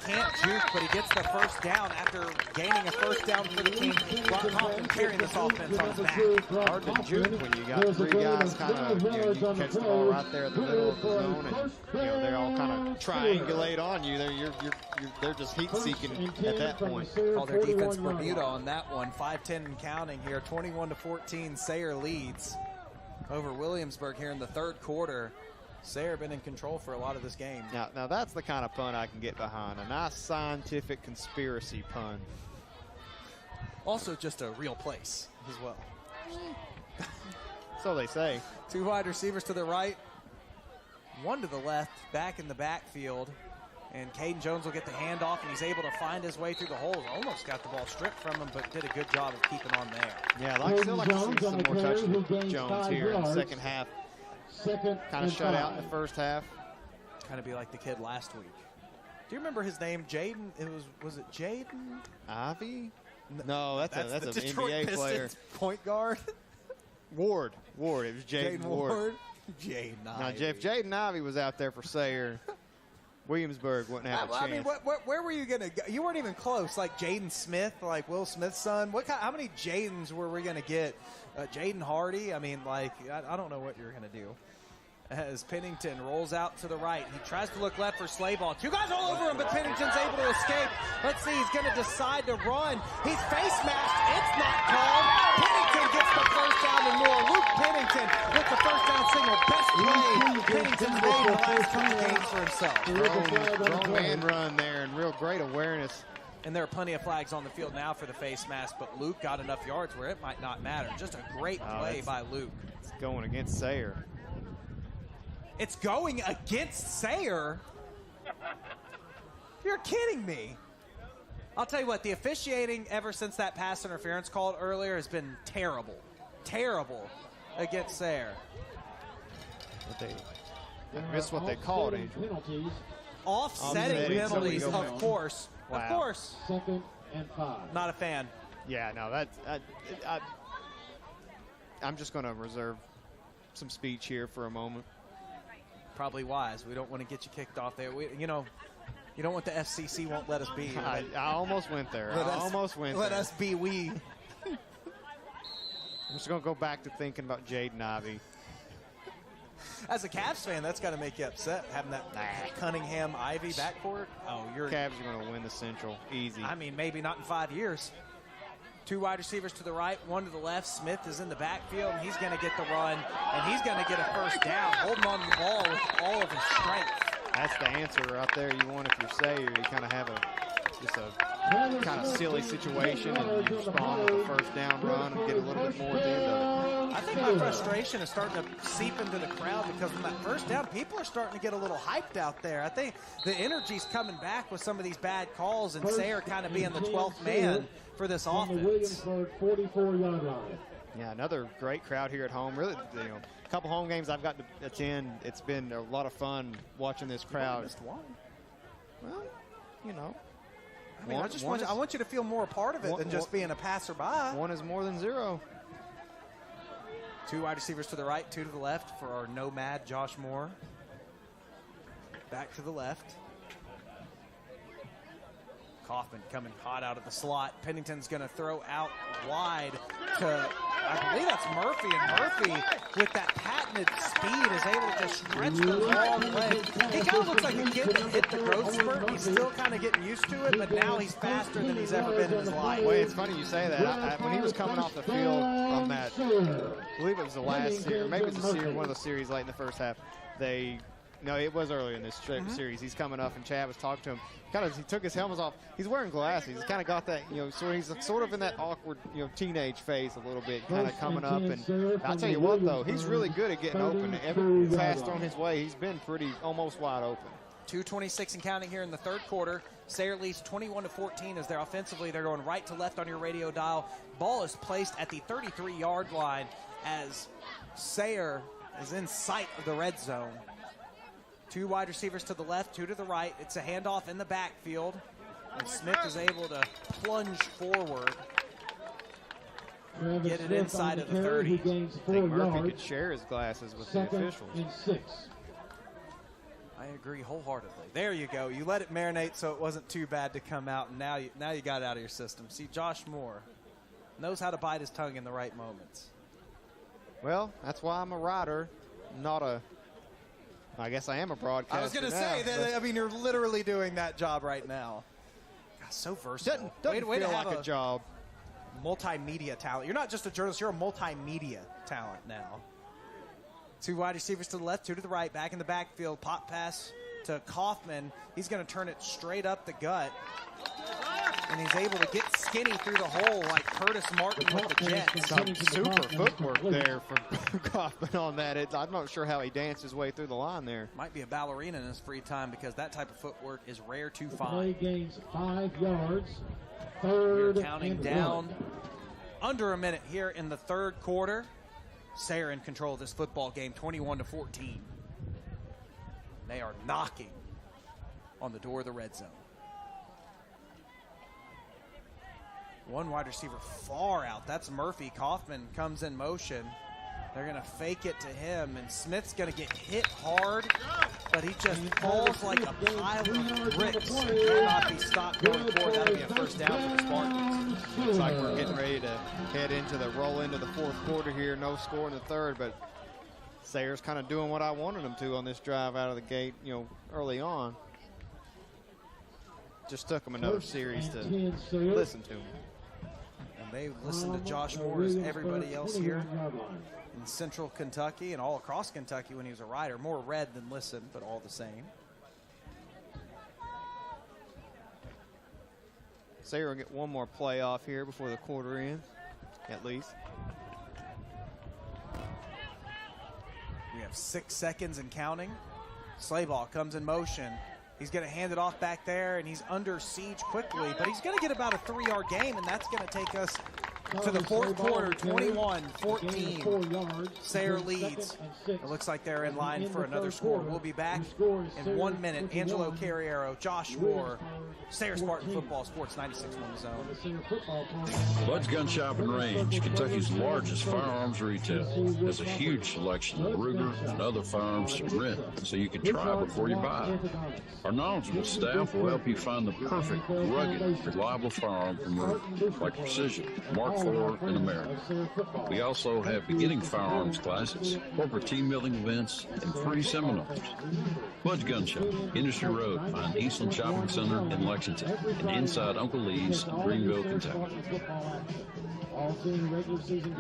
can't juke, but he gets the first down after gaining a first down for the team. Brock Kaufman carrying this offense on his back. Hard to juke when you got 3 guys kind of, you catch the ball right there in the middle of the zone, and they all kind of triangulate on you. They're just heat seeking at that point. Call their defense Bermuda on that one. 5-10 and counting here. 21-14. Sayre leads over Williamsburg here in the third quarter. Sayre been in control for a lot of this game. Now that's the kind of pun I can get behind. A nice scientific conspiracy pun. Also just a real place as well. So they say. 2 wide receivers to the right, 1 to the left, back in the backfield. And Caden Jones will get the handoff, and he's able to find his way through the holes. Almost got the ball stripped from him, but did a good job of keeping on there. Yeah, I'd still like to see some more touches with Jones here in the second half. kind of shut out in the first half. Kind of be like the kid last week. Do you remember his name? Jaden? Was it Jaden? Ivy? No, that's an Detroit NBA Pistons player. Point guard. Ward. It was Jaden Ward. Jaden Now, Ivy. if Jaden Ivy was out there for Sayre, Williamsburg wouldn't have a chance. I mean, where were you going to go? You weren't even close. Like Jaden Smith, like Will Smith's son. How many Jadens were we going to get? Jaden Hardy? I mean, like, I don't know what you're going to do. As Pennington rolls out to the right. He tries to look left for Slayball. Two guys all over him, but Pennington's able to escape. Let's see, he's going to decide to run. He's face masked. It's not called. Pennington gets the first down and more. Luke Pennington with the first down signal. Best play Pennington's made in the last couple games for himself. Grown man run there and real great awareness. And there are plenty of flags on the field now for the face mask, but Luke got enough yards where it might not matter. Just a great play by Luke. It's going against Sayre. It's going against Sayre? You're kidding me. I'll tell you what, the officiating ever since that pass interference called earlier has been terrible. Terrible against Sayre. They missed what they called, Angel. Offsetting penalties, of course. Wow. Of course. 2nd and 5. Not a fan. Yeah, no, I'm just going to reserve some speech here for a moment. Probably wise. We don't want to get you kicked off there. You don't want the FCC won't let us be. I almost went there. Let us be we. I'm just going to go back to thinking about Jaden Ivy. As a Cavs fan, that's got to make you upset, having that Cunningham-Ivy backcourt. Oh, Cavs are going to win the Central. Easy. I mean, maybe not in 5 years. Two wide receivers to the right, one to the left. Smith is in the backfield, and he's going to get the run, and he's going to get a first down, holding on to the ball with all of his strength. That's the answer out there you want if you're Sayre. You kind of have just a kind of silly situation, and you respond with a first down run and get a little bit more at the end of it. I think my frustration is starting to seep into the crowd because from that first down, people are starting to get a little hyped out there. I think the energy's coming back with some of these bad calls, and Sayre kind of being the 12th man for this offense. Williamsburg 44-yard line. Yeah, another great crowd here at home. Really, a couple home games I've got to attend. It's been a lot of fun watching this crowd. Missed one. Well, I mean, I want you to feel more a part of it than just being a passerby. One is more than zero. Two wide receivers to the right, two to the left for our nomad Josh Moore. Back to the left. Kaufman coming hot out of the slot. Pennington's going to throw out wide to, I believe that's Murphy. And Murphy, with that patented speed, is able to just stretch the long leg. He kind of looks like a kid that hit the growth spurt. He's still kind of getting used to it, but now he's faster than he's ever been in his life. Well, it's funny you say that. When he was coming off the field on that, I believe it was the last series, maybe it was one of the series late in the first half, no, it was earlier in this series. He's coming up, and Chad was talking to him. He took his helmet off. He's wearing glasses. He's kind of got that, so he's sort of in that awkward, teenage phase a little bit, kind of coming up. And I'll tell you what, though, he's really good at getting open. Every pass thrown his way, he's been almost wide open. 2:26 and counting here in the third quarter. Sayre leads 21-14 as they're offensively. They're going right to left on your radio dial. Ball is placed at the 33-yard line as Sayre is in sight of the red zone. Two wide receivers to the left, two to the right. It's a handoff in the backfield. And Smith is able to plunge forward. Get it inside of the 30. I think Murphy could share his glasses with the officials. 2nd and 6. I agree wholeheartedly. There you go. You let it marinate so it wasn't too bad to come out, and now you got it out of your system. See, Josh Moore knows how to bite his tongue in the right moments. Well, that's why I'm a writer, not a... I guess I am a broadcaster. I was going to say that. I mean, you're literally doing that job right now. God, so versatile. Doesn't feel like a job. Multimedia talent. You're not just a journalist. You're a multimedia talent now. Two wide receivers to the left, two to the right. Back in the backfield. Pop pass to Kaufman. He's going to turn it straight up the gut. And he's able to get skinny through the hole like Curtis Martin with the Jets. Some super footwork there from Kaufman on that. I'm not sure how he danced his way through the line there. Might be a ballerina in his free time because that type of footwork is rare to Play find. gains 5 yards. We're 3rd counting and down 1. under a minute here in the third quarter. Sayre in control of this football game, 21-14. They are knocking on the door of the red zone. One wide receiver far out. That's Murphy. Kaufman comes in motion. They're going to fake it to him, and Smith's going to get hit hard, but he just falls like a pile of bricks. He cannot be stopped going forward. That'll be a first down for the Spartans. Looks like we're getting ready to head into the roll into the fourth quarter here. No score in the third, but Sayre's kind of doing what I wanted him to on this drive out of the gate, early on. Just took him another series to listen to him. And they listen to Josh Moore as everybody else here in Central Kentucky and all across Kentucky when he was a rider. More read than listened, but all the same. Sayre will get one more play off here before the quarter ends, at least. We have 6 seconds and counting. Slayball comes in motion. He's going to hand it off back there, and he's under siege quickly, but he's going to get about a 3-yard gain, and that's going to take us to the fourth quarter, 21-14. Sayre leads. It looks like they're in line for another score. We'll be back in 1 minute. Angelo Carriero, Josh Moore, Sayre Spartan Football Sports 96.1 The Zone. Bud's Gun Shop and Range, Kentucky's largest firearms retail, has a huge selection of Ruger and other firearms to rent, so you can try before you buy. Our knowledgeable staff will help you find the perfect, rugged, reliable firearm from Ruger, like Precision, Mark IV, and America. We also have beginning firearms classes, corporate team building events, and free seminars. Bud's Gun Shop, Industry Road, behind Eastland Shopping Center in Lexington, and inside Uncle Lee's in Greenville, Kentucky.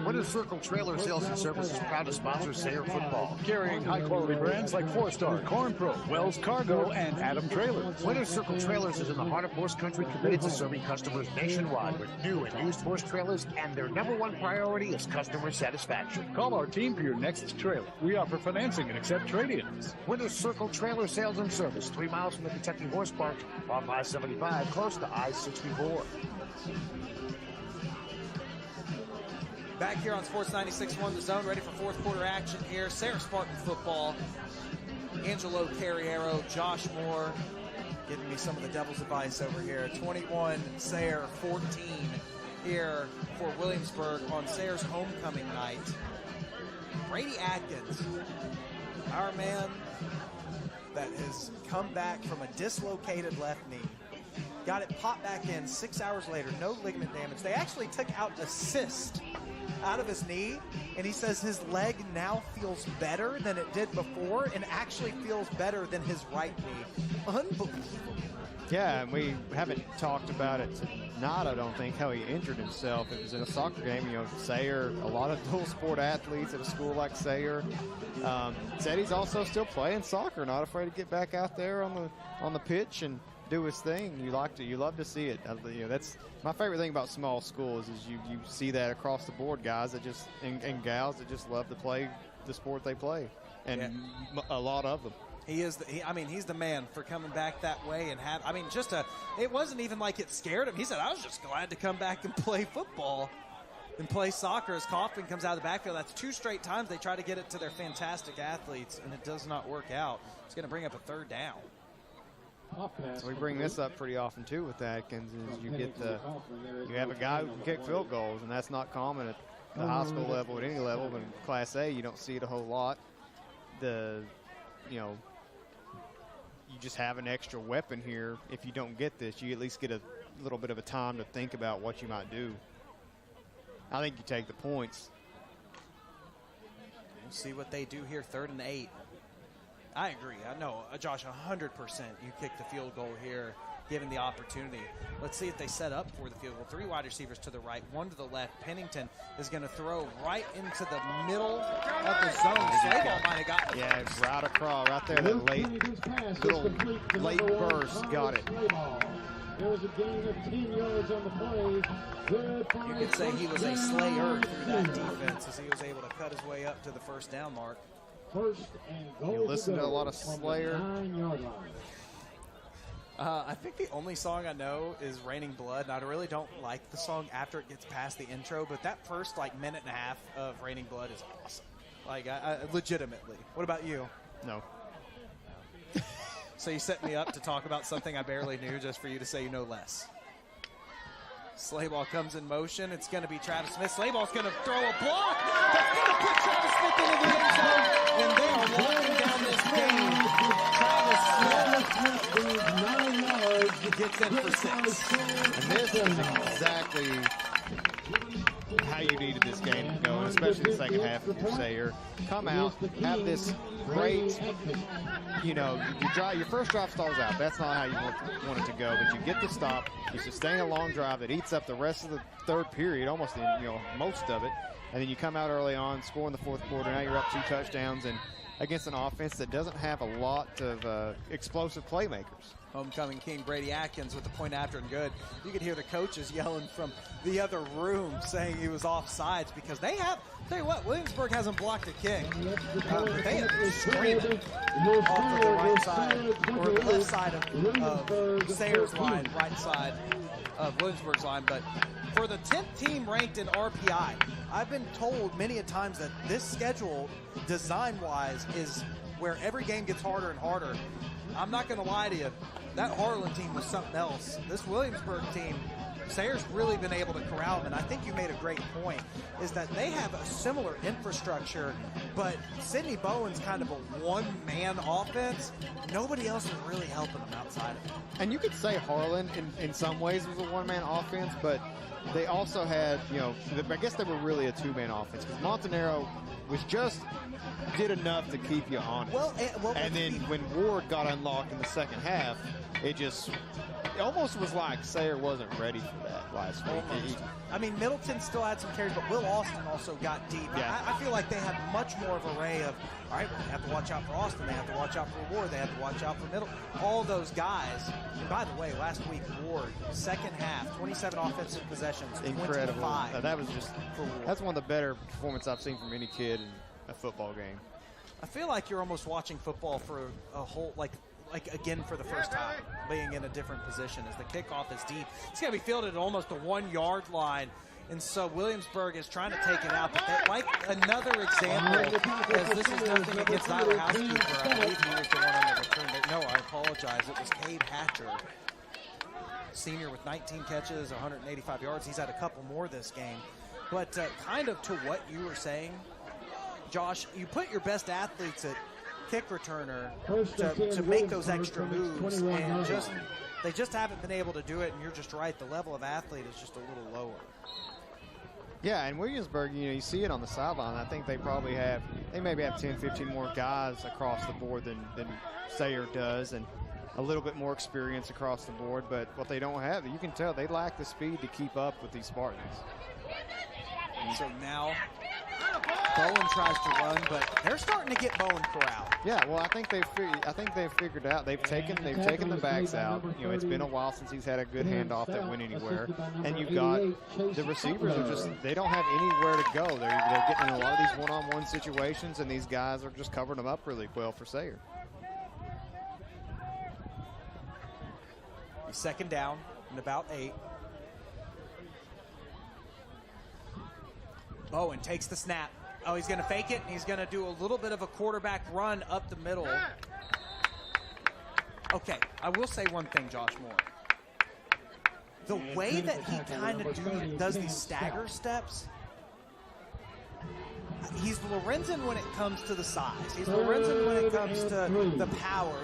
Winter Circle Trailer Sales and Service is proud to sponsor Sayre football. Carrying high-quality brands like 4-Star, Corn Pro, Wells Cargo, and Adam Trailers. Winter Circle Trailers is in the heart of horse country, committed to serving customers nationwide with new and used horse trailers, and their #1 priority is customer satisfaction. Call our team for your next trailer. We offer financing and accept trade-ins. Winter Circle Trailer Sales and Service, 3 miles from the Kentucky Horse Park, off I-75, close to I-64. Back here on Sports 96.1 The Zone, ready for fourth quarter action here. Sayre Spartan football. Angelo Carriero, Josh Moore, giving me some of the devil's advice over here. 21, Sayre 14 here for Williamsburg on Sayre's homecoming night. Brady Atkins, our man that has come back from a dislocated left knee. Got it popped back in 6 hours later, no ligament damage. They actually took out a cyst out of his knee, and he says his leg now feels better than it did before and actually feels better than his right knee. Unbelievable. Yeah, and we haven't talked about it tonight, I don't think, how he injured himself. It was in a soccer game. Sayre, a lot of dual sport athletes at a school like Sayre. Said he's also still playing soccer, not afraid to get back out there on the pitch and do his thing. You love to see it. That's my favorite thing about small schools is you see that across the board, guys that just and gals that just love to play the sport they play, and a lot of them. He's the man for coming back that way and it wasn't even like it scared him. He said, I was just glad to come back and play football and play soccer. As Kaufman comes out of the backfield, that's 2 straight times they try to get it to their fantastic athletes, and it does not work out. It's going to bring up a 3rd down. So we bring this up pretty often too with Atkins. Is you have a guy who can kick field goals, and that's not common at the high school level, at any level. But in Class A, you don't see it a whole lot. You just have an extra weapon here. If you don't get this, you at least get a little bit of a time to think about what you might do. I think you take the points. We'll see what they do here, 3rd and 8. I agree. I know, Josh, 100% you kick the field goal here, given the opportunity. Let's see if they set up for the field goal. 3 wide receivers to the right, 1 to the left. Pennington is going to throw right into the middle of the zone. Slayball might have got it. Yeah, it's right across, right there. That late burst got it. There's a gain of 10 yards on the play. You could say he was a slayer through that defense as he was able to cut his way up to the 1st down mark. First and goal. You listen to a lot of Slayer. I think the only song I know is Raining Blood, and I really don't like the song after it gets past the intro, but that first, minute and a half of Raining Blood is awesome. I legitimately. What about you? No. So you set me up to talk about something I barely knew just for you to say you know less. Slayball comes in motion. It's going to be Travis Smith. Slayball's going to throw a block. That's going to put Travis Smith into the end zone. And they are walking down this game. Travis Smith gets in for 6. And this is exactly how you needed this game to go, and especially the second half of your Sayre. Come out, have this great, your first drive stalls out. That's not how you want it to go, but you get the stop, you sustain a long drive that eats up the rest of the third period, almost most of it, and then you come out early on, score in the fourth quarter. Now you're up 2 touchdowns and against an offense that doesn't have a lot of explosive playmakers. Homecoming king Brady Atkins with the point after and good. You could hear the coaches yelling from the other room saying he was offsides because they have, tell you what, Williamsburg hasn't blocked a kick. But they have screaming off of the right side, or the left side of Sayre's line, right side of Williamsburg's line. But for the 10th team ranked in RPI, I've been told many a times that this schedule, design-wise, is where every game gets harder and harder. I'm not going to lie to you. That Harlan team was something else. This Williamsburg team, Sayre's really been able to corral them, and I think you made a great point, is that they have a similar infrastructure, but Sidney Bowen's kind of a one-man offense. Nobody else is really helping them outside of it. And you could say Harlan, in some ways, was a one-man offense, but they also had, I guess they were really a two-man offense, because Montanaro was did enough to keep you honest. And then when Ward got unlocked in the second half, it almost was like Sayre wasn't ready for that last week. Middleton still had some carries, but Will Austin also got deep. Yeah. I feel like they have much more of an array of, all right, well, they have to watch out for Austin. They have to watch out for Ward. They have to watch out for Middleton. All those guys. And by the way, last week, Ward, second half, 27 offensive possessions, Incredible. 25. That was that's one of the better performances I've seen from any kid in a football game. I feel like you're almost watching football for a whole, again for the first time, being in a different position as the kickoff is deep. It's going to be fielded at almost the 1-yard line. And so Williamsburg is trying to take it out. But another example, as this is nothing against Tyler Housekeeper. I believe he was the one on the return. No, I apologize. It was Cade Hatcher, senior with 19 catches, 185 yards. He's had a couple more this game. But kind of to what you were saying, Josh, you put your best athletes at kick returner to make those extra moves, and they just haven't been able to do it. And you're just right, the level of athlete is just a little lower. Yeah, and Williamsburg, you see it on the sideline. I think they maybe have 10, 15 more guys across the board than Sayre does, and a little bit more experience across the board. But what they don't have, you can tell they lack the speed to keep up with these Spartans. So now Bowen tries to run, but they're starting to get Bowen corralled. Yeah, well, I think they've figured out. They've taken the backs out. It's been a while since he's had a good handoff that went anywhere. And you've got the receivers they don't have anywhere to go. They're getting in a lot of these one-on-one situations, and these guys are just covering them up really well for Sayre. Second down and about 8. Bowen takes the snap. Oh, he's going to fake it, and he's going to do a little bit of a quarterback run up the middle. Okay, I will say one thing, Josh Moore. The way that he kind of does these stagger steps, he's Lorenzen when it comes to the size. He's Lorenzen when it comes to the power.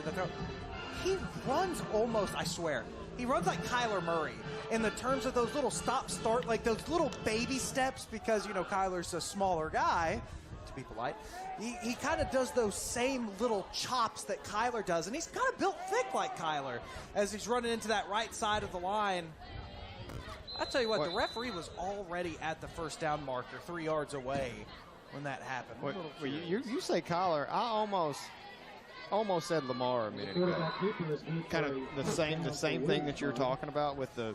He runs almost, I swear, he runs like Kyler Murray in the terms of those little stop-start, like those little baby steps, because, Kyler's a smaller guy, to be polite. He kind of does those same little chops that Kyler does, and he's kind of built thick like Kyler as he's running into that right side of the line. I'll tell you what, the referee was already at the first down marker 3 yards away when that happened. You say Kyler, I almost said Lamar a minute ago. Kind of the same thing that you're talking about with the.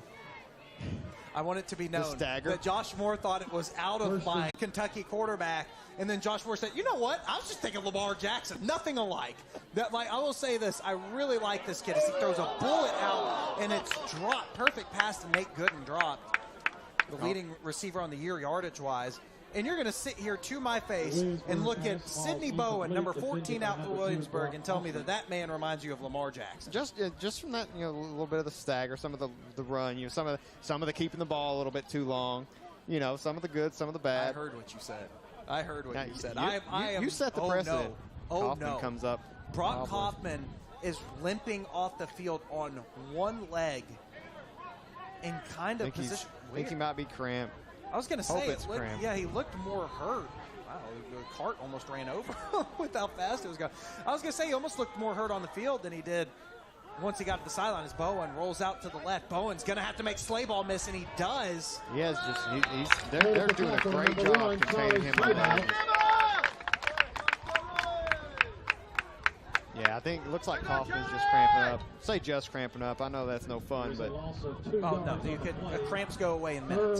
I want it to be known that Josh Moore thought it was out of my Kentucky quarterback, and then Josh Moore said, "You know what? I was just thinking Lamar Jackson. Nothing alike." I will say this: I really like this kid. As he throws a bullet out, and it's dropped. Perfect pass to Nate Gooden dropped. The leading receiver on the year yardage-wise. And you're going to sit here to my face and look at Sidney Bowen, number 14 out for Williamsburg, and tell me that man reminds you of Lamar Jackson. Just from that, a little bit of the stagger, some of the run, some of the keeping the ball a little bit too long, some of the good, some of the bad. I heard what you said. You said. You set the precedent. No. Kaufman comes up. Brock Kaufman is limping off the field on one leg in kind of position. I think he might be cramped. I was going to say, he looked more hurt. Wow, the cart almost ran over with how fast it was going. I was going to say he almost looked more hurt on the field than he did once he got to the sideline. As Bowen rolls out to the left, Bowen's going to have to make Slayball miss, and he does. They're doing a great job containing him. Yeah, I think it looks like Kaufman's just cramping up. Say just cramping up. I know that's no fun, but cramps go away in minutes.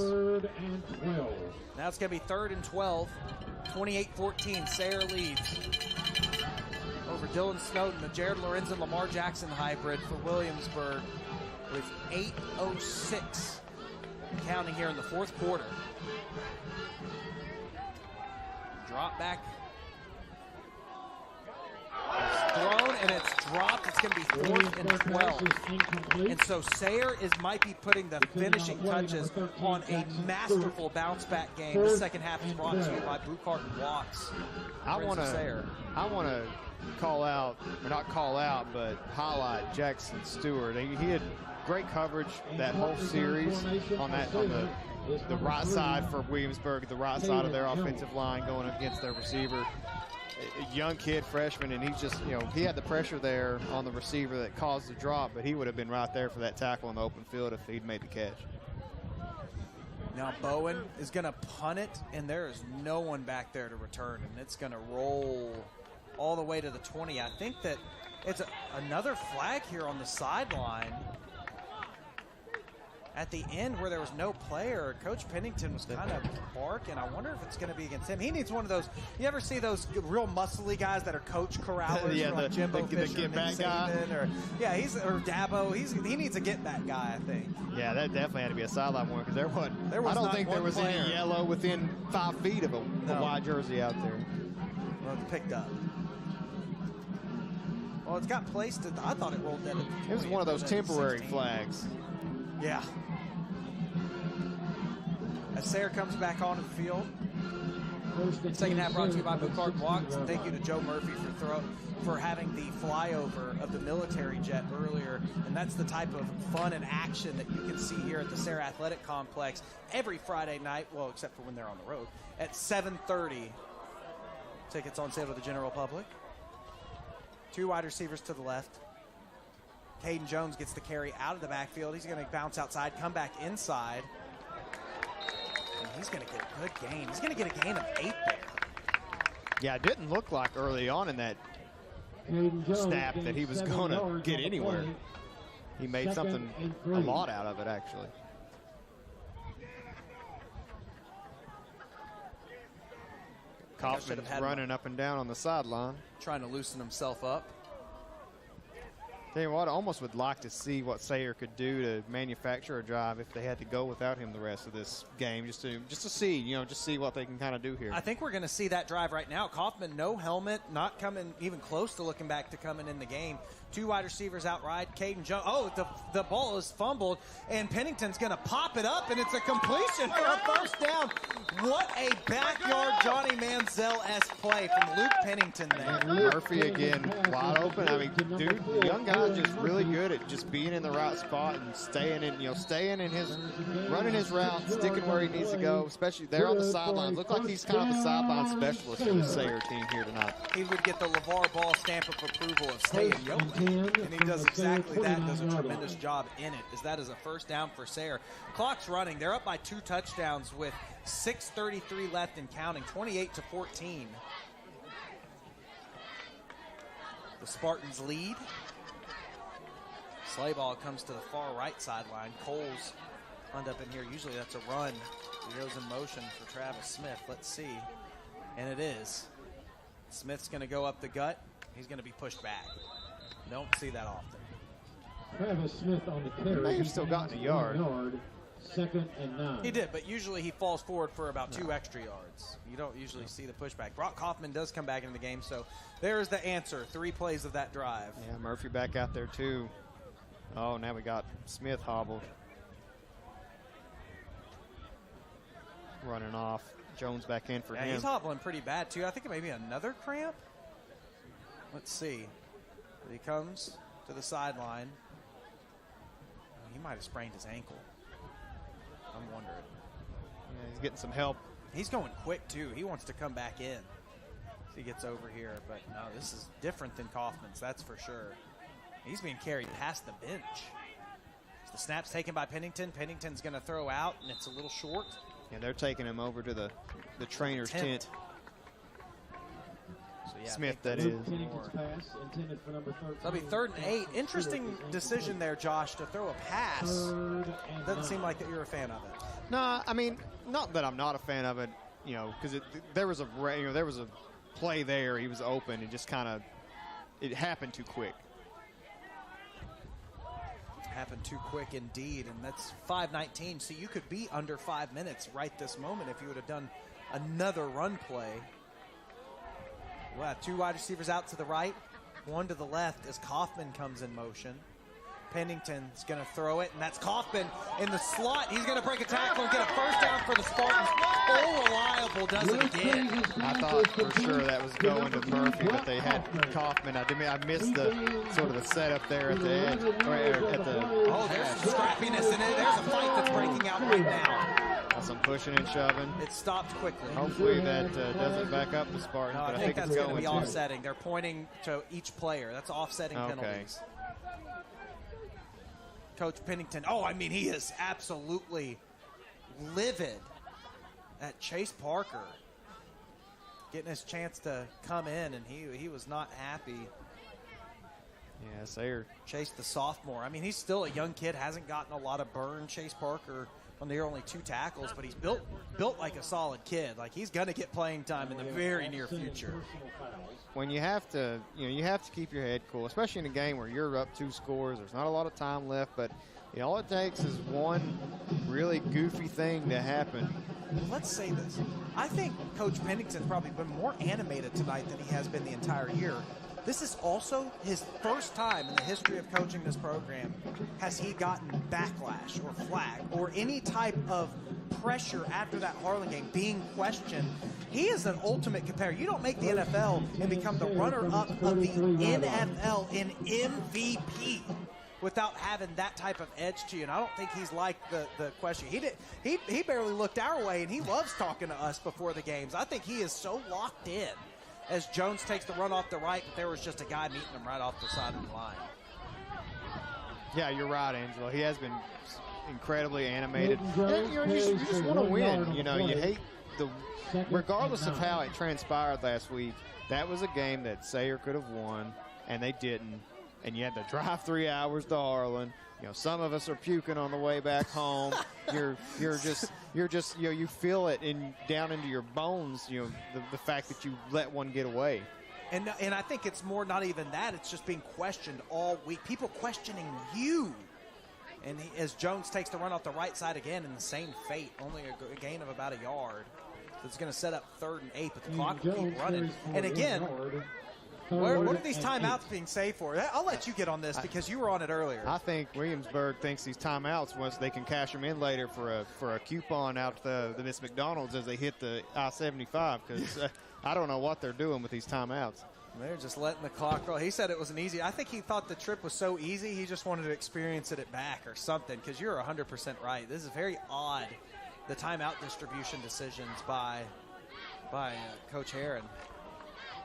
Now it's going to be 3rd and 12. 28-14. Sayre leads over Dylan Snowden, the Jared Lorenzen, Lamar Jackson hybrid for Williamsburg, with 8:06 counting here in the fourth quarter. Drop back. It's thrown and it's dropped. It's going to be 4th and 12. And so Sayre might be putting the finishing touches on a masterful bounce-back game. The second half is brought to you by Buchart and Watts. I want to call out, or not call out, but highlight Jackson Stewart. He had great coverage that whole series on the right side for Williamsburg, the right side of their offensive line going against their receiver. A young kid, freshman, and he's just, he had the pressure there on the receiver that caused the drop, but he would have been right there for that tackle in the open field if he'd made the catch. Now Bowen is going to punt it, and there is no one back there to return, and it's going to roll all the way to the 20. I think that it's another flag here on the sideline. At the end where there was no player, Coach Pennington was kind of barking. I wonder if it's going to be against him. He needs one of those. You ever see those real muscly guys that are coach corrallers? Yeah, Jimbo Fisher, the get-back guy. Or Dabo. He needs a get-back guy, I think. Yeah, that definitely had to be a sideline one because there was I don't think there was player. any yellow within 5 feet of a wide jersey out there. Well, it's picked up. Well, it's got placed. I thought it rolled down. It was one of those temporary flags. Yeah. As Sayre comes back onto the field. Second half brought to you by Buchart and Watts. And thank you to Joe Murphy for having the flyover of the military jet earlier. And that's the type of fun and action that you can see here at the Sayre Athletic Complex every Friday night, well, except for when they're on the road, at 7:30. Tickets on sale to the general public. 2 wide receivers to the left. Caden Jones gets the carry out of the backfield. He's going to bounce outside, come back inside. And he's going to get a good gain. He's going to get a gain of 8 there. Yeah, it didn't look like early on in that snap that he was going to get anywhere. He made something a lot out of it, actually. Kaufman's running up and down on the sideline. Trying to loosen himself up. Tell you what, I almost would like to see what Sayre could do to manufacture a drive if they had to go without him the rest of this game, just to see what they can kind of do here. I think we're going to see that drive right now. Kaufman, no helmet, not coming even close to looking back to coming in the game. 2 wide receivers outright. Caden Jones. Oh, the ball is fumbled, and Pennington's going to pop it up, and it's a completion for a first down. What a backyard Johnny Manziel-esque play from Luke Pennington there. Murphy again, wide open. I mean, dude, the young guy's just really good at just being in the right spot and staying in his, running his route, sticking where he needs to go, especially there on the sidelines. Look like he's kind of the sideline specialist for the Sayre team here tonight. He would get the LeVar Ball stamp of approval of staying young. And he does exactly that and does a tremendous job in it, as that is a first down for Sayre. Clock's running. They're up by 2 touchdowns with 6:33 left and counting, 28-14. The Spartans lead. Slayball comes to the far right sideline. Coles Lined up in here. Usually that's a run. He goes in motion for Travis Smith. Let's see. And it is. Smith's going to go up the gut. He's going to be pushed back. Don't see that often. Travis Smith on the carry. He may have still gotten a yard. 2nd and 9. He did, but usually he falls forward for about 2 extra yards. You don't usually see the pushback. Brock Kaufman does come back into the game, so there's the answer. 3 plays of that drive. Yeah, Murphy back out there too. Oh, now we got Smith hobbled. Running off. Jones back in for him. He's hobbling pretty bad too. I think it may be another cramp. Let's see. He comes to the sideline. He might have sprained his ankle. I'm wondering. Yeah, he's getting some help. He's going quick too. He wants to come back in. He gets over here, but no, this is different than Kaufman's, that's for sure. He's being carried past the bench. So the snap's taken by Pennington. Pennington's going to throw out, and it's a little short. Yeah, they're taking him over to the trainer's tent. So yeah, Smith, that is. Pennington's pass intended for number 13. So it'll be 3rd and 8. Interesting decision there, Josh, to throw a pass. Doesn't seem like that you're a fan of it. No, I mean, not that I'm not a fan of it, you know, because there was a play there. He was open and just kind of it happened too quick. Happened too quick indeed, and that's 5:19. So you could be under 5 minutes right this moment if you would have done another run play. We'll have 2 wide receivers out to the right, 1 to the left as Kaufman comes in motion. Pennington's going to throw it, and that's Kaufman in the slot. He's going to break a tackle and get a first down for the Spartans. Oh, Reliable does it again. I thought for sure that was going to Murphy, but they had Kaufman. I missed the sort of the setup there at the edge. Oh, there's some scrappiness in it. There's a fight that's breaking out right now. Some pushing and shoving. It stopped quickly. Hopefully that doesn't back up the Spartans, No, but I think it's that's going to going be offsetting. They're pointing to each player. That's offsetting penalties. Coach Pennington, he is absolutely livid at Chase Parker getting his chance to come in, and he was not happy. Yeah, Sayre. Chase, the sophomore. I mean, he's still a young kid, hasn't gotten a lot of burn. Chase Parker, on there only 2 tackles, but he's built like a solid kid. Like, he's going to get playing time in the very near future. When you have to, you have to keep your head cool, especially in a game where you're up 2 scores. There's not a lot of time left, but all it takes is one really goofy thing to happen. Let's say this. I think Coach Pennington's probably been more animated tonight than he has been the entire year. This is also his first time in the history of coaching this program has he gotten backlash or flag or any type of pressure after that Harlan game being questioned. He is an ultimate competitor. You don't make the NFL and become the runner-up of the NFL in MVP without having that type of edge to you. And I don't think he's like the question. He barely looked our way, and he loves talking to us before the games. I think he is so locked in as Jones takes the run off the right, but there was just a guy meeting him right off the side of the line. Yeah, you're right, Angelo. He has been incredibly animated. And, you just want to win. You hate regardless of how it transpired last week, that was a game that Sayre could have won, and they didn't. And you had to drive 3 hours to Harlan. Some of us are puking on the way back home. You feel it down into your bones. The fact that you let one get away. And I think it's more not even that. It's just being questioned all week. People questioning you. And as Jones takes the run off the right side again in the same fate, only a gain of about a yard. So it's going to set up 3rd and 8, but the clock will keep running. And again, what are these timeouts being saved for? I'll let you get on this because you were on it earlier. I think Williamsburg thinks these timeouts, once they can cash them in later for a coupon out to the Miss McDonald's as they hit the I-75, because I don't know what they're doing with these timeouts. They're just letting the clock roll. He said it was an easy. I think he thought the trip was so easy he just wanted to experience it back or something, because you're 100% right. This is very odd, the timeout distribution decisions by Coach Heron.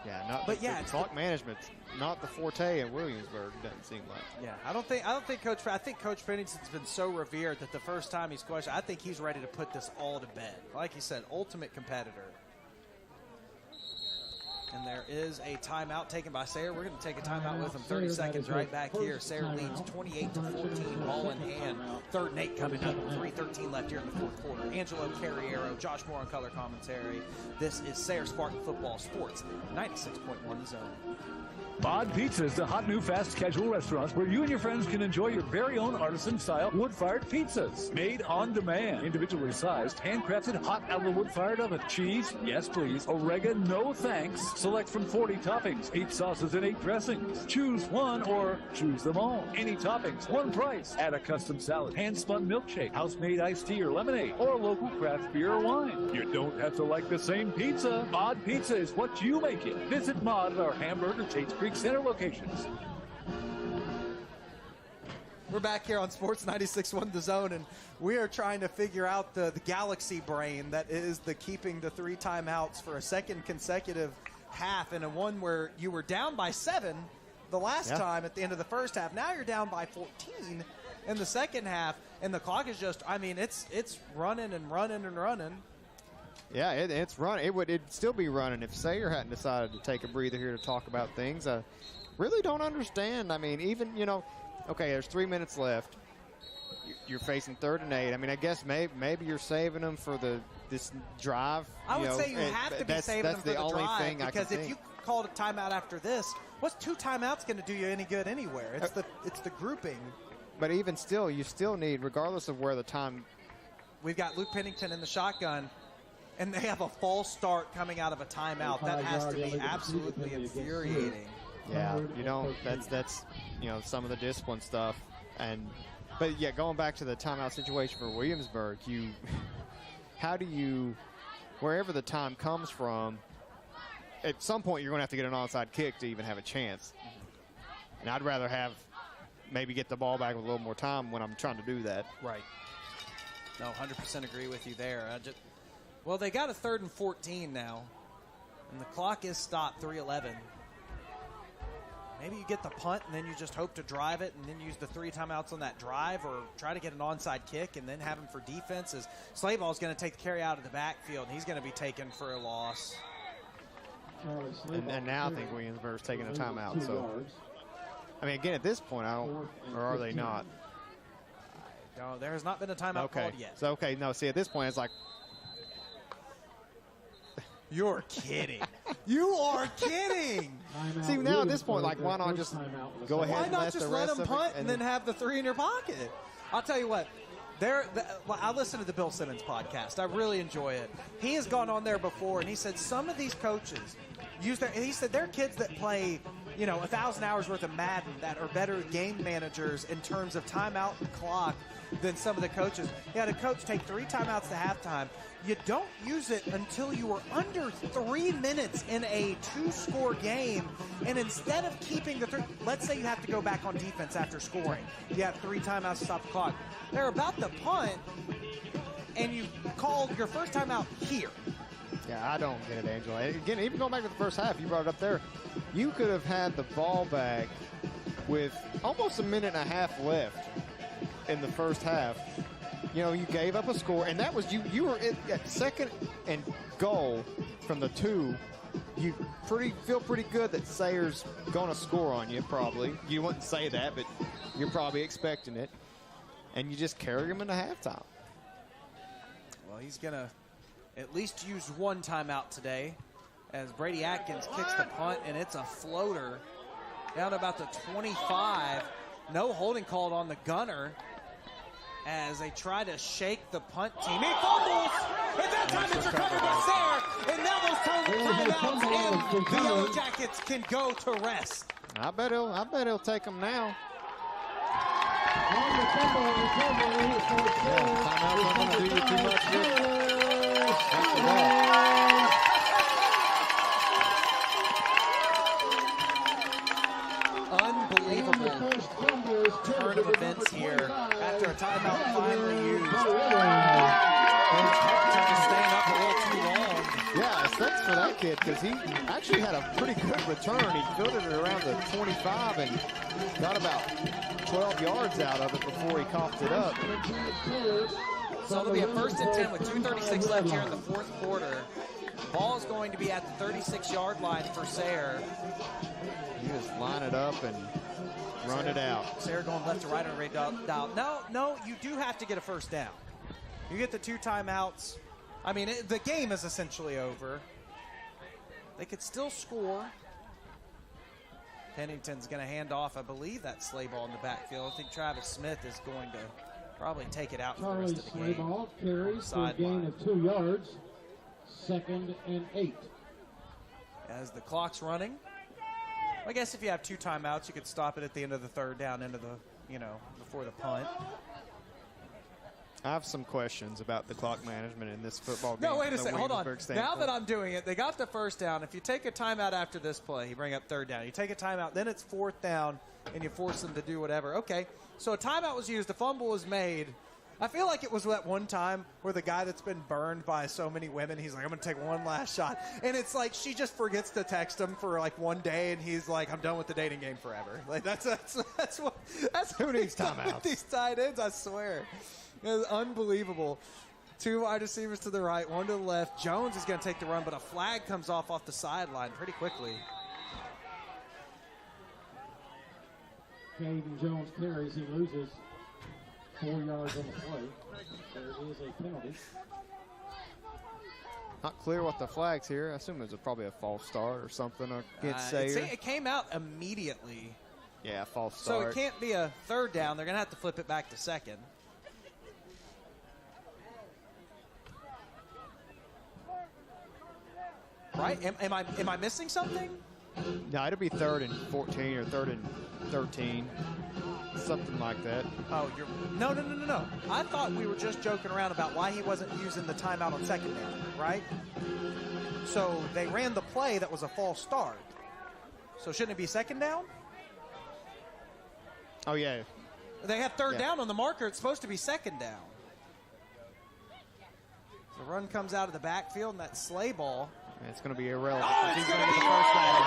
Yeah, clock management's not the forte in Williamsburg, it doesn't seem like. Yeah, I think Coach Pennington's been so revered that the first time he's questioned, I think he's ready to put this all to bed. Like you said, ultimate competitor. And there is a timeout taken by Sayre. We're going to take a timeout with them. 30 seconds right back here. Sayre leads 28-14, ball in hand. 3rd and 8 coming up. 3:13 left here in the 4th quarter. Angelo Carriero, Josh Moore on color commentary. This is Sayre Spartan Football Sports, 96.1 Zone. Bod Pizza is the hot new fast casual restaurant where you and your friends can enjoy your very own artisan-style wood-fired pizzas. Made on demand, individually sized, handcrafted hot out of the wood-fired oven. Cheese, yes please. Oregano, no thanks. Select from 40 toppings, 8 sauces, and 8 dressings. Choose one or choose them all. Any toppings, one price. Add a custom salad, hand-spun milkshake, house-made iced tea or lemonade, or local craft beer or wine. You don't have to like the same pizza. Bod Pizza is what you make it. Visit Mod at our Hamburg or Tate's Creek Center locations. We're back here on Sports 96.1 The Zone, and we are trying to figure out the galaxy brain that is the keeping the 3 timeouts for a second consecutive half, and a one where you were down by 7 the last time at the end of the first half. Now you're down by 14 in the second half, and the clock is just, I mean, it's running and running and running. Yeah, it's running. It'd still be running if Sayre hadn't decided to take a breather here to talk about things. I really don't understand. I mean, even, okay, there's 3 minutes left. You're facing 3rd and 8. I mean, I guess maybe you're saving them for this drive. I would say you have to be saving them for the only drive, thing because if you called a timeout after this, what's 2 timeouts going to do you any good anywhere? It's the grouping. But even still, you still need, regardless of where the time. We've got Luke Pennington in the shotgun, and they have a false start coming out of a timeout. That has to be absolutely infuriating. Yeah, that's some of the discipline stuff. But yeah, going back to the timeout situation for Williamsburg, wherever the time comes from, at some point you're going to have to get an onside kick to even have a chance. And I'd rather maybe get the ball back with a little more time when I'm trying to do that. Right. No, 100% agree with you there. Well, they got a 3rd and 14 now, and the clock is stopped, 3:11. Maybe you get the punt, and then you just hope to drive it, and then use the 3 timeouts on that drive, or try to get an onside kick and then have him for defense. As Slayball is going to take the carry out of the backfield, and he's going to be taken for a loss. And now I think Williamsburg's taking a timeout. So, I mean, again, at this point, or are they not? No, there has not been a timeout called yet. So, see, at this point, it's like, you're kidding. You are kidding. See, now at this point, why not just go ahead and let the rest of it? Why not just let them punt and then have the 3 in your pocket? I'll tell you what. I listen to the Bill Simmons podcast. I really enjoy it. He has gone on there before, and he said some of these coaches he said there are kids that play 1,000 hours worth of Madden that are better game managers in terms of timeout and clock than some of the coaches. He had a coach take 3 timeouts to halftime. You don't use it until you are under 3 minutes in a 2-score game. And instead of keeping let's say you have to go back on defense after scoring. You have 3 timeouts to stop the clock. They're about to punt, and you called your first timeout here. Yeah, I don't get it, Angelo. Again, even going back to the first half, you brought it up there. You could have had the ball back with almost a minute and a half left in the first half. You gave up a score, and that was you were at 2nd and goal from the 2. You feel pretty good that Sayre's going to score on you, probably. You wouldn't say that, but you're probably expecting it. And you just carry him into halftime. Well, he's going to at least use 1 timeout today as Brady Atkins kicks the punt, and it's a floater down to about the 25. No holding called on the gunner as they try to shake the punt team. He fumbles, and that time it's recovered by Sayre, and now those timeouts, and the Yellow Jackets can go to rest. I bet he'll take them now. Timeout's not going to do you too much good. That's the ball. Unbelievable turn of events here after a timeout finally used. Staying up a little too long. Yeah, thanks for that kid, because he actually had a pretty good return. He fielded it around the 25 and got about 12 yards out of it before he coughed it up. So it'll be a 1st and 10 with 2:36 left here in the 4th quarter. Ball is going to be at the 36-yard line for Sayre. You just line it up and run it out. Sayre going left to right on a red dial. No, you do have to get a first down. You get the 2 timeouts. I mean, the game is essentially over. They could still score. Pennington's going to hand off, I believe, that sleigh ball in the backfield. I think Travis Smith is going to probably take it out for the rest of the game. Ball carries for a gain of 2 yards. 2nd and 8. As the clock's running. I guess if you have 2 timeouts, you could stop it at the end of the 3rd down, into the, before the punt. I have some questions about the clock management in this football game. No, wait a second. Hold on. Williamsburg Now that I'm doing it, they got the first down. If you take a timeout after this play, you bring up 3rd down. You take a timeout, then it's 4th down, and you force them to do whatever. Okay, so a timeout was used. A fumble was made. I feel like it was that one time where the guy that's been burned by so many women, he's like, I'm going to take one last shot. And it's like she just forgets to text him for like one day, and he's like, I'm done with the dating game forever. Like that's who needs timeouts with these tight ends, I swear. It was unbelievable. 2 wide receivers to the right, 1 to the left. Jones is going to take the run, but a flag comes off the sideline pretty quickly. Caden Jones carries. He loses 4 yards on the play. There is a penalty. Not clear what the flag's here. I assume it was probably a false start or something against Sayre. It came out immediately. Yeah, false start. So it can't be a 3rd down. They're going to have to flip it back to 2nd. Right? Am I missing something? No, it'll be 3rd and 14 or 3rd and 13. Something like that. Oh, no. I thought we were just joking around about why he wasn't using the timeout on 2nd down, right? So they ran the play that was a false start. So shouldn't it be 2nd down? Oh, yeah. They have 3rd down on the marker. It's supposed to be 2nd down. The run comes out of the backfield, and that sleigh ball. It's going to be irrelevant. Oh, he's going to get the first down.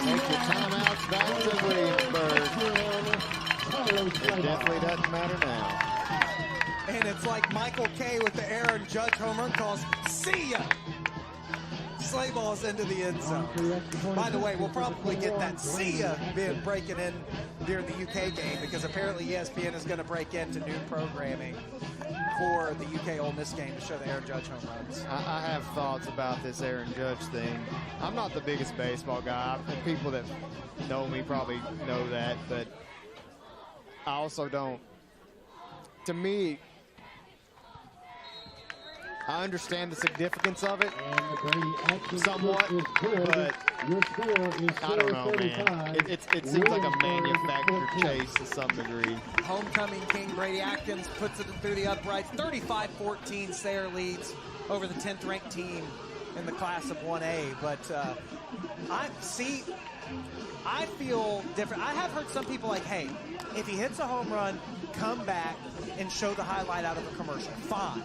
Take your timeouts back to Williamsburg. It definitely doesn't matter now. And it's like Michael Kay with the Aaron Judge home run calls. See ya! Sleigh balls into the end zone. By the way, we'll probably get that see ya being breaking in during the UK game, because apparently ESPN is going to break into new programming for the UK Ole Miss game to show the Aaron Judge home runs. I have thoughts about this Aaron Judge thing. I'm not the biggest baseball guy. People that know me probably know that, but I also don't. To me, I understand the significance of it somewhat, but I don't know, man. It seems like a manufactured chase to some degree. Homecoming king Brady Atkins puts it through the uprights. 35-14, Sayre leads over the 10th-ranked team in the class of 1A. But I feel different. I have heard some people like, hey, if he hits a home run, come back and show the highlight out of a commercial. Fine.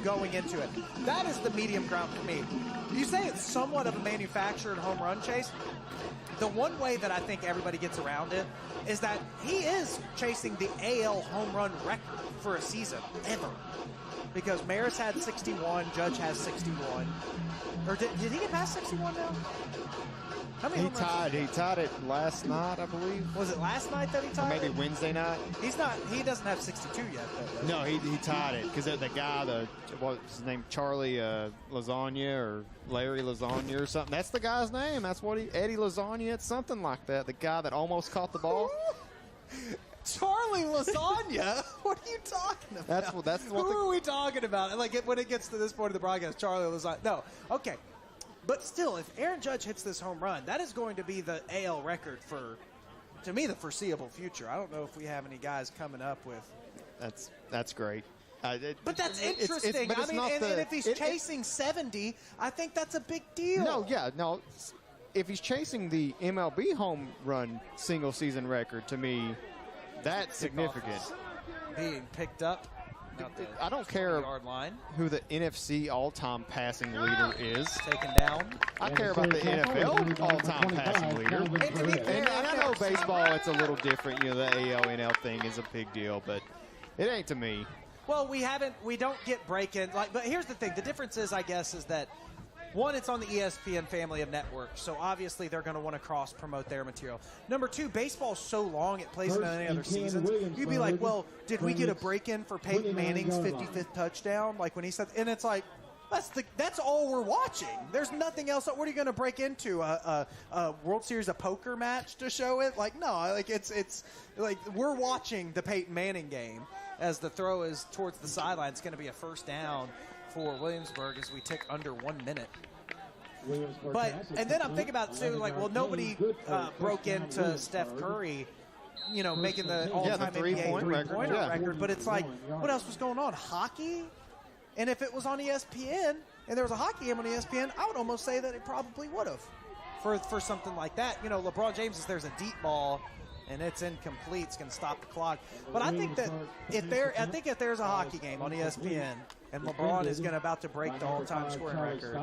Going into it. That is the medium ground for me. You say it's somewhat of a manufactured home run chase. The one way that I think everybody gets around it is that he is chasing the AL home run record for a season ever. Because Maris had 61, Judge has 61. Or did he get past 61 now? How many He tied it last night, I believe. Was it last night that he tied it? Maybe Wednesday night. He doesn't have 62 yet, though. No, he tied it because the guy, what's his name, Charlie Lasagna or Larry Lasagna or something. That's the guy's name. That's what Eddie Lasagna. It's something like that. The guy that almost caught the ball. Charlie Lasagna? What are you talking about? Who are we talking about? Like when it gets to this point of the broadcast, Charlie Lasagna. No, okay. But still, if Aaron Judge hits this home run, that is going to be the AL record for, to me, the foreseeable future. I don't know if we have any guys coming up with. That's great. But that's interesting. And if he's chasing 70, I think that's a big deal. No. If he's chasing the MLB home run single season record, to me, that's significant. Being picked up I don't care who the NFC all-time passing leader is. Taken down. I care about the NFL all-time passing leader. And I know baseball, it's a little different. You know, the AL-NL thing is a big deal, but it ain't to me. Well, we don't get break-in. But here's the thing. The difference is, I guess, is that, one, it's on the ESPN family of networks, so obviously they're going to want to cross-promote their material. Number two, baseball's so long, it plays in any other seasons. You'd be like, well, did we get a break-in for Peyton Manning's 55th touchdown? Like when he said, and it's like, that's all we're watching. There's nothing else. What are you going to break into? A World Series of Poker match to show it? Like, no, like it's like we're watching the Peyton Manning game as the throw is towards the sideline. It's going to be a first down for Williamsburg as we tick under 1 minute. But and then I'm thinking about it too, like, well, nobody broke into Steph Curry, you know, making the all-time NBA three-pointer record. But it's like, what else was going on? Hockey? And if it was on ESPN and there was a hockey game on ESPN, I would almost say that it probably would have for something like that. You know, LeBron James, if there's a deep ball and it's incomplete, it's going to stop the clock. But I think that if there's a hockey game on ESPN and LeBron is about to break the all-time scoring record,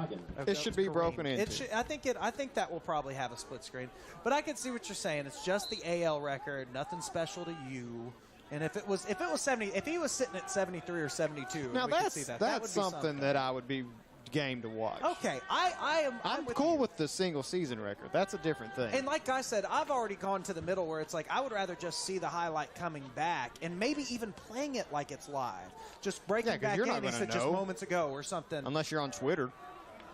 it should be broken into. I think that will probably have a split screen. But I can see what you're saying. It's just the AL record, nothing special to you. And if it was 70, if he was sitting at 73 or 72, now we could see that. That's something that I would be game to watch. Okay, I'm cool with the single season record. That's a different thing. And like I said, I've already gone to the middle where it's like I would rather just see the highlight coming back and maybe even playing it like it's live, just breaking back in. He said just moments ago or something. Unless you're on Twitter.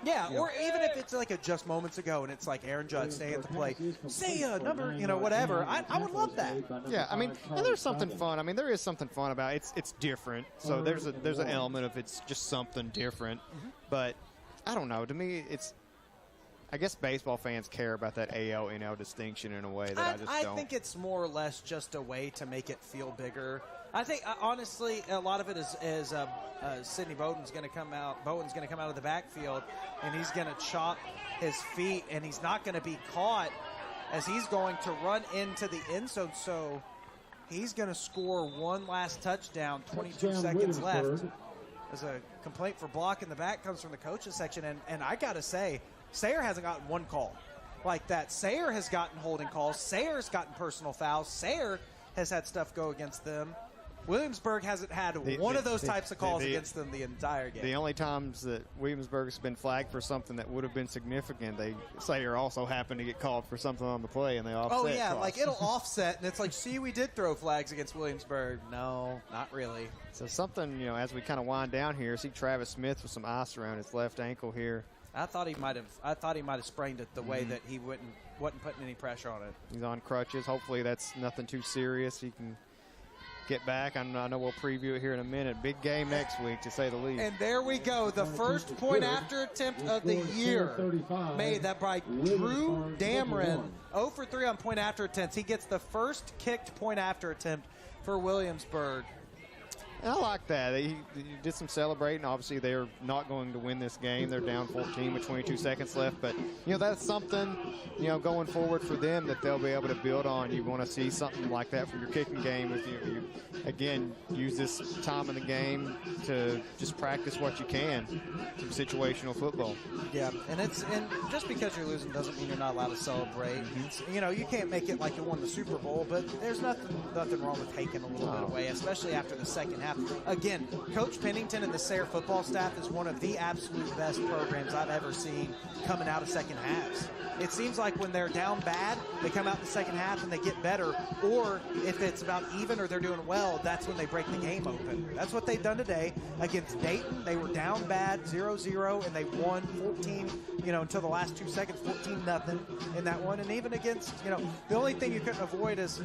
Yeah, or even if it's like a just moments ago and it's like Aaron Judge staying at the plate, say a number, you know, whatever. I would love that. Yeah, I mean, and there's something fun. I mean, there is something fun about it. It's different. So there's an element of it's just something different. Mm-hmm. But I don't know. To me, I guess baseball fans care about that AL-NL distinction in a way that I just don't. I think it's more or less just a way to make it feel bigger. I think, honestly, a lot of it is Sidney Bowden's going to come out. Bowden's going to come out of the backfield, and he's going to chop his feet, and he's not going to be caught as he's going to run into the end zone. So he's going to score one last touchdown, 22 seconds left. As a complaint for block in the back comes from the coaches section, and I got to say, Sayre hasn't gotten one call like that. Sayre has gotten holding calls. Sayre's gotten personal fouls. Sayre has had stuff go against them. Williamsburg hasn't had one of those types of calls against them the entire game. The only times that Williamsburg has been flagged for something that would have been significant, Sayre also happened to get called for something on the play, and they offset. Oh, yeah, costs. like it'll offset, and it's like, see, we did throw flags against Williamsburg. No, not really. So something, you know, as we kind of wind down here, see Travis Smith with some ice around his left ankle here. I thought he might have sprained it the way that he wasn't putting any pressure on it. He's on crutches. Hopefully that's nothing too serious. He can get back. I know we'll preview it here in a minute. Big game next week, to say the least. And there we go. The first point after attempt of the year made that by Drew Dameron. 0 for 3 on point after attempts. He gets the first kicked point after attempt for Williamsburg. And I like that. He did some celebrating. Obviously, they're not going to win this game. They're down 14 with 22 seconds left. But, you know, that's something, you know, going forward for them that they'll be able to build on. You want to see something like that for your kicking game. If you again, use this time in the game to just practice what you can, some situational football. Yeah, and just because you're losing doesn't mean you're not allowed to celebrate. You know, you can't make it like you won the Super Bowl, but there's nothing wrong with taking a little bit away, especially after the second half. Again, Coach Pennington and the Sayre football staff is one of the absolute best programs I've ever seen coming out of second halves. It seems like when they're down bad, they come out in the second half and they get better, or if it's about even or they're doing well, that's when they break the game open. That's what they've done today against Dayton. They were down bad, 0-0, and they won 14, you know, until the last 2 seconds, 14-0 in that one. And even against, you know, the only thing you couldn't avoid is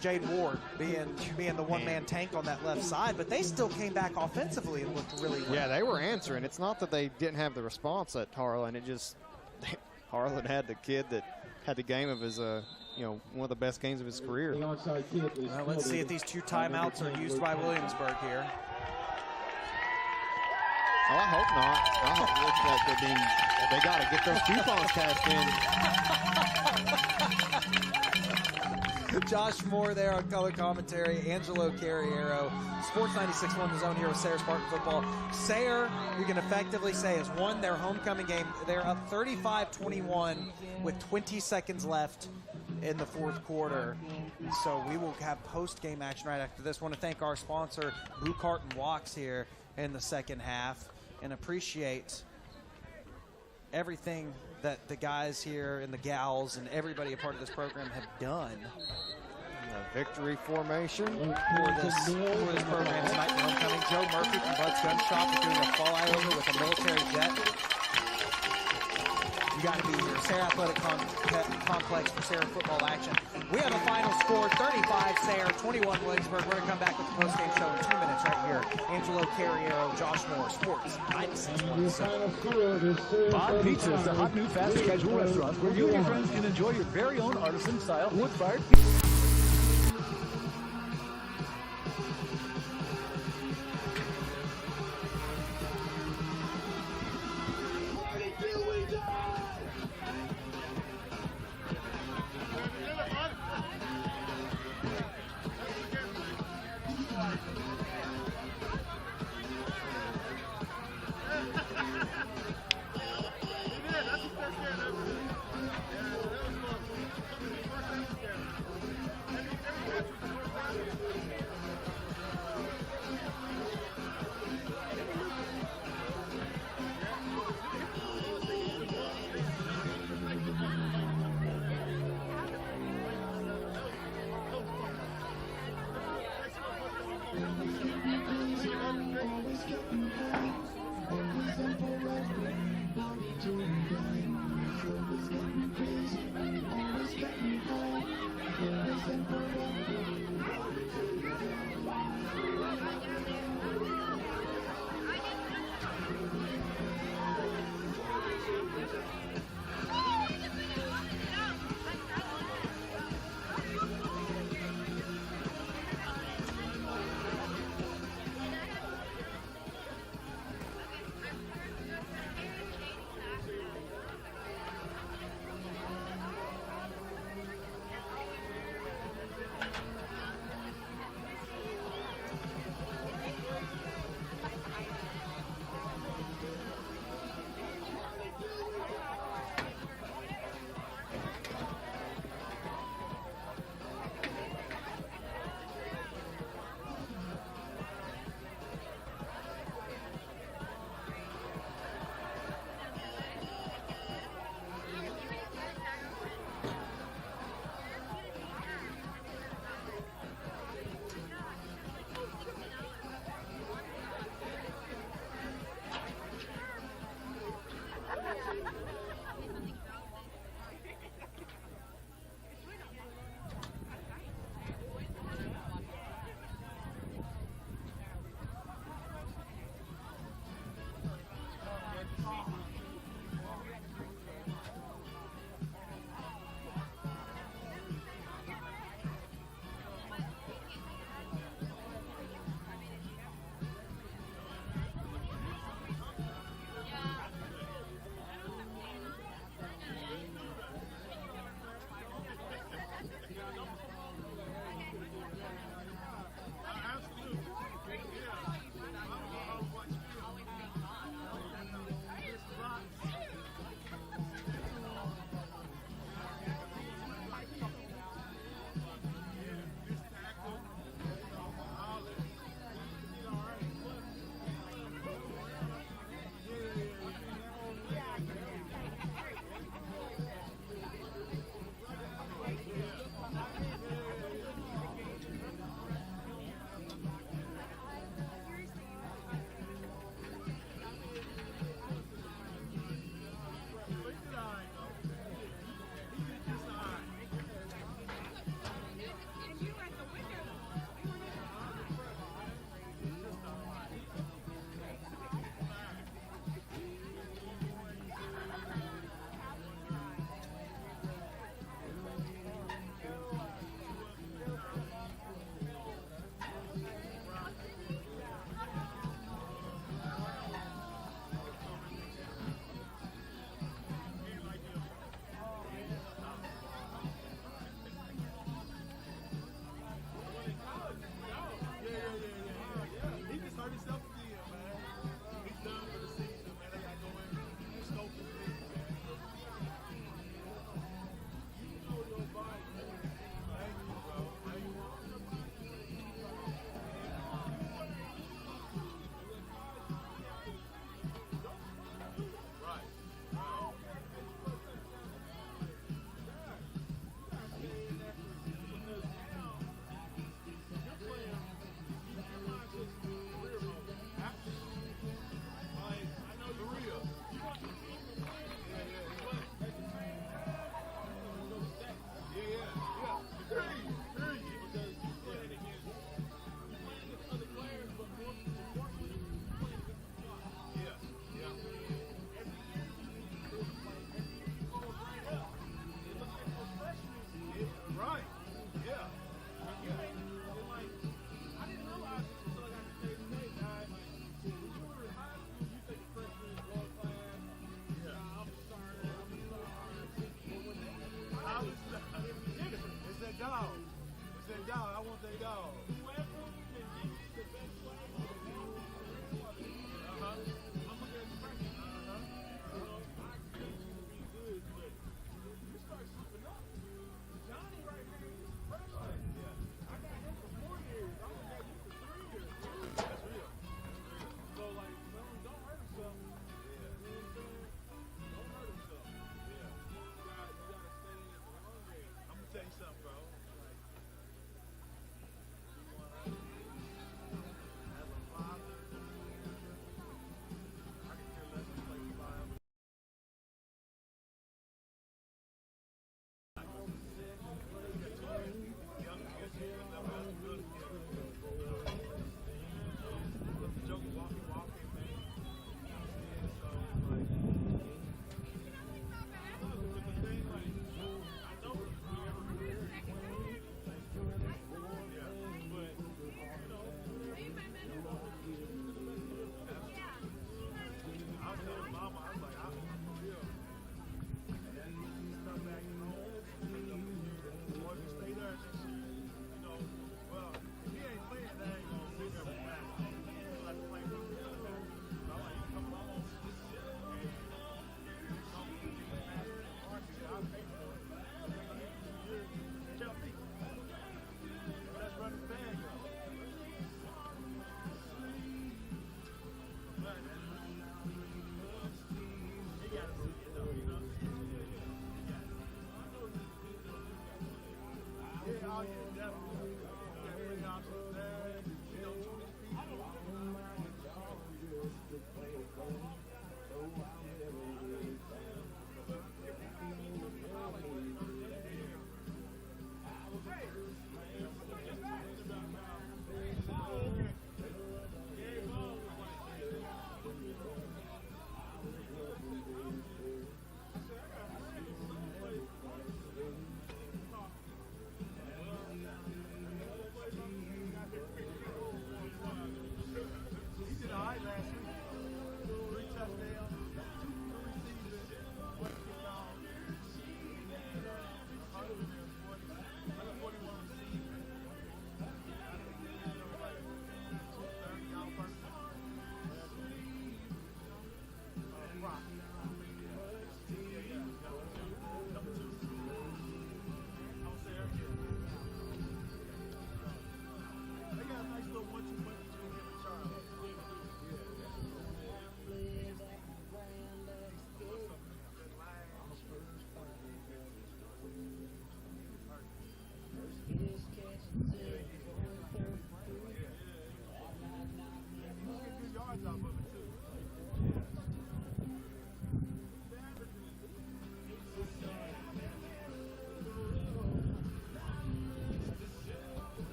Jade Ward being the one-man tank on that left side, but they still came back offensively and looked really well. Yeah, they were answering. It's not that they didn't have the response at Harlan. It just Harlan had the kid that had the game of his, you know, one of the best games of his career. Well, let's see if these 2 timeouts are used by Williamsburg here. Oh, I hope not. I hope they got to get those coupons cashed in. Josh Moore there on color commentary. Angelo Carriero. Sports 96.1 The Zone here with Sayre Spartan football. Sayre, we can effectively say, has won their homecoming game. They're up 35-21 with 20 seconds left in the fourth quarter. So we will have post-game action right after this. I want to thank our sponsor, Blue Carton Walks, here in the second half, and appreciate everything that the guys here and the gals and everybody a part of this program have done. A victory formation for this program tonight in homecoming. Joe Murphy from Bud's Gun Shop is doing a flyover with a military jet. You got to be here. Sayre Athletic Complex for Sayre football action. We have a final score, 35 Sayre, 21 Williamsburg. We're going to come back with the postgame show in 2 minutes right here. Angelo Carriero, Josh Moore, Sports 96.1. Bob Pizza is the hot new fast casual restaurant where you and your friends can enjoy your very own artisan-style wood-fired pizza.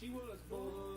she was born.